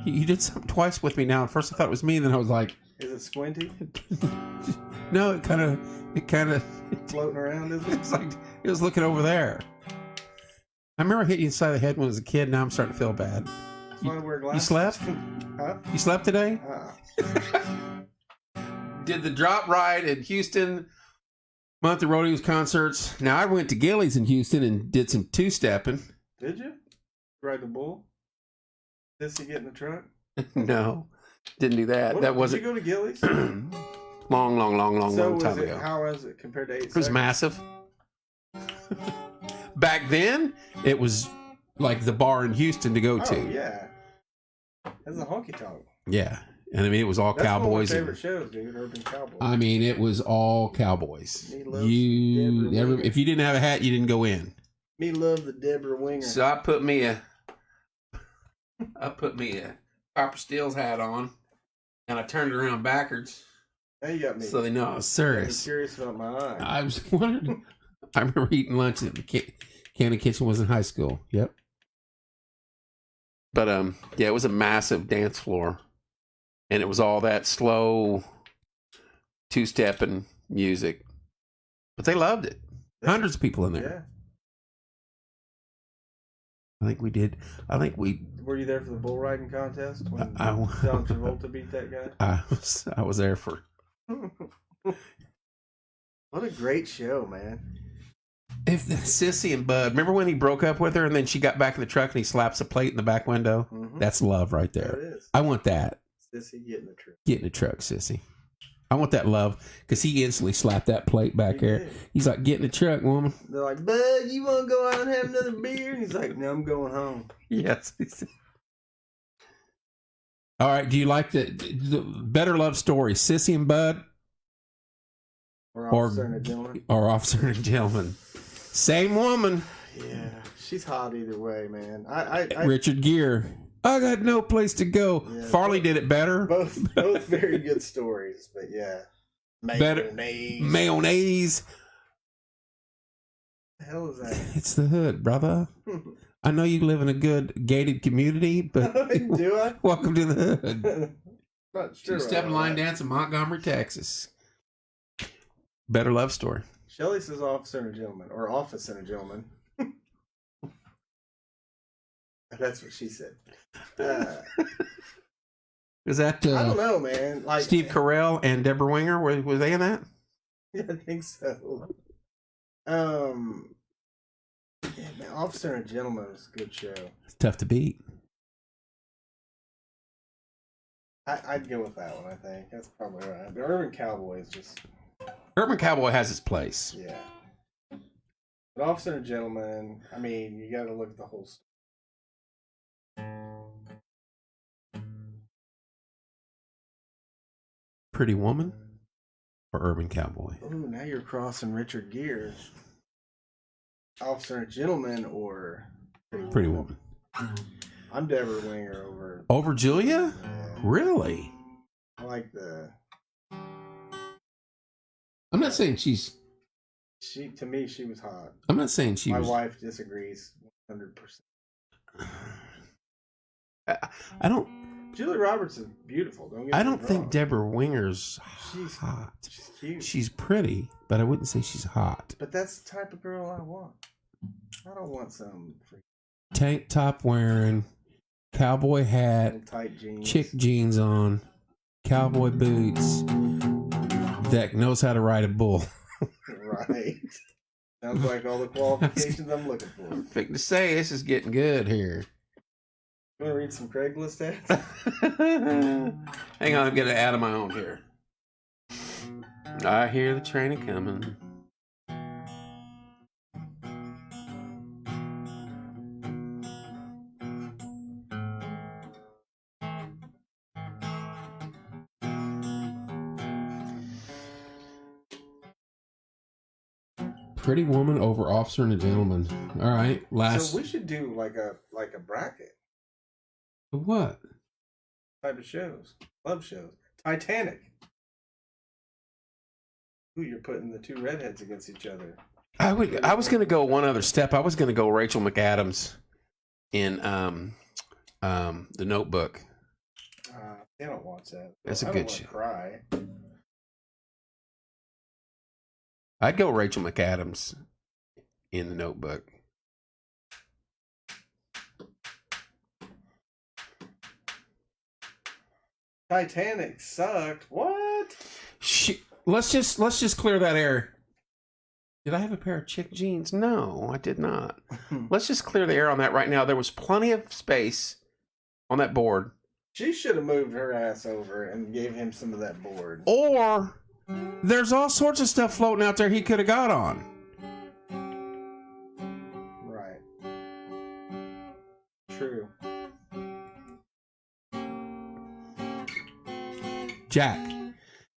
You did something twice with me now. At first I thought it was me, and then I was like... Is it squinty? No, it kind of... Floating around, is it? It's like it was looking over there. I remember hitting you inside the head when I was a kid. Now I'm starting to feel bad. That's why I wear glasses. You slept? Huh? You slept today? Did the drop ride in Houston, Month of Rodeos concerts. Now I went to Gillies in Houston and did some 2-stepping. Did you? Ride the bull? Did you get in the truck? No, didn't do that. That wasn't. Did you go to Gillies? long time ago. How was it compared to 8 It was massive. Back then, it was like the bar in Houston to go to. Oh, yeah. That's a honky tonk. Yeah. And I mean, it was all That's cowboys. One of my favorite shows, dude. Urban Cowboys. I mean, it was all cowboys. If you didn't have a hat, you didn't go in. Me love the Deborah Winger. So I put me a Copper Steele's hat on, and I turned around backwards. Now you got me. So they know I was serious. I was curious about my eye. I was wondering. I remember eating lunch at the Candy Kitchen was in high school. Yep. But yeah, it was a massive dance floor, and it was all that slow 2-stepping music. But they loved it. Hundreds of people in there. Yeah. I think we did. Were you there for the bull riding contest when John Travolta beat that guy? I was there for. What a great show, man! If Sissy and Bud, remember when he broke up with her and then she got back in the truck and he slaps a plate in the back window? Mm-hmm. That's love right there. There it is. I want that. Sissy, get in the truck. Get in the truck, Sissy. I want that love because he instantly slapped that plate back there. He's like, "Get in the truck, woman." They're like, "Bud, you want to go out and have another beer?" And he's like, "No, I'm going home." Yes. All right. Do you like the better love story, Sissy and Bud, or Officer and a Gentleman? Or Officer and a Gentleman? Same woman. Yeah, she's hot either way, man. Richard Gere. I got no place to go. Yeah, Farley did it better. Both very good stories, but yeah. Mayonnaise. The hell is that? It's the hood, brother. I know you live in a good gated community, but do I? Welcome to the hood. Not sure. 2-step line dance in Montgomery, Texas. Better love story. Shelley says Officer and a Gentleman, or Office and a Gentleman. That's what she said. Is that I don't know, man. Like Steve Coryell and Deborah Winger? Were they in that? Yeah, I think so. Yeah, man, Officer and a Gentleman is a good show. It's tough to beat. I'd go with that one. I think that's probably right. But Urban Cowboy is just. Urban Cowboy has its place. Yeah. But Officer and Gentleman, I mean, you got to look at the whole story. Pretty Woman or Urban Cowboy? Ooh, now you're crossing Richard Gere. Officer and Gentleman or Pretty Woman. I'm Deborah Winger over. Over Julia? Yeah. Really? I like the. I'm not saying she's. To me, she was hot. I'm not saying she My was. wife disagrees 100%. I don't. Julia Roberts is beautiful. I don't think Deborah Winger's she's hot. She's cute. She's pretty, but I wouldn't say she's hot. But that's the type of girl I want. I don't want some tank top wearing, cowboy hat, tight jeans, chick jeans on, cowboy boots, that knows how to ride a bull. Right. Sounds like all the qualifications I'm looking for. Perfect to say, this is getting good here. You want to read some Craigslist ads? Hang on, I'm getting an ad of my own here. I hear the train coming. Pretty Woman over Officer and a Gentleman. All right, last. So we should do like a bracket. What? Type of shows. Love shows. Titanic. Ooh, you're putting the two redheads against each other. I was going to go one other step. I was going to go Rachel McAdams in The Notebook. I don't watch that. That's a good show. Cry. I'd go Rachel McAdams in The Notebook. Titanic sucked. What? Let's just clear that air. Did I have a pair of chick jeans? No, I did not. Let's just clear the air on that right now. There was plenty of space on that board. She should have moved her ass over and gave him some of that board. Or there's all sorts of stuff floating out there he could have got on. Right. True. Jack.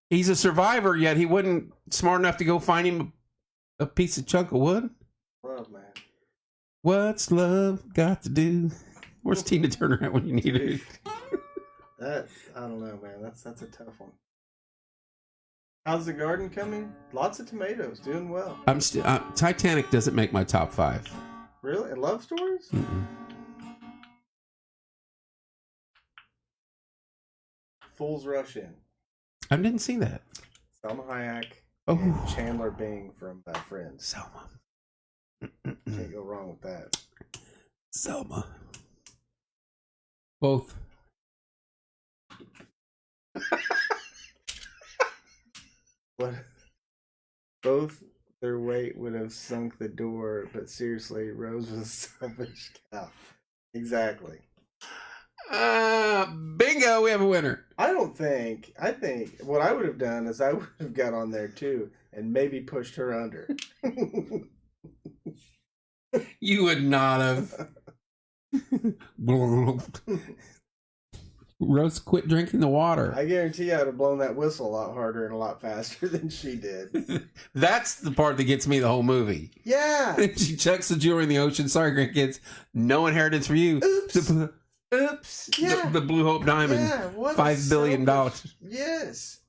He's a survivor, yet he wasn't smart enough to go find him a piece of chunk of wood. Love, man. What's love got to do? Where's Tina Turner at when you need her? That, I don't know, man. That's a tough one. How's the garden coming? Lots of tomatoes. Doing well. Titanic doesn't make my top 5. Really? And love stories? Mm-mm. Fools Rush In. I didn't see that. Selma Hayek. Oh, And Chandler Bing from Friends. Selma. Can't go wrong with that. Selma. Both. What? Both their weight would have sunk the door, but seriously, Rose was a selfish cow. Exactly. Bingo, we have a winner. I think what I would have done is I would have got on there too and maybe pushed her under. You would not have. Rose, quit drinking the water. I guarantee I'd have blown that whistle a lot harder and a lot faster than she did. That's the part that gets me the whole movie. Yeah. She chucks the jewelry in the ocean. Sorry, grandkids. No inheritance for you. Oops. Oops. Yeah. The Blue Hope Diamond. Yeah, what $5 billion. Yes.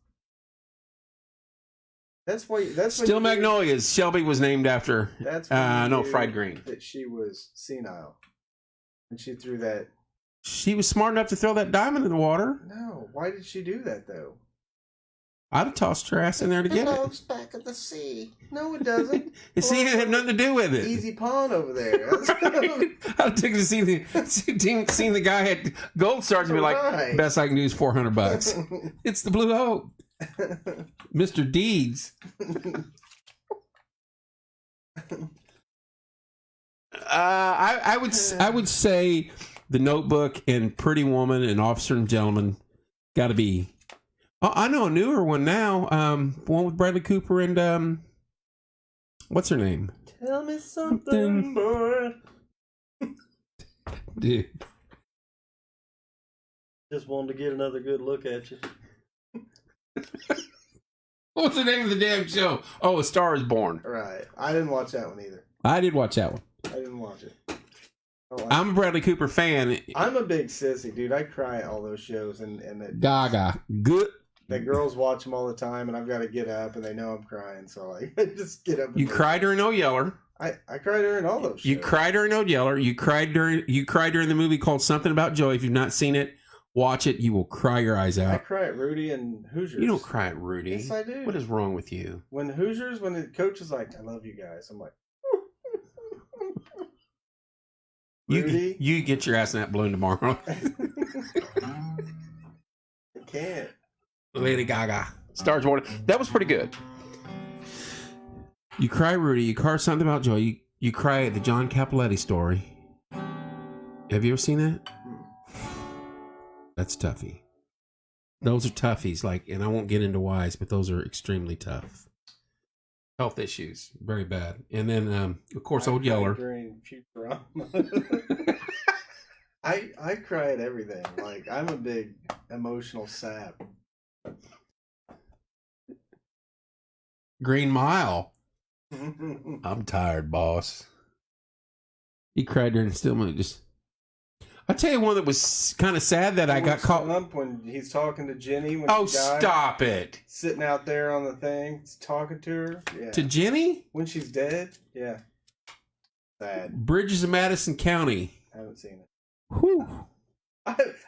That's Still Magnolias. Shelby was named after. That's fried green. That she was senile. And she threw that. She was smart enough to throw that diamond in the water. No, why did she do that though? I'd have tossed her ass in there to get it. Belongs back at the sea. No, it doesn't. The sea didn't have nothing to do with it. Easy pond over there. I'd take to see the guy at Gold Stars and be like, Right. best I can do is $400. It's the Blue Hope. Mr. Deeds. I would say The Notebook and Pretty Woman and Officer and Gentleman got to be. I know a newer one now. One with Bradley Cooper and what's her name? Tell me something more. Dude. Just wanted to get another good look at you. What's the name of the damn show? Oh, A Star is Born. Right. I didn't watch that one either. I did watch that one. I didn't watch it. I'm a Bradley Cooper fan. I'm a big sissy, dude. I cry at all those shows, and Gaga. Good. the girls watch them all the time, and I've got to get up, and they know I'm crying, so like, I just get up. You cried during No Yeller. I cried during all those shows. You cried during No Yeller. You cried during the movie called Something About Joy. If you've not seen it, watch it. You will cry your eyes I out. cry at Rudy and Hoosiers. You don't cry at Rudy. Yes, I do. What is wrong with you? When the coach is like, "I love you guys," I'm like, Rudy, You get your ass in that balloon tomorrow. I can't. Lady Gaga. Stars Born. That was pretty good. You cry, Rudy. You cry Something About Joy. You cry at the John Capoletti story. Have you ever seen that? That's toughy. Those are toughies. And I won't get into whys, but those are extremely tough. Health issues, very bad. And then, of course, Old Yeller. During Futurama. I cry at everything. Like, I'm a big emotional sap. Green Mile. I'm tired, boss. He cried during Stillman. I'll tell you one that was kind of sad that I got caught up when he's talking to Jenny. When oh, she died, stop it! Sitting out there on the thing, talking to her. Yeah. To Jenny? When she's dead? Yeah. Sad. Bridges of Madison County. I haven't seen it. Whew.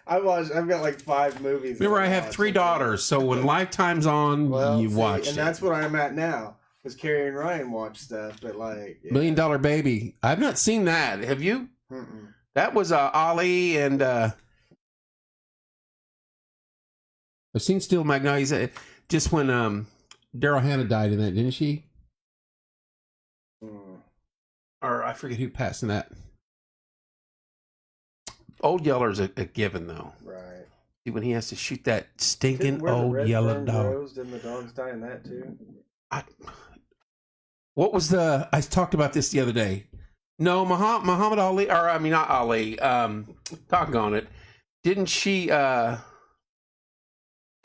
I watched. I've got like 5 movies. Remember, I have 3 daughters, so when Lifetime's on, you watch and it. that's what I'm at now. Because Carrie and Ryan watch stuff, but like $1 Million Baby. I've not seen that. Have you? Mm-mm. That was Ali and I've seen Steel Magnolias. Just when Daryl Hannah died in that, didn't she? Or I forget who passed in that. Old Yeller's a given though. Right. When he has to shoot that stinking old yellow dog. Didn't the dogs die in that too? What was I talked about this the other day. No, Muhammad Ali, or I mean not Ali. Doggone it. Didn't she? I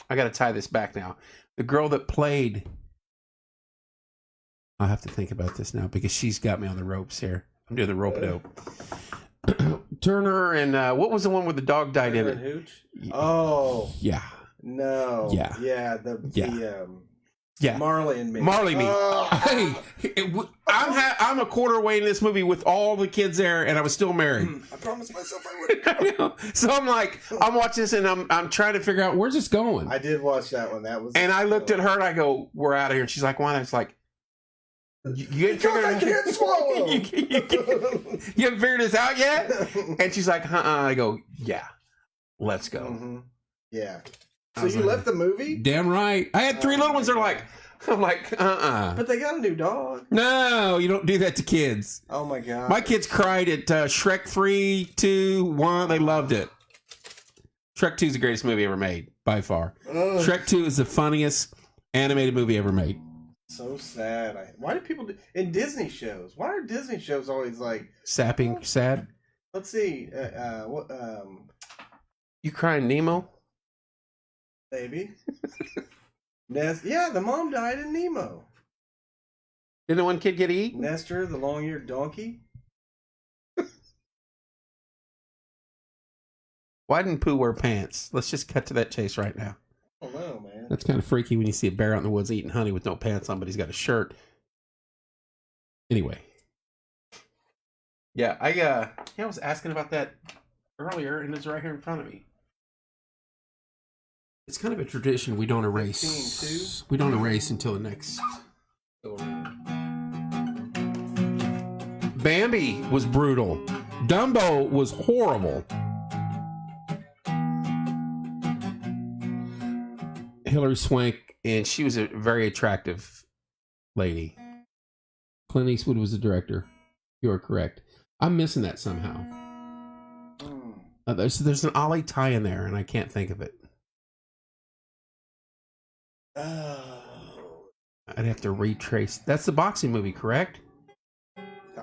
got to tie this back now. The girl that played. I'll have to think about this now because she's got me on the ropes here. I'm doing the rope-a-dope. Turner and what was the one where the dog died Turner in it? and Hooch? Oh yeah. No. Yeah. Yeah. Yeah. Marley and Me. Marley Me. Oh. Hey, I'm a quarter way in this movie with all the kids there, and I was still married. I promised myself I would. I know. So I'm watching this, and I'm trying to figure out where's this going. I did watch that one. That was. And I looked at her, and I go, "We're out of here." And she's like, "Why?" And it's like, "You I can't swallow. you haven't figured this out yet?" And she's like, I go, "Yeah, let's go." Mm-hmm. Yeah. So you left the movie? Damn right. I had 3 little ones. They're like, I'm like, But they got a new dog. No, you don't do that to kids. Oh my god. My kids cried at Shrek 3, 2, 1. They loved it. Shrek 2 is the greatest movie ever made, by far. Ugh. Shrek 2 is the funniest animated movie ever made. So sad. Why do people in Disney shows? Why are Disney shows always like Sapping, sad. Let's see. You crying Nemo? Maybe. Yeah, the mom died in Nemo. Didn't the one kid get eaten? Nestor, the long-eared donkey. Why didn't Pooh wear pants? Let's just cut to that chase right now. I don't know, man. That's kind of freaky when you see a bear out in the woods eating honey with no pants on, but he's got a shirt. Anyway. Yeah, I was asking about that earlier, and it's right here in front of me. It's kind of a tradition we don't erase. 15, we don't erase until the next. Bambi was brutal. Dumbo was horrible. Hilary Swank, and she was a very attractive lady. Clint Eastwood was the director. You are correct. I'm missing that somehow. There's an Ali tie in there, and I can't think of it. Oh. I'd have to retrace. That's the boxing movie, correct?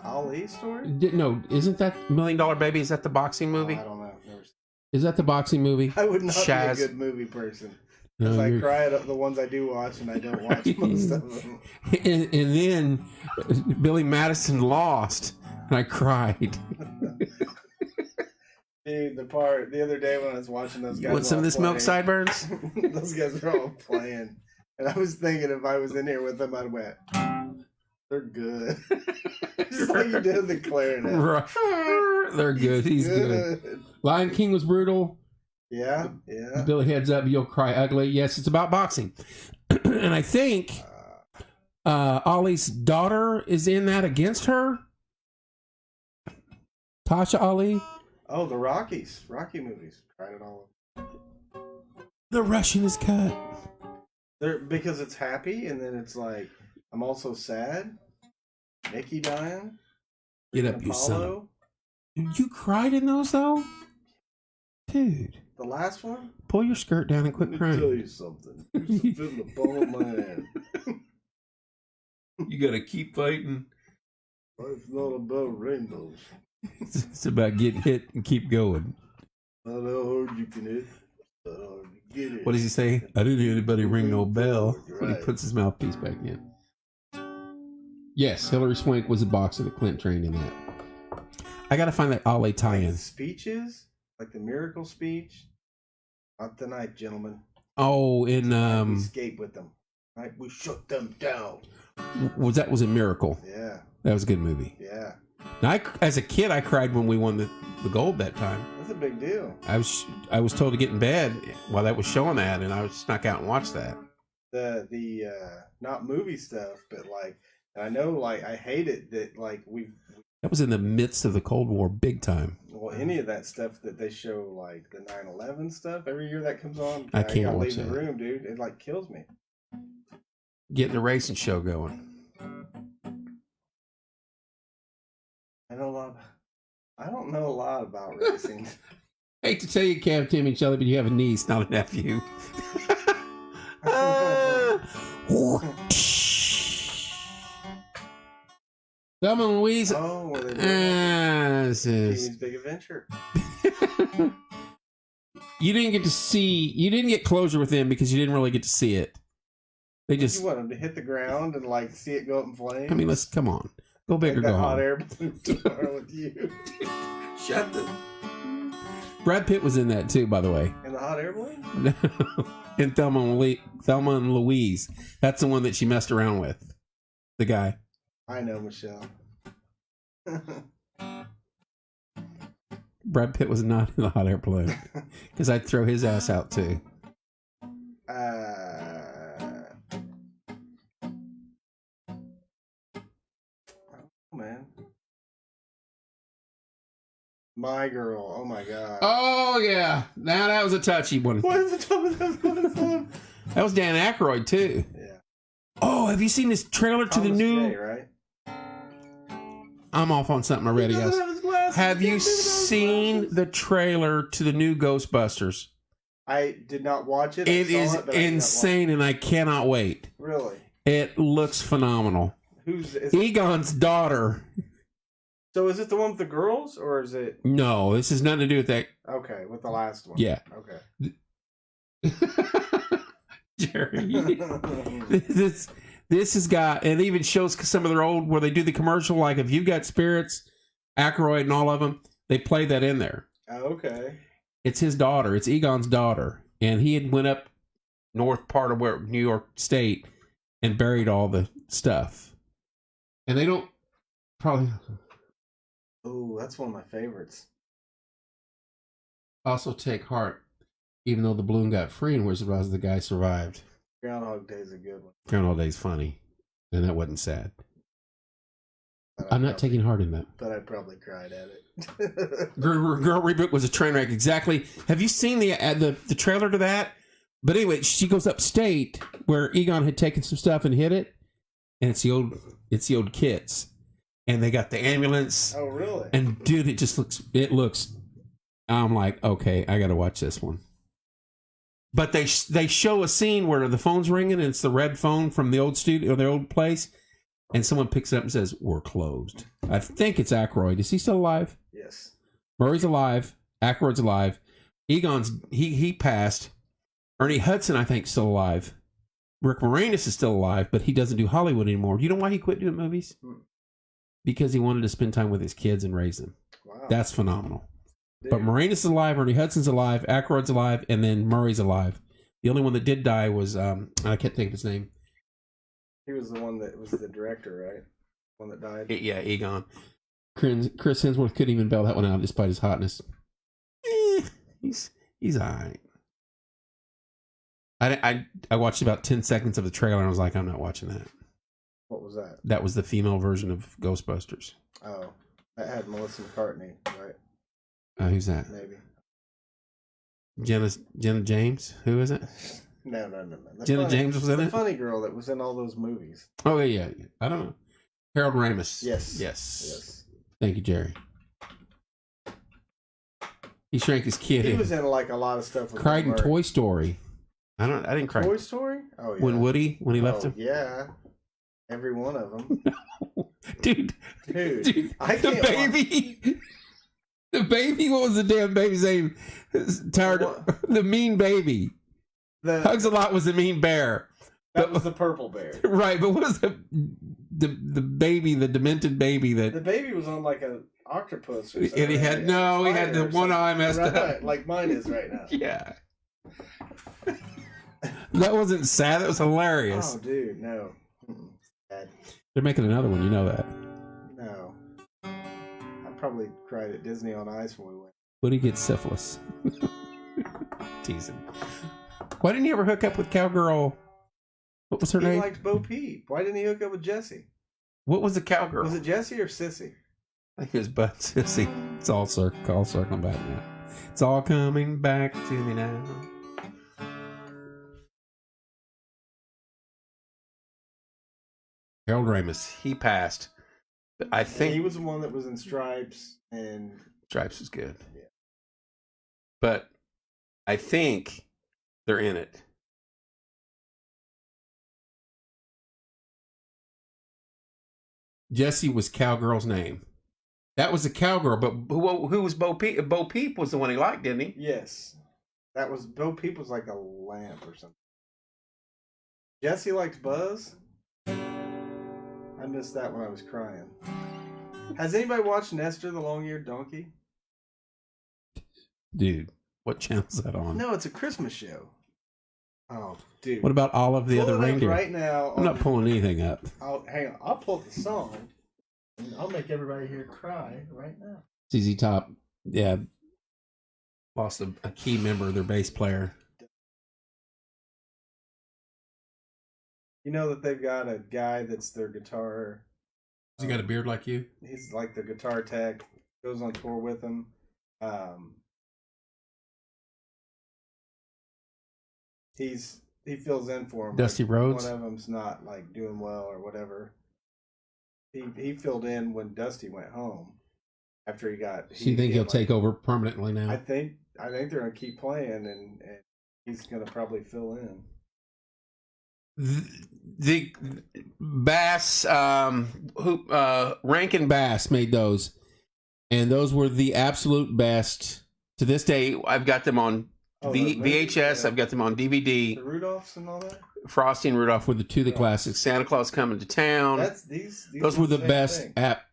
the Ali story? No, isn't that $1 Million Baby? Is that the boxing movie? I don't know. Never seen. Is that the boxing movie? I would not Shaz. be a good movie person. Because I cry at the ones I do watch, and I don't watch most of them. And then Billy Madison lost, and I cried. Dude, the other day when I was watching those guys. Want some of this milk sideburns? Those guys are all playing. And I was thinking if I was in here with them, I'd went, they're good. Just like you did the clarinet. They're good. He's good. Lion King was brutal. Yeah. Billy heads up, you'll cry ugly. Yes, it's about boxing. And I think Ollie's daughter is in that against her. Tasha Ali. Oh, the Rocky movies. Cried it all. The Russian is cut. Because it's happy, and then it's like, I'm also sad. Mickey dying. Get up, you son of... You cried in those, though? Dude. The last one? Pull your skirt down and quit crying. Let me tell you something. There's a fit in the ball of my hand. You gotta keep fighting. Life's not about rainbows. It's about getting hit and keep going. Not how hard you can hit, not how hard you get it. What does he say? I didn't hear anybody ring no bell. Right. When he puts his mouthpiece back in. Yes, Hilary Swank was a boxer that Clint trained in that. I gotta find that Ali tie-in. Speeches? Like the miracle speech? Not tonight, gentlemen. Oh, in we escape with them. Right? We shut them down. Was a Miracle? Yeah. That was a good movie. Yeah. Now, as a kid, I cried when we won the gold that time. That's a big deal. I was told to get in bed while that was showing that, and I snuck out and watched that. The not movie stuff, but like, I know, like, I hate it that like that was in the midst of the Cold War, big time. Well, any of that stuff that they show, like the 9/11 stuff, every year that comes on, I can't watch leave that. the room, dude. It like kills me. Getting the racing show going. I don't know a lot about racing. Hate to tell you, Cam, Tim, and Shelly, but you have a niece, not a nephew. Thelma and Louise. Oh, were they this is Pee-wee's Big Adventure. You didn't get closure with them because you didn't really get to see it. They just you want them to hit the ground and like see it go up in flames. I mean, come on. Go big or go home. Hot air balloon tomorrow with you. Shut the. Brad Pitt was in that too, by the way. In the hot air balloon? In Thelma and Louise. That's the one that she messed around with. The guy. I know, Michelle. Brad Pitt was not in the hot air balloon. Because I'd throw his ass out too. Man. My Girl. Oh my god. Oh yeah. Now that was a touchy one. What is it? That was Dan Aykroyd too. Yeah. Oh, have you seen this trailer to the new? J, right? I'm off on something already, guys. Have you seen the trailer to the new Ghostbusters? I did not watch it. It is insane, and I cannot wait. Really? It looks phenomenal. Egon's daughter. So is it the one with the girls, or is it? No, this has nothing to do with that. Okay, with the last one. Yeah. Okay. Jerry, this has got, it even shows some of their old, where they do the commercial, like if you got spirits, Aykroyd and all of them, they play that in there. Okay. It's his daughter. It's Egon's daughter, and he had went up north part of New York State and buried all the stuff. And they don't probably. Oh, that's one of my favorites. Also take heart, even though the balloon got free and where's the guy survived. Groundhog Day's a good one. Groundhog Day's funny, and that wasn't sad. I'm not taking heart in that. But I probably cried at it. Girl Reboot was a train wreck. Exactly. Have you seen the trailer to that? But anyway, she goes upstate where Egon had taken some stuff and hid it, and it's the old kids, and they got the ambulance. Oh, really? And dude, it looks. I'm like, okay, I got to watch this one. But they show a scene where the phone's ringing, and it's the red phone from the old studio or the old place, and someone picks it up and says, "We're closed." I think it's Aykroyd. Is he still alive? Yes. Murray's alive. Aykroyd's alive. Egon's he passed. Ernie Hudson, I think, still alive. Rick Moranis is still alive, but he doesn't do Hollywood anymore. Do you know why he quit doing movies? Because he wanted to spend time with his kids and raise them. Wow. That's phenomenal. Dude. But Moranis is alive, Ernie Hudson's alive, Aykroyd's alive, and then Murray's alive. The only one that did die was, I can't think of his name. He was the one that was the director, right? One that died? Yeah, Egon. Chris Hemsworth couldn't even bail that one out despite his hotness. He's all right. I watched about 10 seconds of the trailer and I was like, I'm not watching that. What was that? That was the female version of Ghostbusters. Oh, that had Melissa McCartney, right? Who's that? Maybe. Jenna James? Who is it? No. Jenna James was in the it? funny girl that was in all those movies. Oh, yeah. I don't know. Harold Ramis. Yes. Thank you, Jerry. He shrank his kid. He was in like a lot of stuff. With cried in Toy Story. I didn't cry. Toy Story? Oh, yeah. When he left him? Yeah. Every one of them. Dude, I can't the baby, what was the damn baby's name? The mean baby. Hugs a Lot was the mean bear. That was the purple bear. Right, but what was the baby, the demented baby that... The baby was on like an octopus or something. And he had the one eye messed up. Like mine is right now. Yeah. That wasn't sad, that was hilarious. Oh, dude, no. Sad. They're making another one, you know that. No. I probably cried at Disney on Ice when we went. Woody gets syphilis. Teasing. Why didn't he ever hook up with Cowgirl? What was her name? He liked Bo Peep. Why didn't he hook up with Jessie? What was the Cowgirl? Was it Jessie or Sissy? I think it was Bud Sissy. It's all circling back now. It's all coming back to me now. Harold Ramis, he passed. I think he was the one that was in Stripes, and Stripes was good. Yeah. But I think they're in it. Jessie was Cowgirl's name. That was a cowgirl, but who was Bo Peep? Bo Peep was the one he liked, didn't he? Yes. That was Bo Peep was like a lamp or something. Jessie liked Buzz. I missed that when I was crying. Has anybody watched Nestor the Long-Eared Donkey? Dude, what channel is that on? No, it's a Christmas show. Oh, dude. What about all of the other reindeer? Right now. I'm not pulling anything up. Hang on. I'll pull up the song. And I'll make everybody here cry right now. ZZ Top, yeah, lost a key member, their bass player. You know that they've got a guy that's their guitar. Has he got a beard like you? He's like the guitar tech. Goes on tour with them. He fills in for him. Dusty like, Rhodes? One of them's not like doing well or whatever. He filled in when Dusty went home after he got. So you think he'll take over permanently now? I think they're gonna keep playing and he's gonna probably fill in. The Bass, Rankin Bass made those, and those were the absolute best. To this day, I've got them on VHS. Yeah. I've got them on DVD. The Rudolphs and all that. Frosty and Rudolph were the two of the classics. Santa Claus Coming to Town. These those were the best,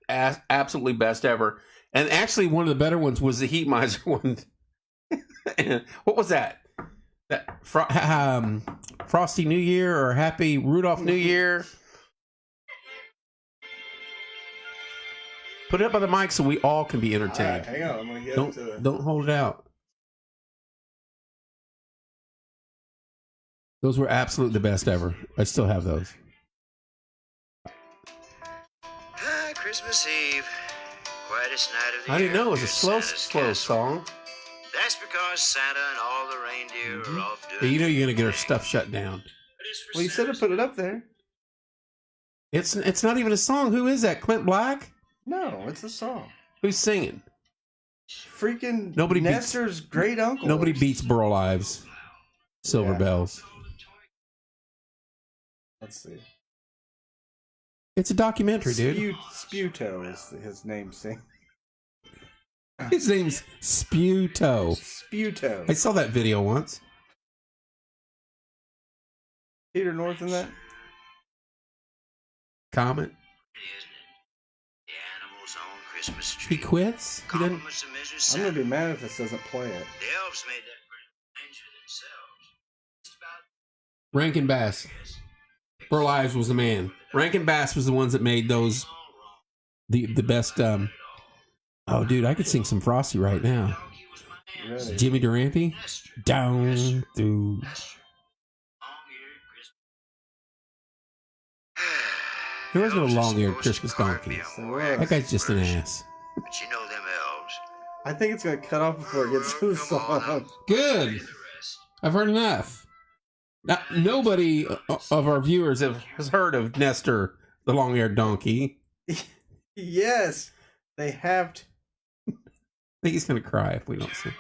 absolutely best ever. And actually, one of the better ones was the Heat Miser one. What was that? That Frosty New Year or Happy Rudolph New Year? Put it up on the mic so we all can be entertained. Right, hang on, I'm gonna get into it. Don't hold it out. Those were absolutely the best ever. I still have those. Christmas Eve, quietest night of the year. I didn't know it was a slow song. That's because Santa and all the reindeer are off doing. Yeah, you know you're gonna get our stuff shut down. Well, you said to put it up there. It's not even a song. Who is that? Clint Black? No, it's a song. Who's singing? Freaking nobody Nestor's great uncle. Nobody beats Burl Ives. Silver Bells. Let's see. It's a documentary, dude. Sputo is his name. His name's Sputo. Sputo. I saw that video once. Peter North in that? Comment. The animals on Christmas tree. He quits? He doesn't... Compliments of Mrs. I'm Santa. going to be mad if this doesn't play it. The elves made that arranger themselves. Just about Rankin Bass. Burl Ives was the man. Rankin Bass was the ones that made those the best. Oh, dude, I could sing some Frosty right now. Ready? Jimmy Durante, down through. There was no long-eared Christmas donkey. That guy's just an ass. But you know them elves. I think it's going to cut off before it gets to the song. Good. I've heard enough. Now, nobody of our viewers has heard of Nestor, the long-eared donkey. Yes, they have to. I think he's going to cry if we don't sing.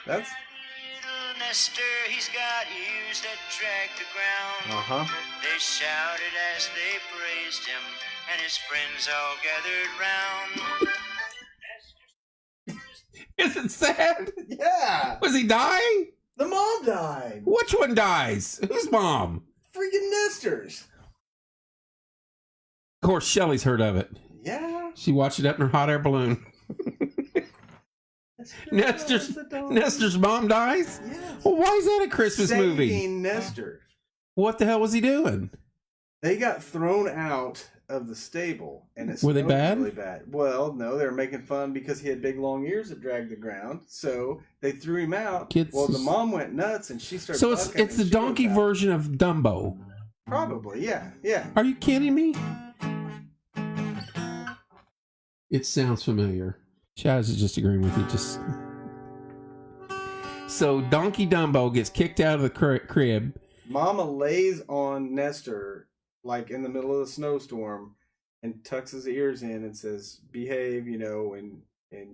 That's... Little Nestor, he's got ears that track the ground. Uh-huh. They shouted as they praised him, and his friends all gathered round. Is it sad? Yeah. Was he dying? The mom died. Which one dies? Whose mom? Freaking Nestor's. Of course, Shelley's heard of it. Yeah. She watched it up in her hot air balloon. Nestor's mom dies? Yes. Well, why is that a Christmas movie? Saving Nestor. What the hell was he doing? They got thrown out of the stable, and it Were they smelled bad? really bad. Well, no, they were making fun because he had big long ears that dragged the ground, so they threw him out. Kids- Well, the mom went nuts, and she started. So it's bucking, the and she donkey went out. version of Dumbo. Probably, yeah. Are you kidding me? It sounds familiar. Chaz is just agreeing with you. Just so Donkey Dumbo gets kicked out of the crib. Mama lays on Nestor like in the middle of the snowstorm and tucks his ears in and says, "Behave," and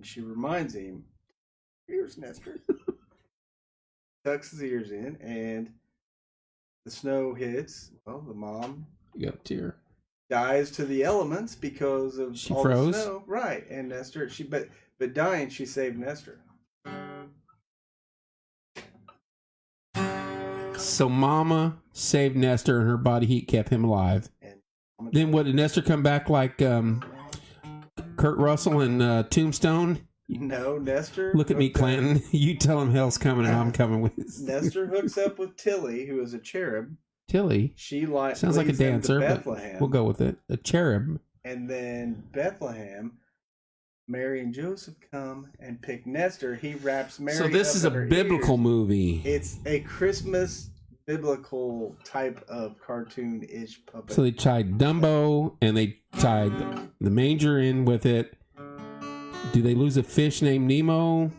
she reminds him, "Here's Nestor." Tucks his ears in, and the snow hits. Well, the mom You got a tear. dies to the elements because of She all froze? the snow. Right, and Nestor, but dying, she saved Nestor. So Mama saved Nestor, and her body heat kept him alive. And Then what? Did Nestor come back like Kurt Russell in Tombstone? no, Nestor. Look at me, hooked up- Clanton. You tell him hell's coming, and I'm coming with Nestor hooks up with Tilly, who is a cherub. Tilly. She Sounds like a leads them to dancer, but Bethlehem. we'll go with it. A cherub. And then Bethlehem, Mary and Joseph come and pick Nestor. He wraps Mary. So this up is a in her biblical ears. movie. It's a Christmas biblical type of cartoon-ish puppet. So they tied Dumbo and they tied the manger in with it. Do they lose a fish named Nemo?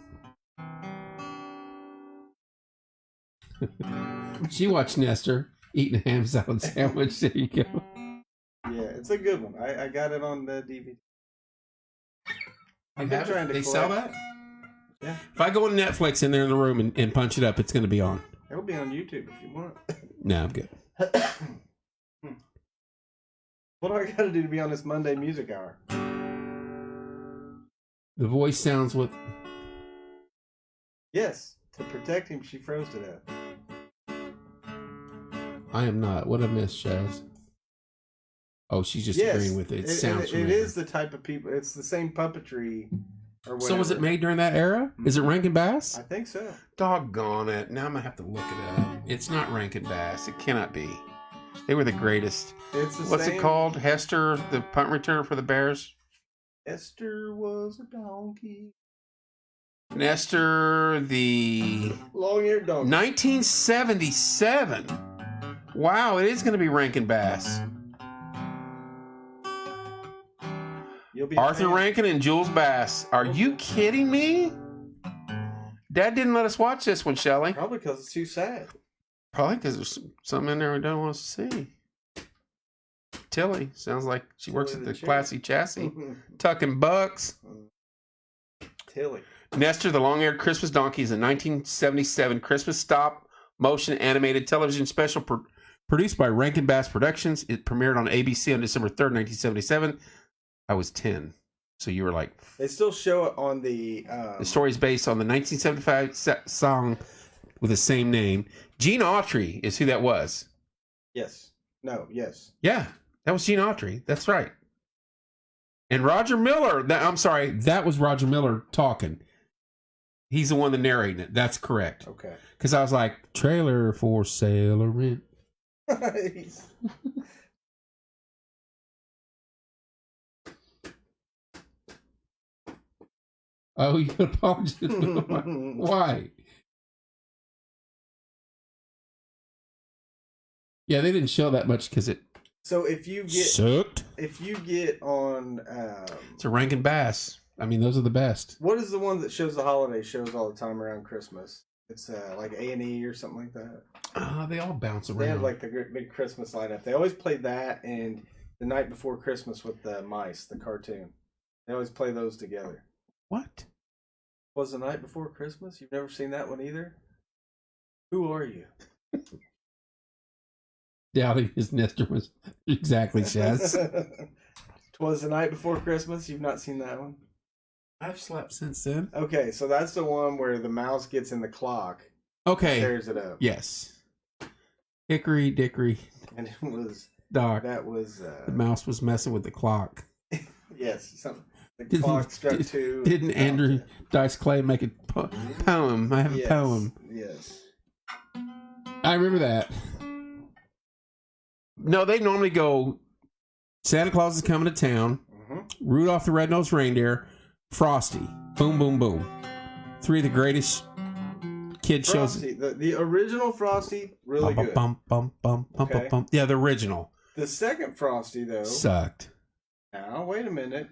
She watched Nestor eating a ham salad sandwich. There you go. Yeah, it's a good one. I got it on the DVD. I've been trying to They sell collect- that? Yeah, If I go to Netflix in there in the room and punch it up, it's going to be on. it'll be on YouTube if you want. No, I'm good. What do I got to do to be on this Monday Music Hour? The voice sounds with... Yes, to protect him, she froze to death. I am not. What I missed, Shaz? Oh, she's just Yes, agreeing with it. It sounds it familiar. is the type of people. It's the same puppetry. Or So was it whatever. made during that era? Is it Rankin Bass? I think so. Doggone it. Now I'm going to have to look it up. It's not Rankin Bass. It cannot be. They were the greatest. It's the What's same. it called? Hester, the punt returner for the Bears? Esther was a donkey. Nestor, the Long-eared donkey. 1977. Wow, it is going to be Rankin Bass. You'll be Arthur a fan. Rankin and Jules Bass. Are you kidding me? Dad didn't let us watch this one, Shelley. Probably because it's too sad. Probably because there's something in there we don't want us to see. Tilly sounds like she works Tilly at the the chick. Classy Chassis, tucking bucks. Tilly. Nestor, the long-haired Christmas donkey, is a 1977 Christmas stop motion animated television special Produced by Rankin Bass Productions. It premiered on ABC on December 3rd, 1977. I was 10. So you were like... They still show it on the... The story is based on the 1975 song with the same name. Gene Autry is who that was. Yes. No, yes. Yeah, that was Gene Autry. That's right. And Roger Miller... that was Roger Miller talking. He's the one that narrated it. That's correct. Okay. Because I was like, trailer for sale or rent. Oh, you apologize. Why? Yeah, they didn't show that much because it So if you get sucked. If you get on It's a Rankin Bass. I mean, those are the best. what is the one that shows the holiday shows all the time around Christmas? It's like A&E or something like that. They all bounce around. They have like the big Christmas lineup. They always play that and The Night Before Christmas with the mice, the cartoon. They always play those together. What? Was The Night Before Christmas? You've never seen that one either? Who are you? Doubting his Nestor was exactly Chaz. 'Twas the Night Before Christmas. You've not seen that one? I've slept since then. Okay, so that's the one where the mouse gets in the clock. Okay. Tears it up. Yes. Hickory dickory And it was dock. that was The mouse was messing with the clock. yes, something. The clock struck two. Didn't Andrew Dice Clay make a poem? I have a poem. Yes. I remember that. No, they normally go Santa Claus is coming to town, Rudolph the Red-Nosed Reindeer, Frosty, boom, boom, boom. 3 of the greatest kid Frosty, shows. the original Frosty, really good. Bum. Yeah, the original. The second Frosty, though. Sucked. Now, wait a minute.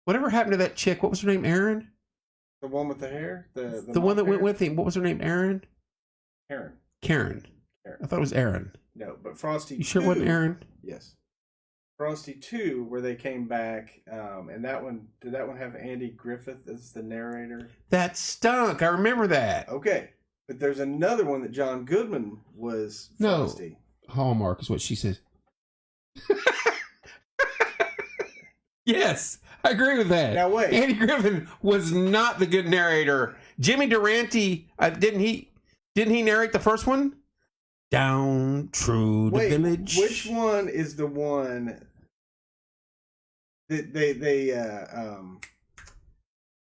Whatever happened to that chick? What was her name? Erin? The one with the hair? The one that went with him. What was her name? Erin? Karen. I thought it was Erin. No, but Frosty You sure 2, it wasn't Erin? Yes. Frosty 2, where they came back, and that one, did that one have Andy Griffith as the narrator? That stunk. I remember that. Okay. But there's another one that John Goodman was Frosty. No. Hallmark is what she says. Yes, I agree with that. Now wait. Andy Griffin was not the good narrator. Jimmy Durante, didn't he narrate the first one? Down through the village. Which one is the one that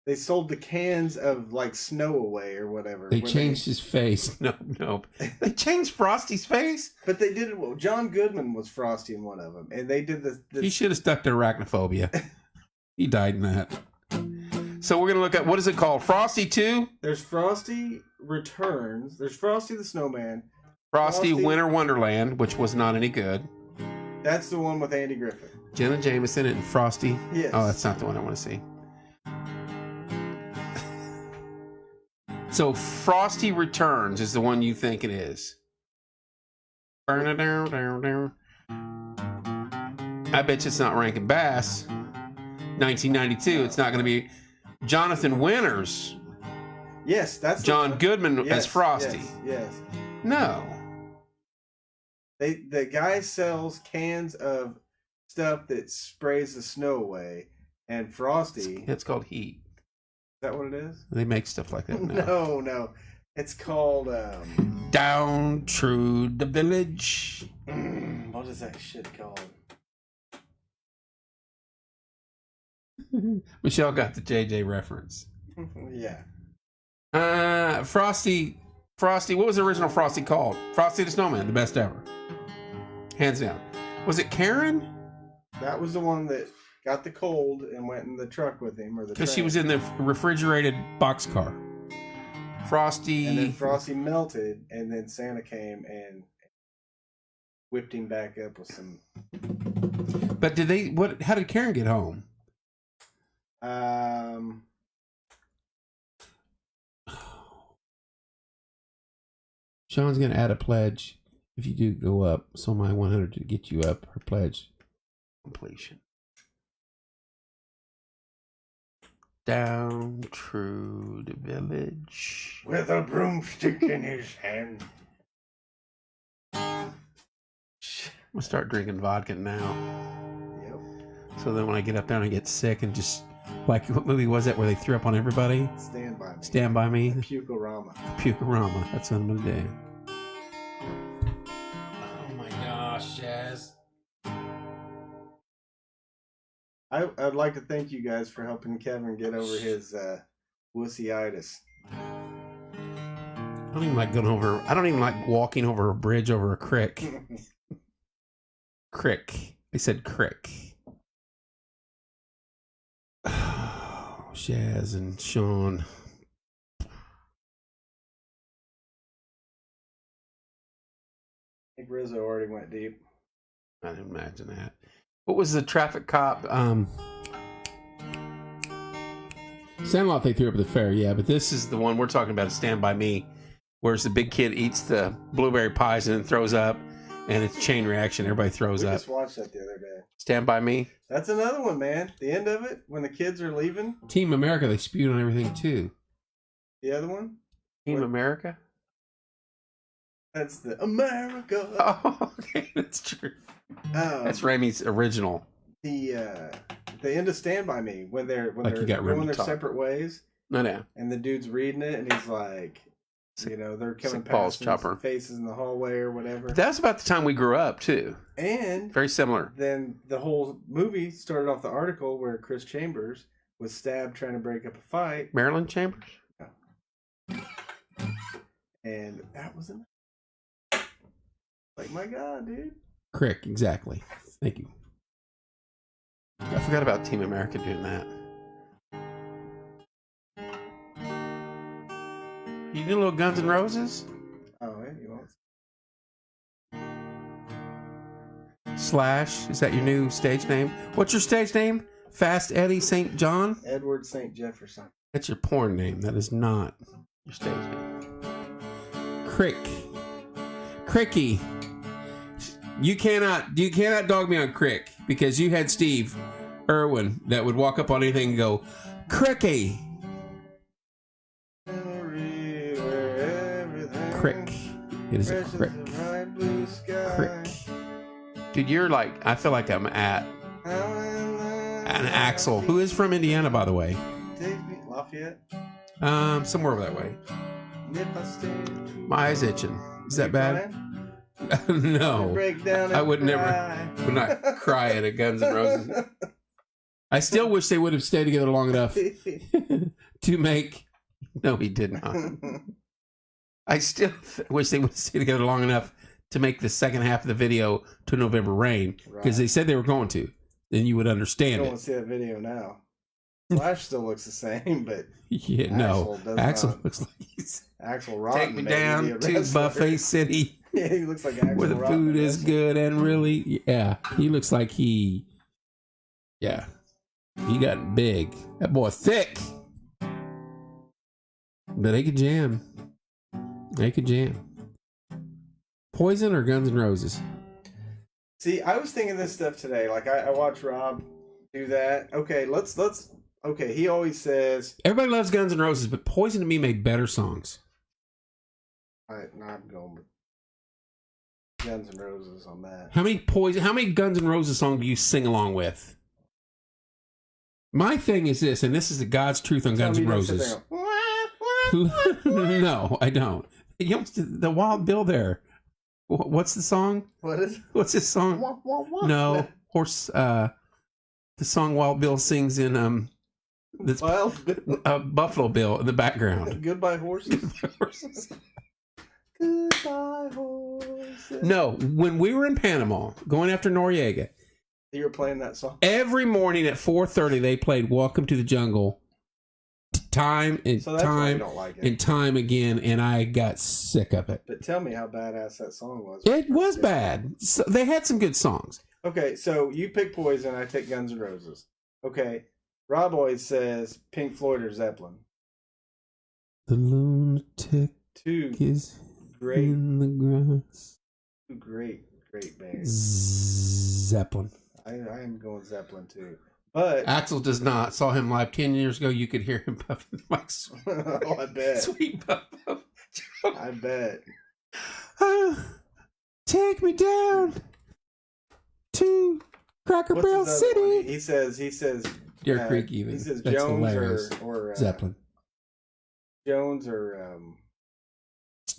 they sold the cans of like snow away or whatever? They changed his face. No. They changed Frosty's face? But they did it. Well, John Goodman was Frosty in one of them, and they did this. He should have stuck to arachnophobia. He died in that. So we're going to look at, what is it called? Frosty 2? There's Frosty Returns. There's Frosty the Snowman. Frosty Winter Wonderland, which was not any good. That's the one with Andy Griffith. Jenna Jameson and Frosty. Yes. Oh, that's not the one I want to see. So Frosty Returns is the one you think it is. I bet you it's not Rankin Bass. 1992. It's not going to be Jonathan Winters. Yes, that's John Goodman as Frosty. Yes. No. The guy sells cans of stuff that sprays the snow away, and Frosty. It's called Heat. Is that what it is? They make stuff like that now. No. It's called Down Through the Village. What is that shit called? Michelle got the JJ reference. Yeah. Frosty, what was the original Frosty called? Frosty the Snowman, the best ever. Hands down. Was it Karen? That was the one that got the cold and went in the truck with him, or the Because she train. was in the refrigerated boxcar. Frosty. And then Frosty melted, and then Santa came and whipped him back up with some. But how did Karen get home? Sean's going to add a pledge if you do go up. So my 100 to get you up. Her pledge completion. Down through the village. With a broomstick in his hand. I'm gonna start drinking vodka now. Yep. So then when I get up there and I get sick and just like what movie was that where they threw up on everybody? Stand by me. Stand by me. Pukorama. Pukorama. That's what I'm gonna do. Oh my gosh, Shaz. I'd like to thank you guys for helping Kevin get over his wussyitis. I don't even like going over. I don't even like walking over a bridge over a creek. Crick. They said crick. Oh, Shaz and Sean. I think Rizzo already went deep. I didn't imagine that. What was the traffic cop? Sandlot they threw up at the fair, yeah, but this is the one we're talking about, Stand By Me, where the big kid eats the blueberry pies and then throws up, and it's chain reaction. Everybody throws We up. just watched that the other day. Stand By Me. That's another one, man. The end of it, when the kids are leaving. Team America, they spewed on everything too. The other one? Team What? America? That's the America. Oh, okay, that's true. That's Raimi's original. The end of Stand By Me, when they're Like you got room going to their talk. separate ways, No. and the dude's reading it, and he's like, you know, they're coming Sick balls, past chopper. faces in the hallway or whatever. But that's about the time we grew up too. And Very similar. then the whole movie started off the article where Chris Chambers was stabbed trying to break up a fight, Marilyn Chambers? and that was enough. Like, my God, dude. Crick, exactly. Thank you. I forgot about Team America doing that. You do a little Guns N' Roses? Oh, yeah, you want? Slash, is that your new stage name? What's your stage name? Fast Eddie St. John? Edward St. Jefferson. That's your porn name. That is not your stage name. Crick. Cricky. You cannot dog me on Crick because you had Steve Irwin that would walk up on anything and go, Cricky. Crick. It is a crick. Crick. Dude, you're like, I feel like I'm at an Axel, who is from Indiana, by the way. Lafayette? Somewhere over that way. My eye's itching. Is that bad? No. I would not cry at a Guns N' Roses. I still wish they would have stayed together long enough to make. No, he did not. I still wish they would have stayed together long enough to make the second half of the video to November Rain, because they said they were going to. Then you would understand I don't it. want to see that video now. Flash still looks the same, but Yeah, no. Axel not. looks like he's Axel Rotten. take me maybe down the to wrestler. Buffet City. Yeah, he looks like Axel where the Rotten, food the is wrestler. good and really, yeah, he looks like he got big. That boy thick, but they could jam. Poison or Guns N' Roses? See, I was thinking this stuff today. Like, I watched Rob do that. Okay, let's. Okay, he always says. Everybody loves Guns N' Roses, but Poison to me made better songs. I'm going with Guns N' Roses on that. How many Guns N' Roses songs do you sing along with? My thing is this, and this is the God's truth on Guns N' Roses. No, I don't. You know, the Wild Bill there. What's the song? What's his song? No, horse. The song Wild Bill sings in this Buffalo Bill in the background. Goodbye horses. Goodbye horses. No, when we were in Panama going after Noriega, You were playing that song? every morning at 4:30 they played Welcome to the Jungle time and So that's why you time don't like it. and time again, and I got sick of it. But tell me how badass that song was. It was bad. So they had some good songs. Okay, so you pick Poison, I take Guns N' Roses. Okay, Rob always says Pink Floyd or Zeppelin. The lunatic Two is great, in the grass. great bands. Zeppelin. I am going Zeppelin too. But Axel does not. Saw him live 10 years ago. You could hear him puffing like oh, I bet. sweet puff. I bet. Take me down to Cracker What's Barrel his other one? City. He says Deer Creek even. He says That's Jones hilarious. or Zeppelin. Jones or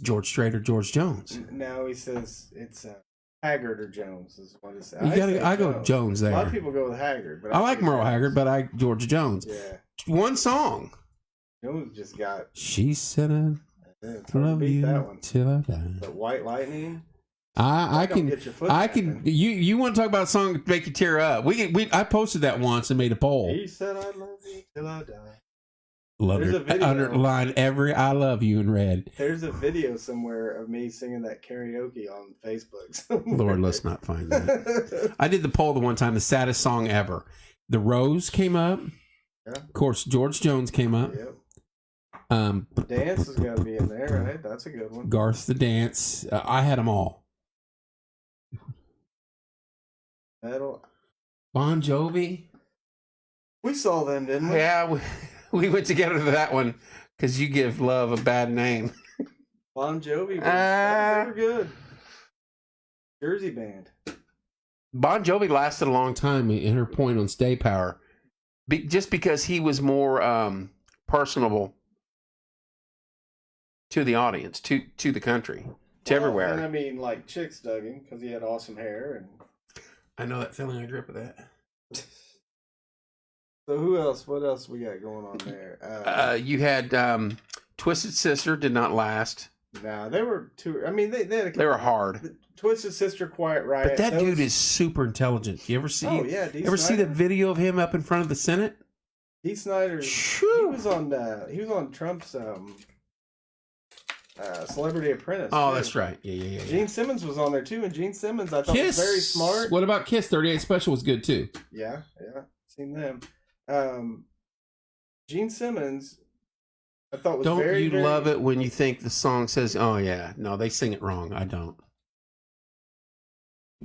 George Strait or George Jones. no, he says it's Haggard or Jones is what it says. I go Jones there. A lot of people go with Haggard, but I like Merle Haggard, but I George Jones. Yeah. One song. Jones just got. She said I love beat you that one. till I die. But White Lightning. I can. You want to talk about a song to make you tear up? I posted that once and made a poll. He said I love you till I die. There's a video. Underline every "I love you" in red. There's a video somewhere of me singing that karaoke on Facebook. Somewhere. Lord, let's not find that. I did the poll the one time. The saddest song ever. The Rose came up. Yeah. Of course, George Jones came up. Yep. Dance has got to be in there, right? That's a good one. Garth the Dance. I had them all. Metal. Bon Jovi. We saw them, didn't we? Yeah, we went together to that one because you give love a bad name. Bon Jovi. They were good. Jersey band. Bon Jovi lasted a long time in her point on Stay Power. Just because he was more personable to the audience, to the country, to everywhere. And I mean, like, chicks dug him because he had awesome hair. And I know that feeling. I grew up with that. So who else? What else we got going on there? You had Twisted Sister did not last. Nah, they were too. I mean, they were hard. Twisted Sister, Quiet Riot. But that dude is super intelligent. You ever see? Oh yeah, see the video of him up in front of the Senate? Dee Snider. He was on Trump's Celebrity Apprentice. Oh, too. That's right. Yeah. Gene Simmons was on there too, and Gene Simmons I thought was very smart. What about Kiss? 38 Special was good too. Yeah, seen them. Gene Simmons, I thought was Don't very. you very... love it when you think the song says, "Oh yeah"? No, they sing it wrong. I don't.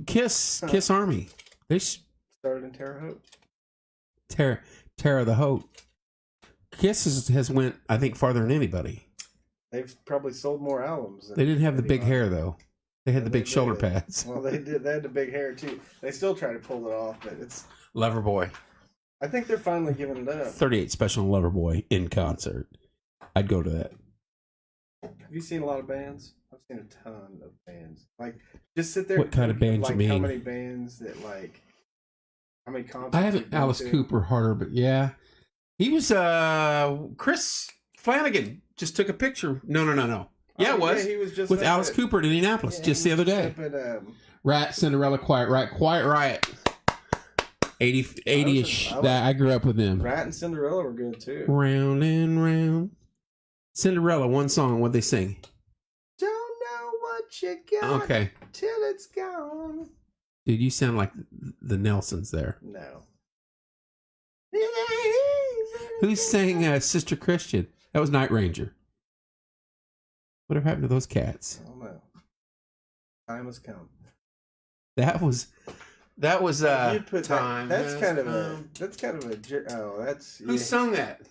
Kiss Army. They started in Terre Haute. Terra the Haute. Kiss has went, I think, farther than anybody. They've probably sold more albums. They didn't have the big hair though. They had the big shoulder pads. Well, they did. They had the big hair too. They still try to pull it off, but it's Loverboy. I think they're finally giving it up. 38 Special and Loverboy in concert. I'd go to that. Have you seen a lot of bands? I've seen a ton of bands. Like, just sit there. What kind of bands like, you mean? How many bands that like? How many concerts? I haven't Alice Cooper harder, but yeah, he was. Chris Flanagan just took a picture. No. Yeah, it was. Yeah, he was just with Alice Cooper in Indianapolis just the other day. Rat, Cinderella, Quiet Riot. 80-ish. I grew up with them. Rat and Cinderella were good too. Round and round. Cinderella, one song. What'd they sing? Don't know what you got till it's gone. Dude, you sound like the Nelsons there. No. Who sang Sister Christian? That was Night Ranger. Whatever happened to those cats? I don't know. Time has come. That was time. That's kind of a. Who sung that?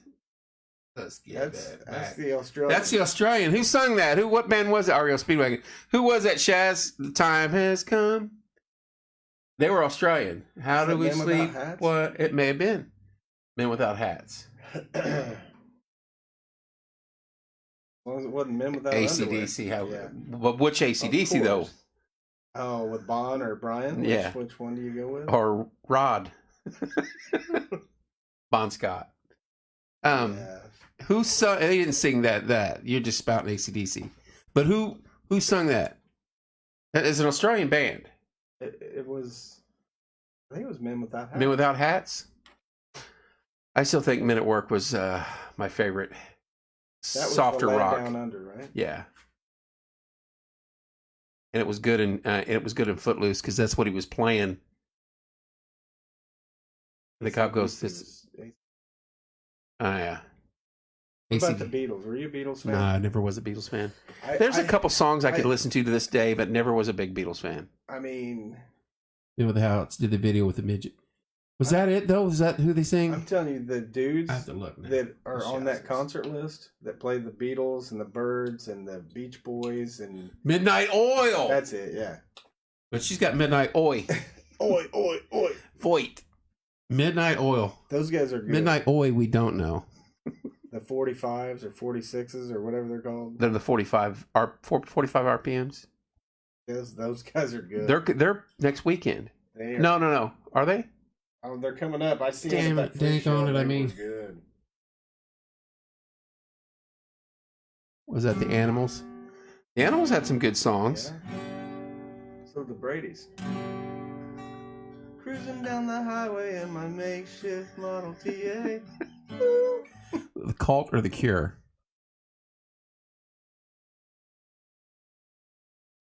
That's the Australian. That's the Australian. Who sung that? What band was it? REO Speedwagon. Who was that? Shaz. The time has come. They were Australian. How do we sleep? What it may have been. Men Without Hats. As long as it wasn't Men Without AC/DC. Underwear. But which AC/DC though? Oh, with Bon or Brian? Yeah. Which one do you go with? Or Rod. Bon Scott. Who sung? They didn't sing that. You're just spouting AC/DC. But who sung that? It's an Australian band. It was. I think it was Men Without Hats. Men Without Hats. I still think Men at Work was my favorite. That was softer the rock. Down Under, right? Yeah. And it was good in Footloose because that's what he was playing. And the cop goes, "This." Yeah. What about the Beatles? Were you a Beatles fan? No, I never was a Beatles fan. There's a couple songs I could listen to this day, but never was a big Beatles fan. I mean, with the Houts did the video with the midget. Was that it though? Was that who they sing? I'm telling you, the dudes I have to look now. that are on that concert list that played the Beatles and the Byrds and the Beach Boys and Midnight Oil. That's it, yeah. But she's got Midnight Oil. Oi, oi, oi. Voight. Midnight Oil. Those guys are good. Midnight Oil, we don't know. The 45s or 46s or whatever they're called. They're the 45 RPMs. Yes, those guys are good. They're next weekend. They are, No. Are they? Oh, they're coming up. I see Damn them it, dang on it, I mean. Good. Was that the Animals? The Animals had some good songs. Yeah. So the Brady's. Cruising down the highway in my makeshift Model TA. The Cult or the Cure?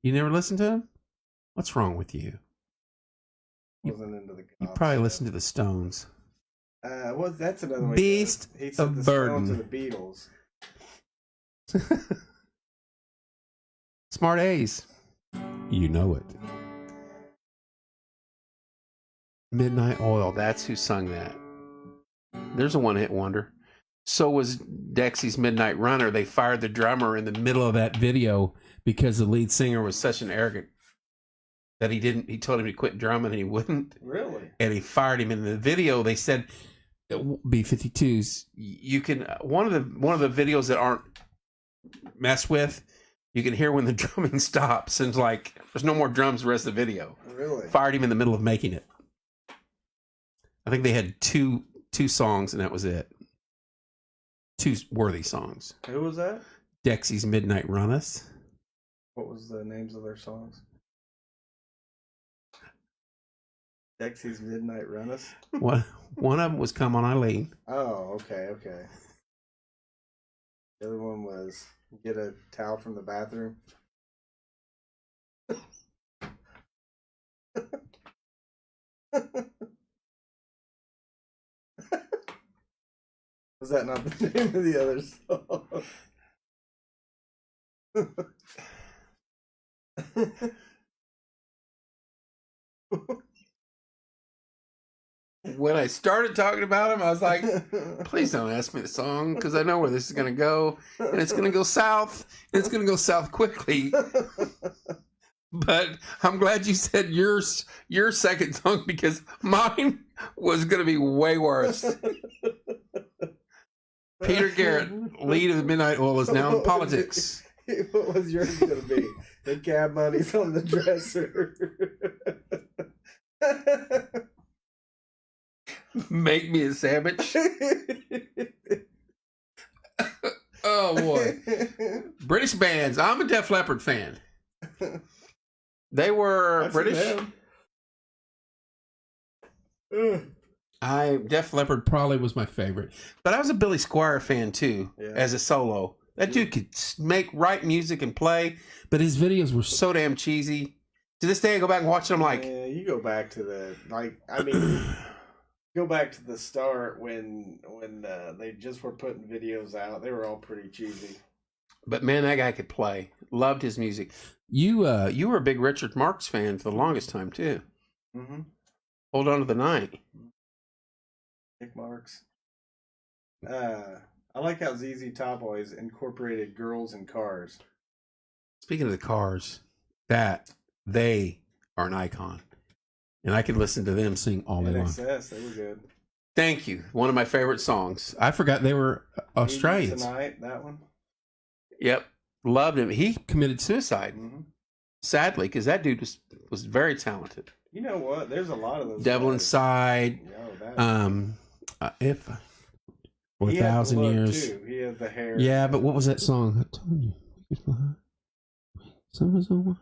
You never listened to them? What's wrong with you? Wasn't into the You probably listened to the Stones. Well, that's another way. Beast he said of the Burden. Stones or the Beatles. Smart A's. You know it. Midnight Oil. That's who sung that. There's a one-hit wonder. So was Dexy's Midnight Runner. They fired the drummer in the middle of that video because the lead singer was such an arrogant that he told him to quit drumming and he wouldn't. Really? And he fired him in the video. They said B-52s. You can one of the videos that aren't messed with, you can hear when the drumming stops and it's like there's no more drums the rest of the video. Really? Fired him in the middle of making it. I think they had two songs and that was it. Two worthy songs. Who was that? Dexy's Midnight Runners. What was the names of their songs? Dexy's Midnight Runners. One of them was Come On Eileen. Oh, okay. The other one was Get a Towel from the Bathroom. Was that not the name of the other song? When I started talking about him, I was like, please don't ask me the song because I know where this is going to go. And it's going to go south. And it's going to go south quickly. But I'm glad you said your second song because mine was going to be way worse. Peter Garrett, lead of the Midnight Oil, is now in politics. What was yours going to be? The cab money's on the dresser. Make me a sandwich. Oh boy. British bands. I'm a Def Leppard fan. They were British. Def Leppard probably was my favorite, but I was a Billy Squier fan too, as a solo. That dude could write music and play, but his videos were so damn cheesy. To this day, I go back and watch them. Like, yeah, you go back to go back to the start when they just were putting videos out. They were all pretty cheesy. But man, that guy could play. Loved his music. You were a big Richard Marx fan for the longest time too. Mm-hmm. Hold On to the Night. Nick Marks. I like how ZZ Top always incorporated girls and cars. Speaking of the Cars, they are an icon. And I could listen to them sing all day long. NXS, they were good. Thank you. One of my favorite songs. I forgot they were Australians. Tonight, that one. Yep. Loved him. He committed suicide. Mm-hmm. Sadly, because that dude was very talented. You know what? There's a lot of those. Devil guys. Inside. If 1,000 years. Too. He had the hair. Yeah, but what was that song? I told you. Summer's over.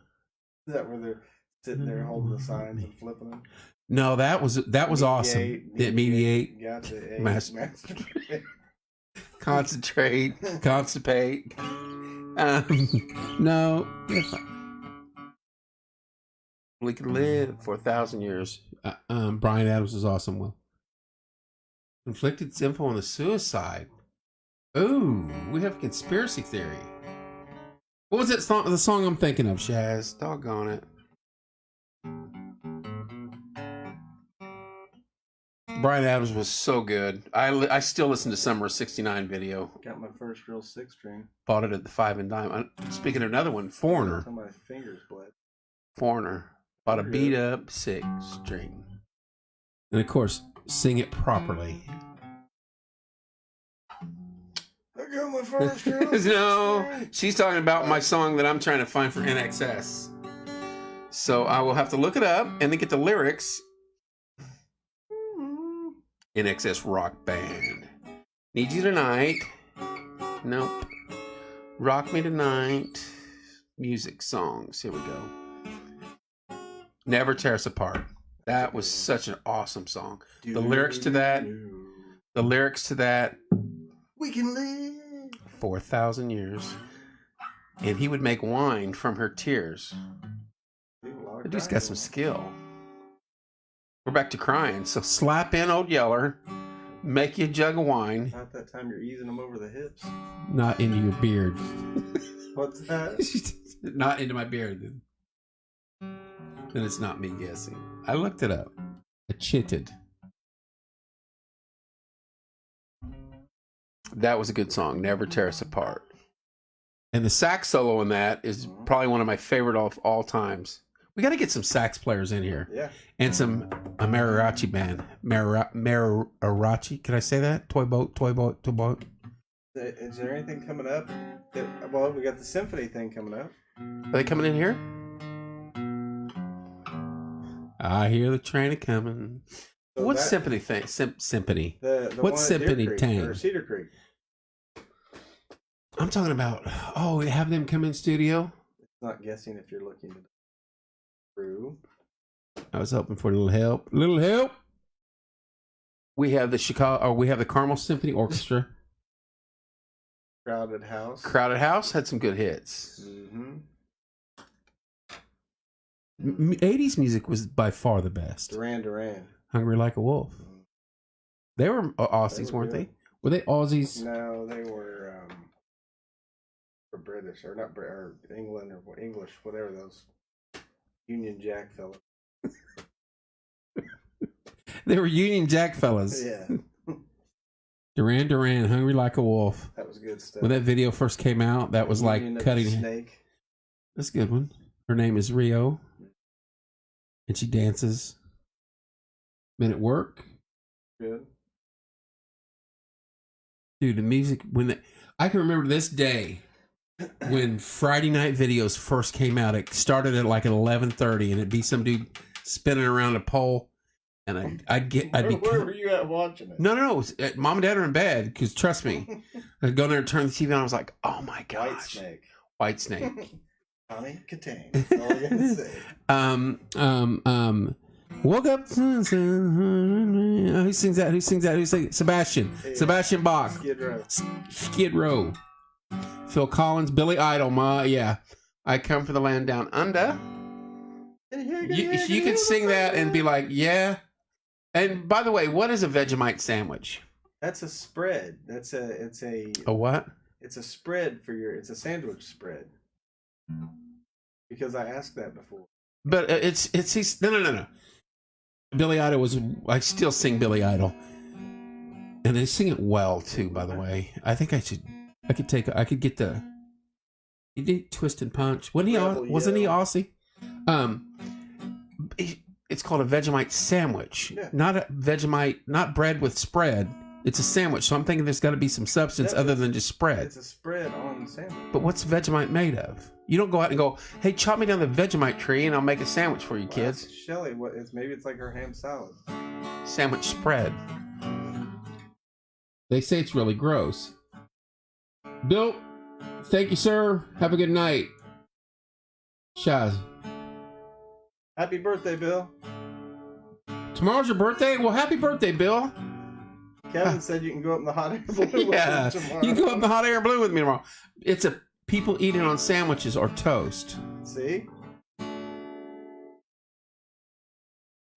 Is that where they're sitting there holding the signs and flipping them? No, that was awesome. Mediate. Gotcha. Masturbate. Concentrate. Constipate. No. If we could live for 1,000 years. Brian Adams was awesome. Well, inflicted info on the suicide. Ooh, we have a conspiracy theory. What was that song? The song I'm thinking of, Shaz. Doggone it. Brian Adams was so good. I still listen to Summer of '69 video. Got my first real 6-string. Bought it at the 5 and Dime. Speaking of another one, Foreigner. Until my fingers bled. Foreigner. Bought a beat up 6-string. And of course, sing it properly. I got my first No, she's talking about my song that I'm trying to find for NXS. So I will have to look it up and then get the lyrics. NXS Rock Band. Need You Tonight. Nope. Rock Me Tonight. Music songs. Here we go. Never Tear Us Apart. That was such an awesome song. The lyrics to that. We can live 4,000 years. And he would make wine from her tears. The dude's got some skill. We're back to crying. So slap in Old Yeller. Make you a jug of wine. Not that time you're easing them over the hips. Not into your beard. What's that? Not into my beard. Then it's not me guessing. I looked it up. I chitted. That was a good song. Never Tear Us Apart. And the sax solo in that is probably one of my favorite of all times. We got to get some sax players in here. Yeah. And a mariachi band. Mariachi. Can I say that? Toy boat. Is there anything coming up? Well, we got the symphony thing coming up. Are they coming in here? I hear the train a coming. So What's symphony thing? Symphony. The What's one at Deer symphony Creek, tang? or Cedar Creek. I'm talking about. Oh, have them come in studio. It's not guessing if you're looking to through. I was hoping for a little help. Little help. We have the Carmel Symphony Orchestra. Crowded House. Crowded House had some good hits. Mm-hmm. 80s music was by far the best. Duran. Hungry Like a Wolf. They were Aussies, weren't they? Were they Aussies? No, they were British or not or England or English, whatever those Union Jack fellas. They were Union Jack fellas. Yeah. Duran, Hungry Like a Wolf. That was good stuff. When that video first came out, that was Union like cutting. Snake. That's a good one. Her name is Rio. And she dances. Men at Work. Good. Dude, the music I can remember this day when Friday night videos first came out. It started at like at 11:30, and it'd be some dude spinning around a pole, and I'd be. Where were you at watching it? No. It was, Mom and Dad are in bed because trust me, I'd go there and turn the TV on. I was like, oh my gosh, White Snake. Tommy Katane. That's all I gotta say. Woke up. Who sings that? Who sings that? Sebastian. Yeah. Sebastian Bach. Skid Row. Phil Collins. Billy Idol. Yeah. I come for the land down under. You could sing that and be like, yeah. And by the way, what is a Vegemite sandwich? That's a spread. It's a what? It's a spread it's a sandwich spread. Because I asked that before. But no. Billy Idol I still sing Billy Idol. And they sing it well too, by the way. I think I could get he did Twist and Punch. Wasn't he Aussie? It's called a Vegemite sandwich. Yeah. Not a Vegemite, not bread with spread. It's a sandwich. So I'm thinking there's got to be some substance other than just spread. It's a spread on the sandwich. But what's Vegemite made of? You don't go out and go, hey, chop me down the Vegemite tree and I'll make a sandwich for you, kids. Shelly, maybe it's like her ham salad. Sandwich spread. They say it's really gross. Bill, thank you, sir. Have a good night. Shaz. Happy birthday, Bill. Tomorrow's your birthday? Well, happy birthday, Bill. Kevin said you can go up in the hot air balloon with me tomorrow. You can go up in the hot air balloon with me tomorrow. It's people eating on sandwiches or toast. See?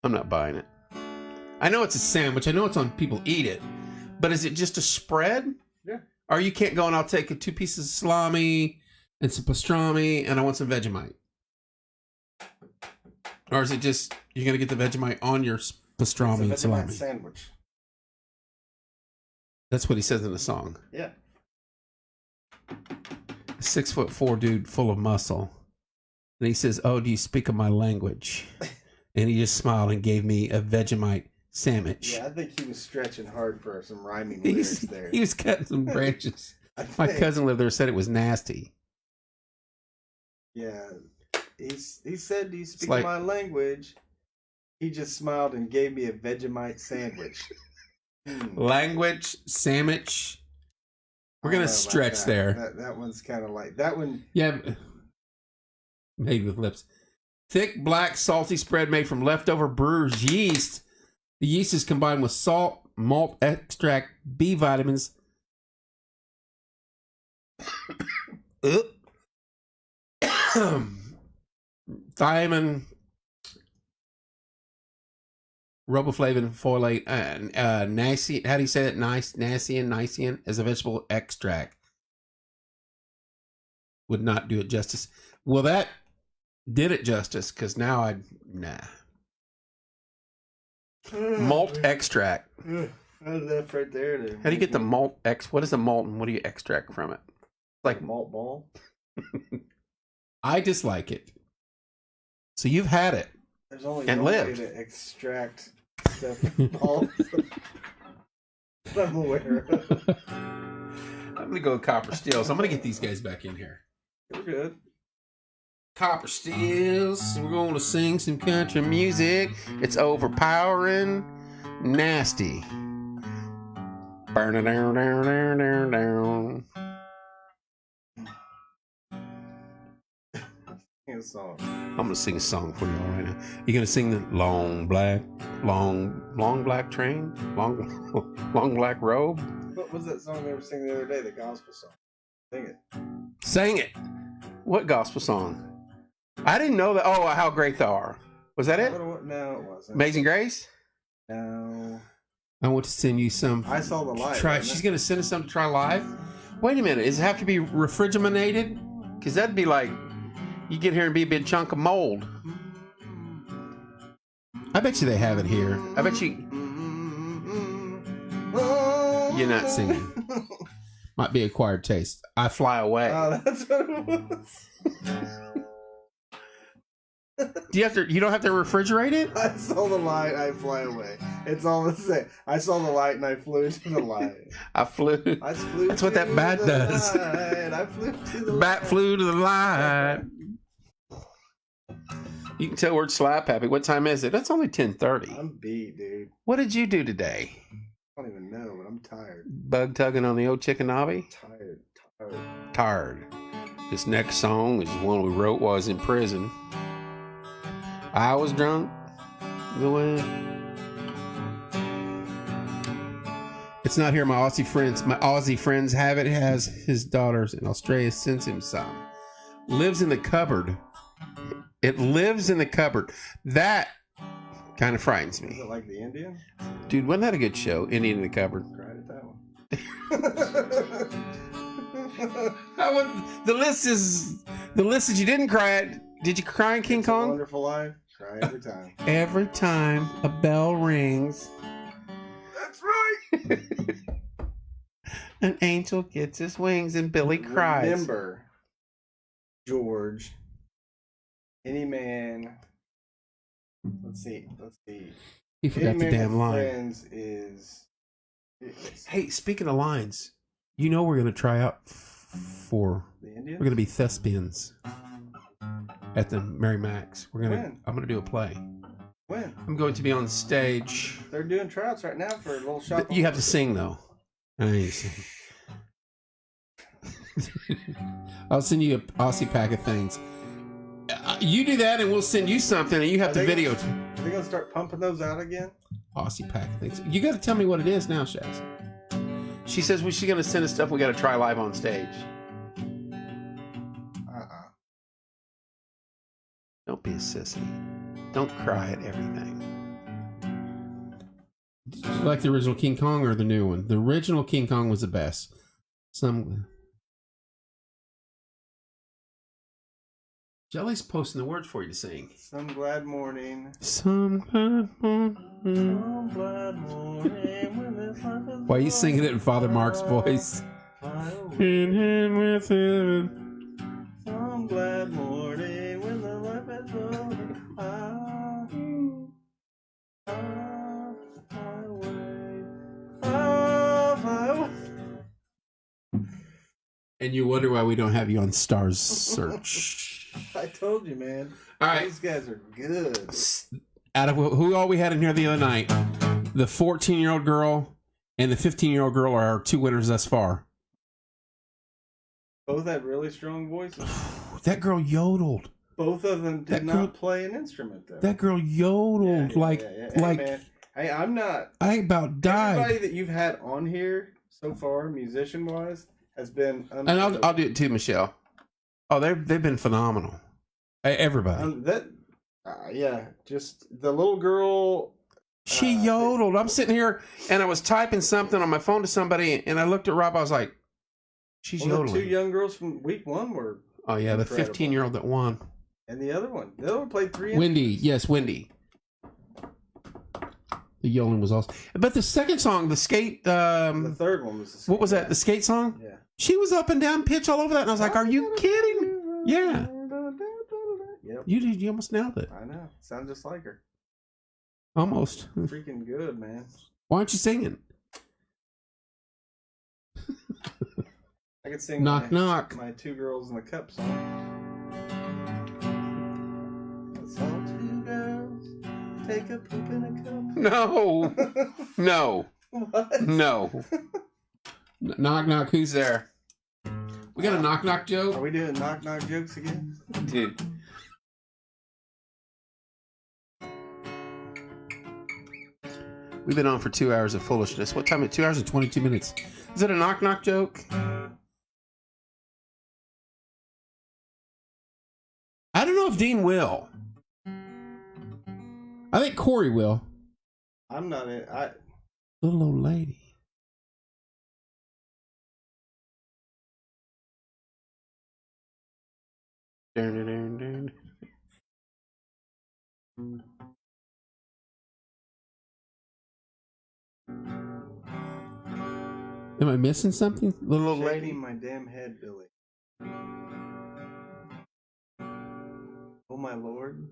I'm not buying it. I know it's a sandwich. I know it's on people eat it. But is it just a spread? Yeah. Or you can't go and I'll take 2 pieces of salami and some pastrami and I want some Vegemite. Or is it just you're going to get the Vegemite on your pastrami and salami? Sandwich. That's what he says in the song. Yeah. 6'4" dude full of muscle. And he says, "Oh, do you speak of my language?" And he just smiled and gave me a Vegemite sandwich. Yeah, I think he was stretching hard for some rhyming lyrics there. He was cutting some branches. My cousin lived there, said it was nasty. Yeah. He said, "Do you speak of my language?" He just smiled and gave me a Vegemite sandwich. Language sandwich. We're gonna stretch there. That one's kind of like that one. Yeah, made with lips. Thick, black, salty spread made from leftover brewer's yeast. The yeast is combined with salt, malt extract, B vitamins, thiamine, riboflavin, folate, niacin. How do you say that? Niacin as a vegetable extract. Would not do it justice. Well, that did it justice because now malt extract. I left right there. How do you get the malt what is the malt and what do you extract from it? Like malt ball. I dislike it. So you've had it. There's only and one lived. way to extract stuff from balls. I'm aware of. I'm gonna go with Copper Steels. I'm gonna get these guys back in here. We're good. Copper Steels. We're going to sing some country music. It's overpowering, nasty. Burn it down, down, down, down, down. Sing a song. I'm gonna sing a song for you all right now. You gonna sing the long black train, long black robe? What was that song they were singing the other day? The gospel song. Sing it. Sang it. What gospel song? I didn't know that. Oh, How Great Thou Art. Was that it? No, it wasn't. Amazing Grace? No. I want to send you some. I saw the live. She's going to send us some to try live? Wait a minute. Does it have to be refrigerated? Because that'd be like, you get here and be a big chunk of mold. I bet you they have it here. I bet you. You're not singing. Might be acquired taste. I Fly Away. Oh, that's what it was. You don't have to refrigerate it? I saw the light, I fly away. It's all the same. I saw the light and I flew into the light. I flew. That's what that bat does. I flew to the bat flew to the light. You can tell we're slap happy. What time is it? That's only 10:30. I'm beat, dude. What did you do today? I don't even know, but I'm tired. Bug tugging on the old chicken knobby? Tired. This next song is one we wrote while I was in prison. I was drunk the way. It's not here. My Aussie friends have it. Has his daughters in Australia sends him some. Lives in the cupboard. It lives in the cupboard. That kind of frightens me. Is it like the Indian? Dude, wasn't that a good show? Indian in the Cupboard. Cried at that one. The list is you didn't cry at. Did you cry in King Kong? Wonderful Life. Cry every time. Every time a bell rings. That's right. An angel gets his wings and Billy cries. Remember, George. Any man. Let's see. He forgot the damn line. Friends is. Hey, speaking of lines, you know we're going to try out for. The Indians? We're going to be thespians at the Mary Max. I'm going to do a play. When? I'm going to be on stage. They're doing tryouts right now for a little shop. You have to sing though. I'll send you a Aussie pack of things. You do that and we'll send you something and you have to video. Are they going to start pumping those out again? Aussie pack of things. You got to tell me what it is now, Shaz. She says she's going to send us stuff we got to try live on stage. Don't be a sissy. Don't cry at everything. Did you like the original King Kong or the new one? The original King Kong was the best. Jelly's posting the words for you to sing. Some glad morning. Some glad morning. Some glad morning. Why are you singing it in Father Mark's voice? In him with him. Some glad morning when the And you wonder why we don't have you on Stars Search. I told you, man. All right. These guys are good. Out of who all we had in here the other night, the 14-year-old girl and the 15-year-old girl are our two winners thus far. Both had really strong voices. That girl yodeled. Both of them did not play an instrument, though. That girl yodeled Hey, I'm not. I about died. Everybody that you've had on here so far, musician-wise, has been. And I'll do it too, Michelle. Oh, they've been phenomenal. Everybody. Just the little girl. She yodeled. I'm sitting here and I was typing something on my phone to somebody, and I looked at Rob. I was like, "She's yodeling." The two young girls from week 1 were. Oh yeah, the incredible. 15-year-old that won. And the other one played 3. Wendy, yes, Wendy. The yodeling was awesome. But the second song, the skate. The third one was. What was that? The skate song? Yeah. She was up and down pitch all over that, and I was like, "Are you kidding?" Yeah. Yep. You almost nailed it. I know. Sound just like her. Almost. Freaking good, man. Why aren't you singing? I could sing Knock Knock. My 2 Girls in the Cup song. It's all 2 girls take a poop in a cup. No. No. What? No. Knock Knock, who's there? We got a knock knock Are joke? we doing knock knock jokes again? Dude. We've been on for 2 hours of foolishness. What time? 2 hours and 22 minutes. Is it a knock knock joke? I don't know if Dean will. I think Corey will. I'm not in. Little old lady. Dun, dun, dun, dun. Am I missing something? Little old lady. Shaking my damn head, Billy. Oh my lord.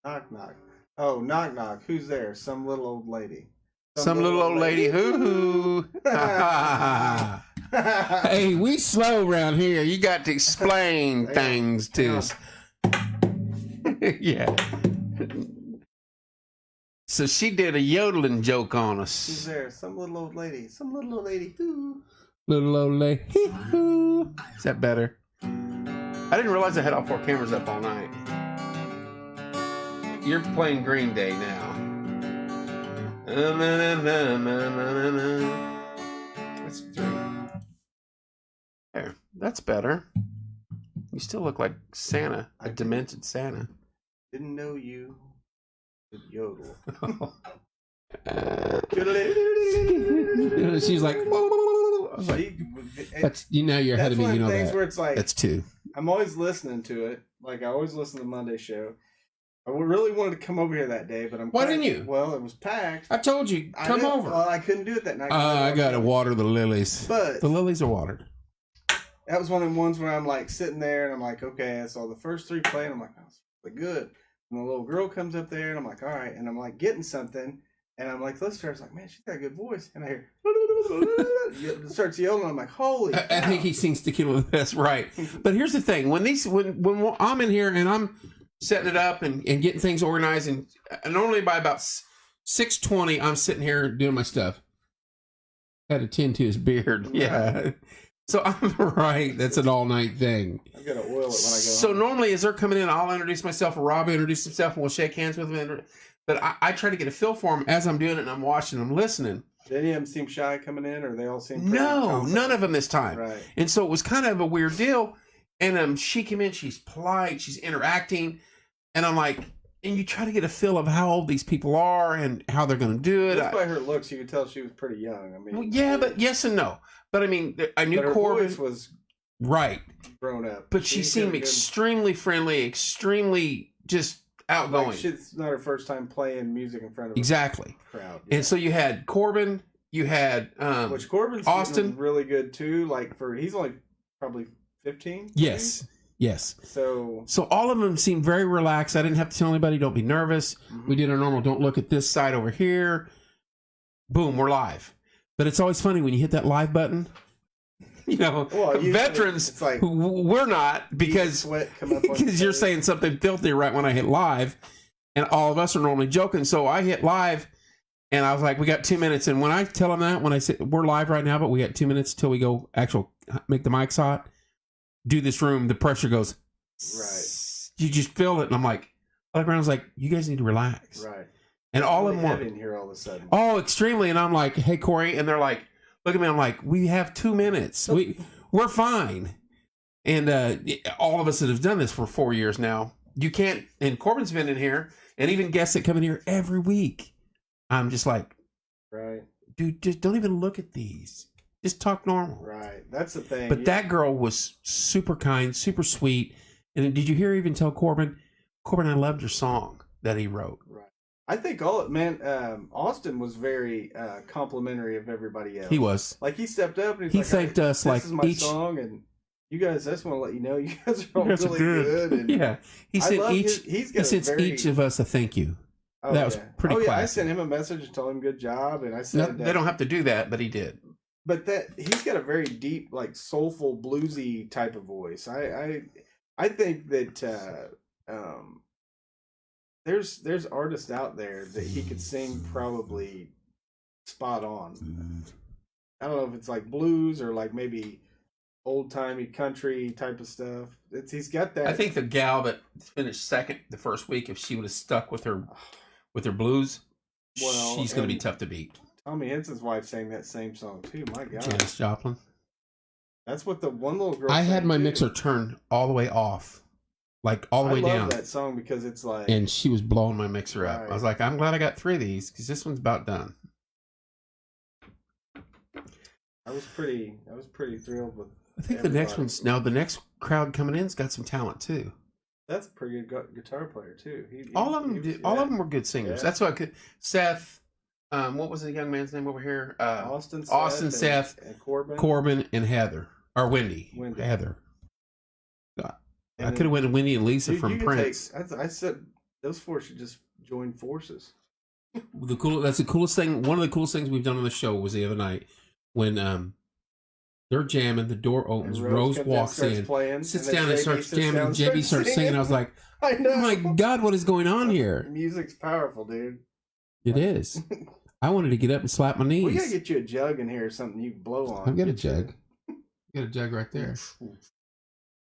Knock knock. Oh, knock knock. Who's there? Some little old lady. Some little old lady. Hoo hoo. Hey, we slow around here. You got to explain things to us. Yeah. So she did a yodeling joke on us. Who's there? Some little old lady. Some little old lady. Hoo. Little old lady. Hoo. Is that better? I didn't realize I had all 4 cameras up all night. You're playing Green Day now. That's 3. There. That's better. You still look like Santa, a demented Santa. Didn't know you could yodel. She's like, I was like, that's, you know, you're ahead of me. You know that. Where it's like, that's 2. I'm always listening to it. Like I always listen to the Monday show. I really wanted to come over here that day, but Why didn't you? Well, it was packed. I told you, come over. Well, I couldn't do it that night. I gotta water the lilies. But the lilies are watered. That was one of the ones where I'm like sitting there and I'm like, okay, I saw the first 3 play and I'm like, oh, that's really good. And the little girl comes up there and I'm like, all right. And I'm like getting something and I'm like, let's start. I was like, man, she's got a good voice. And I hear starts yelling. I'm like, holy cow. I think he sings Tequila the Best, right? But here's the thing: when I'm in here and I'm setting it up and getting things organized, and normally by about 6:20, I'm sitting here doing my stuff. Had to tend to his beard, yeah. So I'm right. That's an all-night thing. I've got to oil it when I go So home. normally, as they're coming in, I'll introduce myself, or Rob will introduce himself, and we'll shake hands with him. But I try to get a feel for him as I'm doing it, and I'm watching, I'm listening. Did any of them seem shy coming in, or they all seem No, none of them this time. Right. And so it was kind of a weird deal. And she came in, she's polite, she's interacting, and I'm like, and you try to get a feel of how old these people are and how they're going to do it. Just by her looks, you could tell she was pretty young. I mean, well, yeah, but yes and no. But I mean, I knew her Corbin voice was right, grown up, but she seemed extremely friendly, extremely just outgoing. Like it's not her first time playing music in front of exactly a crowd. Yeah. And so you had Corbin, you had which Corbin's Austin, really good too. Like he's only probably 15. Yes. Yes. So all of them seemed very relaxed. I didn't have to tell anybody, don't be nervous. Mm-hmm. We did our normal, don't look at this side over here. Boom, we're live. But it's always funny when you hit that live button. You know, Well, veterans, it's like we're not because sweat come up on because you're saying something filthy right when I hit live, and all of us are normally joking. So I hit live, and I was like, "We got 2 minutes." And when I tell them that, when I say we're live right now, but we got 2 minutes till we go make the mics hot, do this room, the pressure goes. Right. You just feel it, and I'm like, I was like, "You guys need to relax." Right. And all of them heavy in here all of a sudden. Oh, extremely. And I'm like, "Hey, Corey," and they're like, "Look at me." I'm like, "We have 2 minutes. We're fine." And all of us that have done this for 4 years now, you can't. And Corbin's been in here, and even guests that come in here every week. I'm just like, right, dude, just don't even look at these. Just talk normal. Right. That's the thing. But that girl was super kind, super sweet. And did you hear her even tell Corbin, I loved your song that he wrote. Right. I think Austin was very complimentary of everybody else. He was. Like, he stepped up and he thanked us this like is my song, and you guys, I just want to let you know, you guys are all really good. And yeah. He sent each of us a thank you. Oh, that was pretty classy. I sent him a message and told him good job, and I said they don't have to do that, but he did. But that he's got a very deep, like, soulful, bluesy type of voice. I think that there's artists out there that he could sing probably spot on. I don't know if it's like blues or like maybe old timey country type of stuff. He's got that. I think the gal that finished second the first week, if she would have stuck with her blues, she's going to be tough to beat. Tommy Henson's wife sang that same song too. My God, Janis Joplin. That's what the one little girl. I had my mixer turned all the way off, like all the way down. I love that song because it's like, and she was blowing my mixer up. I was like, I'm glad I got 3 of these because this one's about done. I was pretty thrilled with. I think the next crowd coming in's got some talent too. That's a pretty good guitar player too. All of them were good singers. Yeah. That's what I could. Seth, what was the young man's name over here? Austin, Seth, and Corbin, and Heather, or Wendy. Heather. God. I could have went to Wendy and Lisa from Prince. I said those 4 should just join forces. That's the coolest thing. One of the coolest things we've done on the show was the other night when they're jamming, the door opens, Rose walks in, sits down and starts jamming, and JB starts singing. I was like, I know. Oh my God, what is going on here? Music's powerful, dude. It is. I wanted to get up and slap my knees. We gotta get you a jug in here or something you can blow on. I've got a jug. Got a jug right there.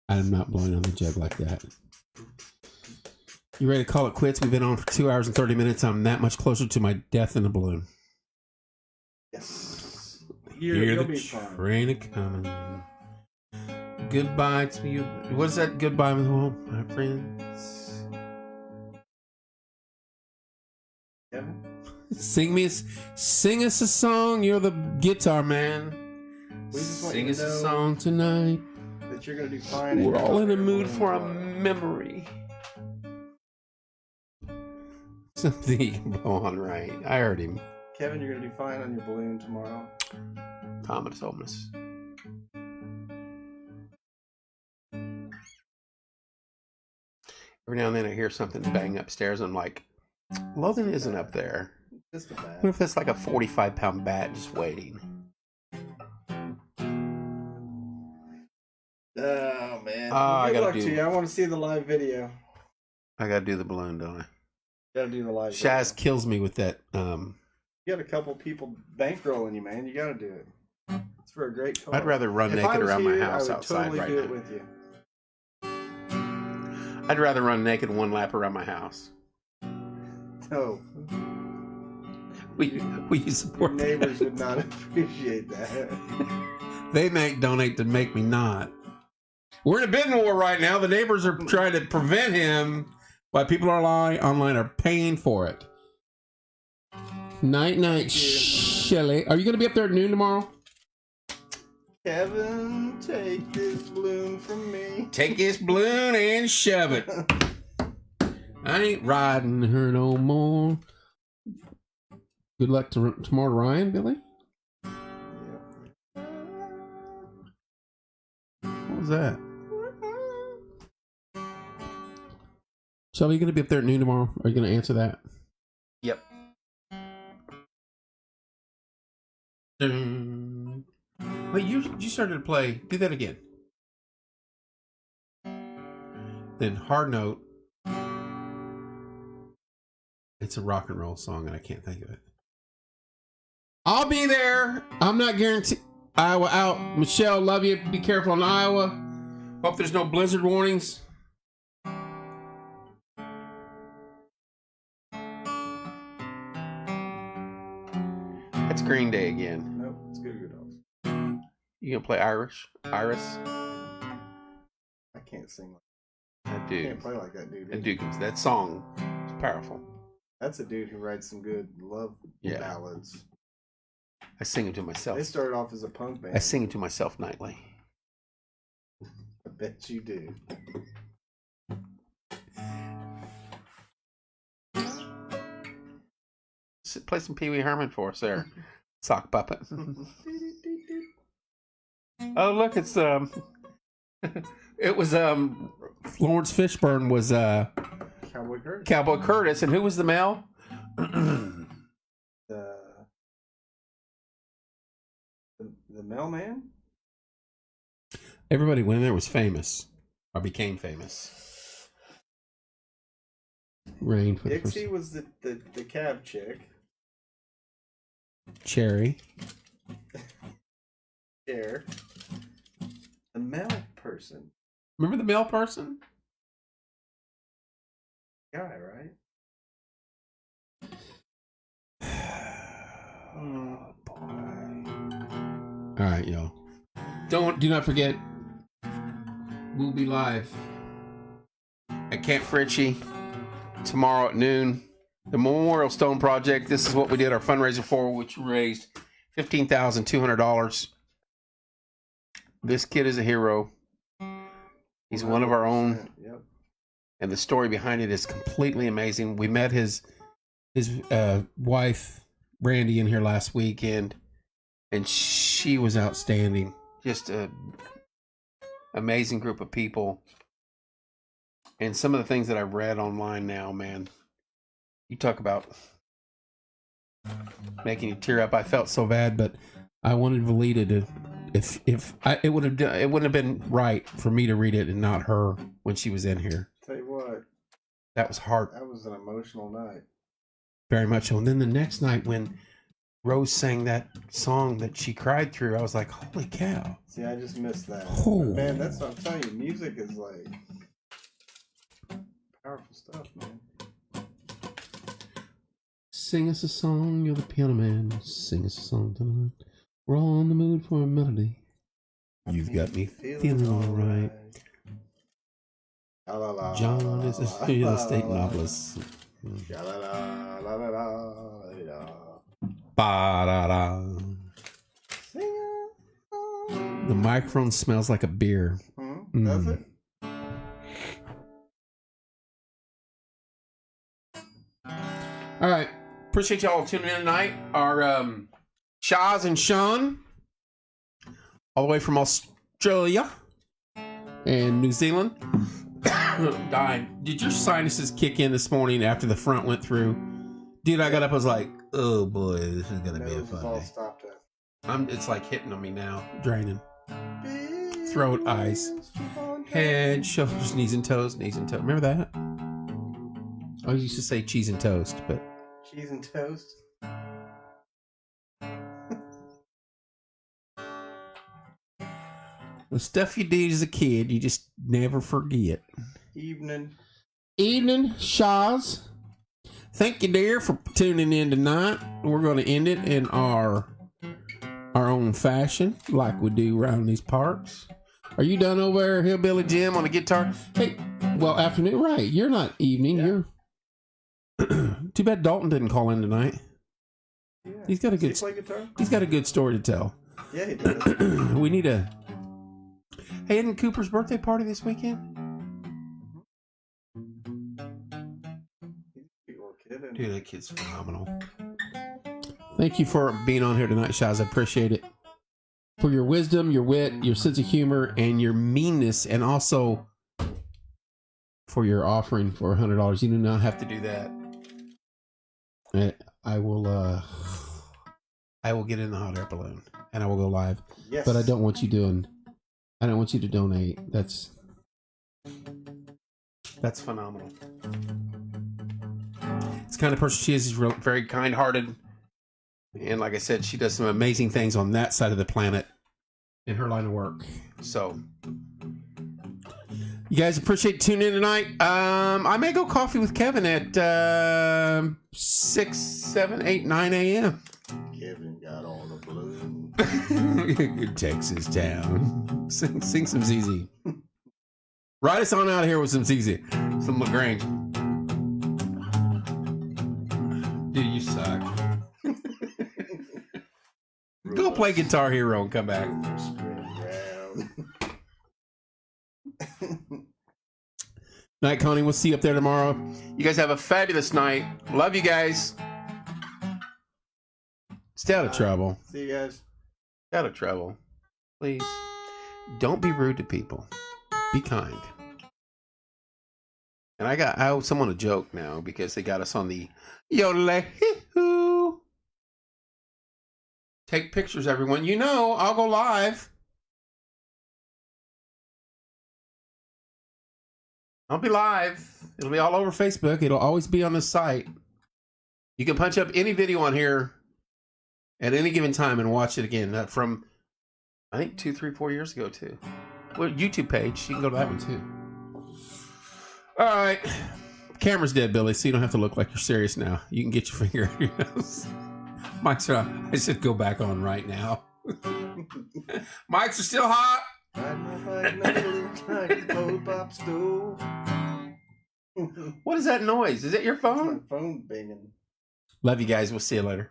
I'm not blowing on the jug like that. You ready to call it quits? We've been on for 2 hours and 30 minutes. I'm that much closer to my death in the balloon. Yes. Hear the train a-coming. Goodbye to you. What is that? Goodbye, my friends. Kevin? Sing us a song. You're the guitar man. Sing us a song tonight. That you're gonna do fine. We're all in a mood for a memory. Something you can blow on, right? I heard him. Kevin, you're gonna do fine on your balloon tomorrow. Thomas told us. Every now and then I hear something bang upstairs. And I'm like, Logan isn't up there. Just a bat. What if it's like a 45-pound bat just waiting? Oh, man. Good luck to you. I want to see the live video. I gotta do the balloon, don't I? Gotta do the live Shaz video. kills me with that. You got a couple people bankrolling you, man. You gotta do it. It's for a great cause. I'd rather run naked around my house outside right now. I would totally do it with you. I'd rather run naked 1 lap around my house. No. Will you support your neighbors would not appreciate that. They donate to make me not. We're in a bidding war right now. The neighbors are trying to prevent him while people online are paying for it. Night, Shelly. Are you going to be up there at noon tomorrow? Kevin, take this balloon from me. Take this balloon and shove it. I ain't riding her no more. Good luck tomorrow to Ryan, Billy. Yeah. What was that? Shelby, are you going to be up there at noon tomorrow? Are you going to answer that? Yep. Dun. Wait, you started to play. Do that again. Then hard note. It's a rock and roll song, and I can't think of it. I'll be there. I'm not guaranteed. Iowa out. Michelle, love you. Be careful in Iowa. Hope there's no blizzard warnings. That's Green Day again. Nope, it's Goo Goo Dolls. You gonna play Iris? I can't sing like That I dude. can't play like that dude. That dude. That song is powerful. That's a dude who writes some good love ballads. I sing it to myself. They started off as a punk band. I sing it to myself nightly. I bet you do. Play some Pee Wee Herman for us there, sock puppet. Oh look, it's it was Lawrence Fishburne was Cowboy Curtis, and who was the male? The mailman. Everybody went in there was famous or became famous. Rain for Dixie was the cab chick. Cherry. Chair. The mail person. Remember the mail person? Guy, right? Oh boy. All right, y'all. Do not forget. We'll be live at Camp Fritchie tomorrow at noon. The Memorial Stone Project. This is what we did our fundraiser for, which raised $15,200. This kid is a hero. He's one of our own. Yep. And the story behind it is completely amazing. We met his wife, Brandy, in here last weekend, and she was outstanding. Just a amazing group of people. And some of the things that I've read online now, man, you talk about making you tear up. I felt so bad, but I wanted Valita to, it wouldn't have been right for me to read it and not her when she was in here. Tell you what, that was hard. That was an emotional night. Very much so. And then the next night when Rose sang that song that she cried through, I was like, holy cow. See, I just missed that. Oh. Man, that's what I'm telling you. Music is like powerful stuff, man. Sing us a song, you're the piano man. Sing us a song tonight. We're all in the mood for a melody. You've got me feeling all right. John is a real estate novelist. Ba-da-da. The microphone smells like a beer. Does it? All right. Appreciate y'all tuning in tonight. Our Shaz and Sean, all the way from Australia and New Zealand, died. Did your sinuses kick in this morning after the front went through? Dude, I got up, I was like, oh boy, this is going to be a fun day. Stopped it. It's like hitting on me now. Draining. Throat, eyes, head, shoulders, knees and toes, knees and toes. Remember that? I used to say cheese and toast, but... Cheese and toast? The stuff you did as a kid, you just never forget. Evening, Shaz. Thank you, dear, for tuning in tonight. We're going to end it in our own fashion, like we do around these parks. Are you done over there, Hillbilly Jim, on the guitar? Hey, well, afternoon, right? You're not evening. Yeah. You're. Too bad Dalton didn't call in tonight. Yeah. He's got a good. Does he play guitar? He's got a good story to tell. Yeah, he does. We need a. Hey, isn't Cooper's birthday party this weekend? Dude, that kid's phenomenal. Thank you for being on here tonight, Shaz. I appreciate it. For your wisdom, your wit, your sense of humor, and your meanness, and also for your offering for $100. You do not have to do that. I will I will get in the hot air balloon and I will go live. Yes. But I don't want you to donate. That's phenomenal. It's the kind of person she is. She's very kind-hearted. And like I said, she does some amazing things on that side of the planet in her line of work. So, you guys appreciate tuning in tonight. I may go coffee with Kevin at 6, 7, 8, 9 a.m. Kevin got all the balloons. Texas town. Sing some ZZ. Ride us on out of here with some ZZ. Some LaGrange. Dude, you suck. Go play Guitar Hero and come back. Night, Connie. We'll see you up there tomorrow. You guys have a fabulous night. Love you guys. Stay out of trouble. See you guys. Stay out of trouble. Please. Don't be rude to people. Be kind. And I owe someone a joke now because they got us on the Yodel-hoo. Take pictures, everyone. You know, I'll go live. I'll be live. It'll be all over Facebook. It'll always be on the site. You can punch up any video on here at any given time and watch it again. From, I think, 2, 3, 4 years ago, too. Well, YouTube page. You can go to that one, too. All right. Camera's dead, Billy, so you don't have to look like you're serious now. You can get your finger in your nose. Mics are on. I should go back on right now. Mics are still hot. What is that noise? Is it your phone? It's my phone banging. Love you guys. We'll see you later.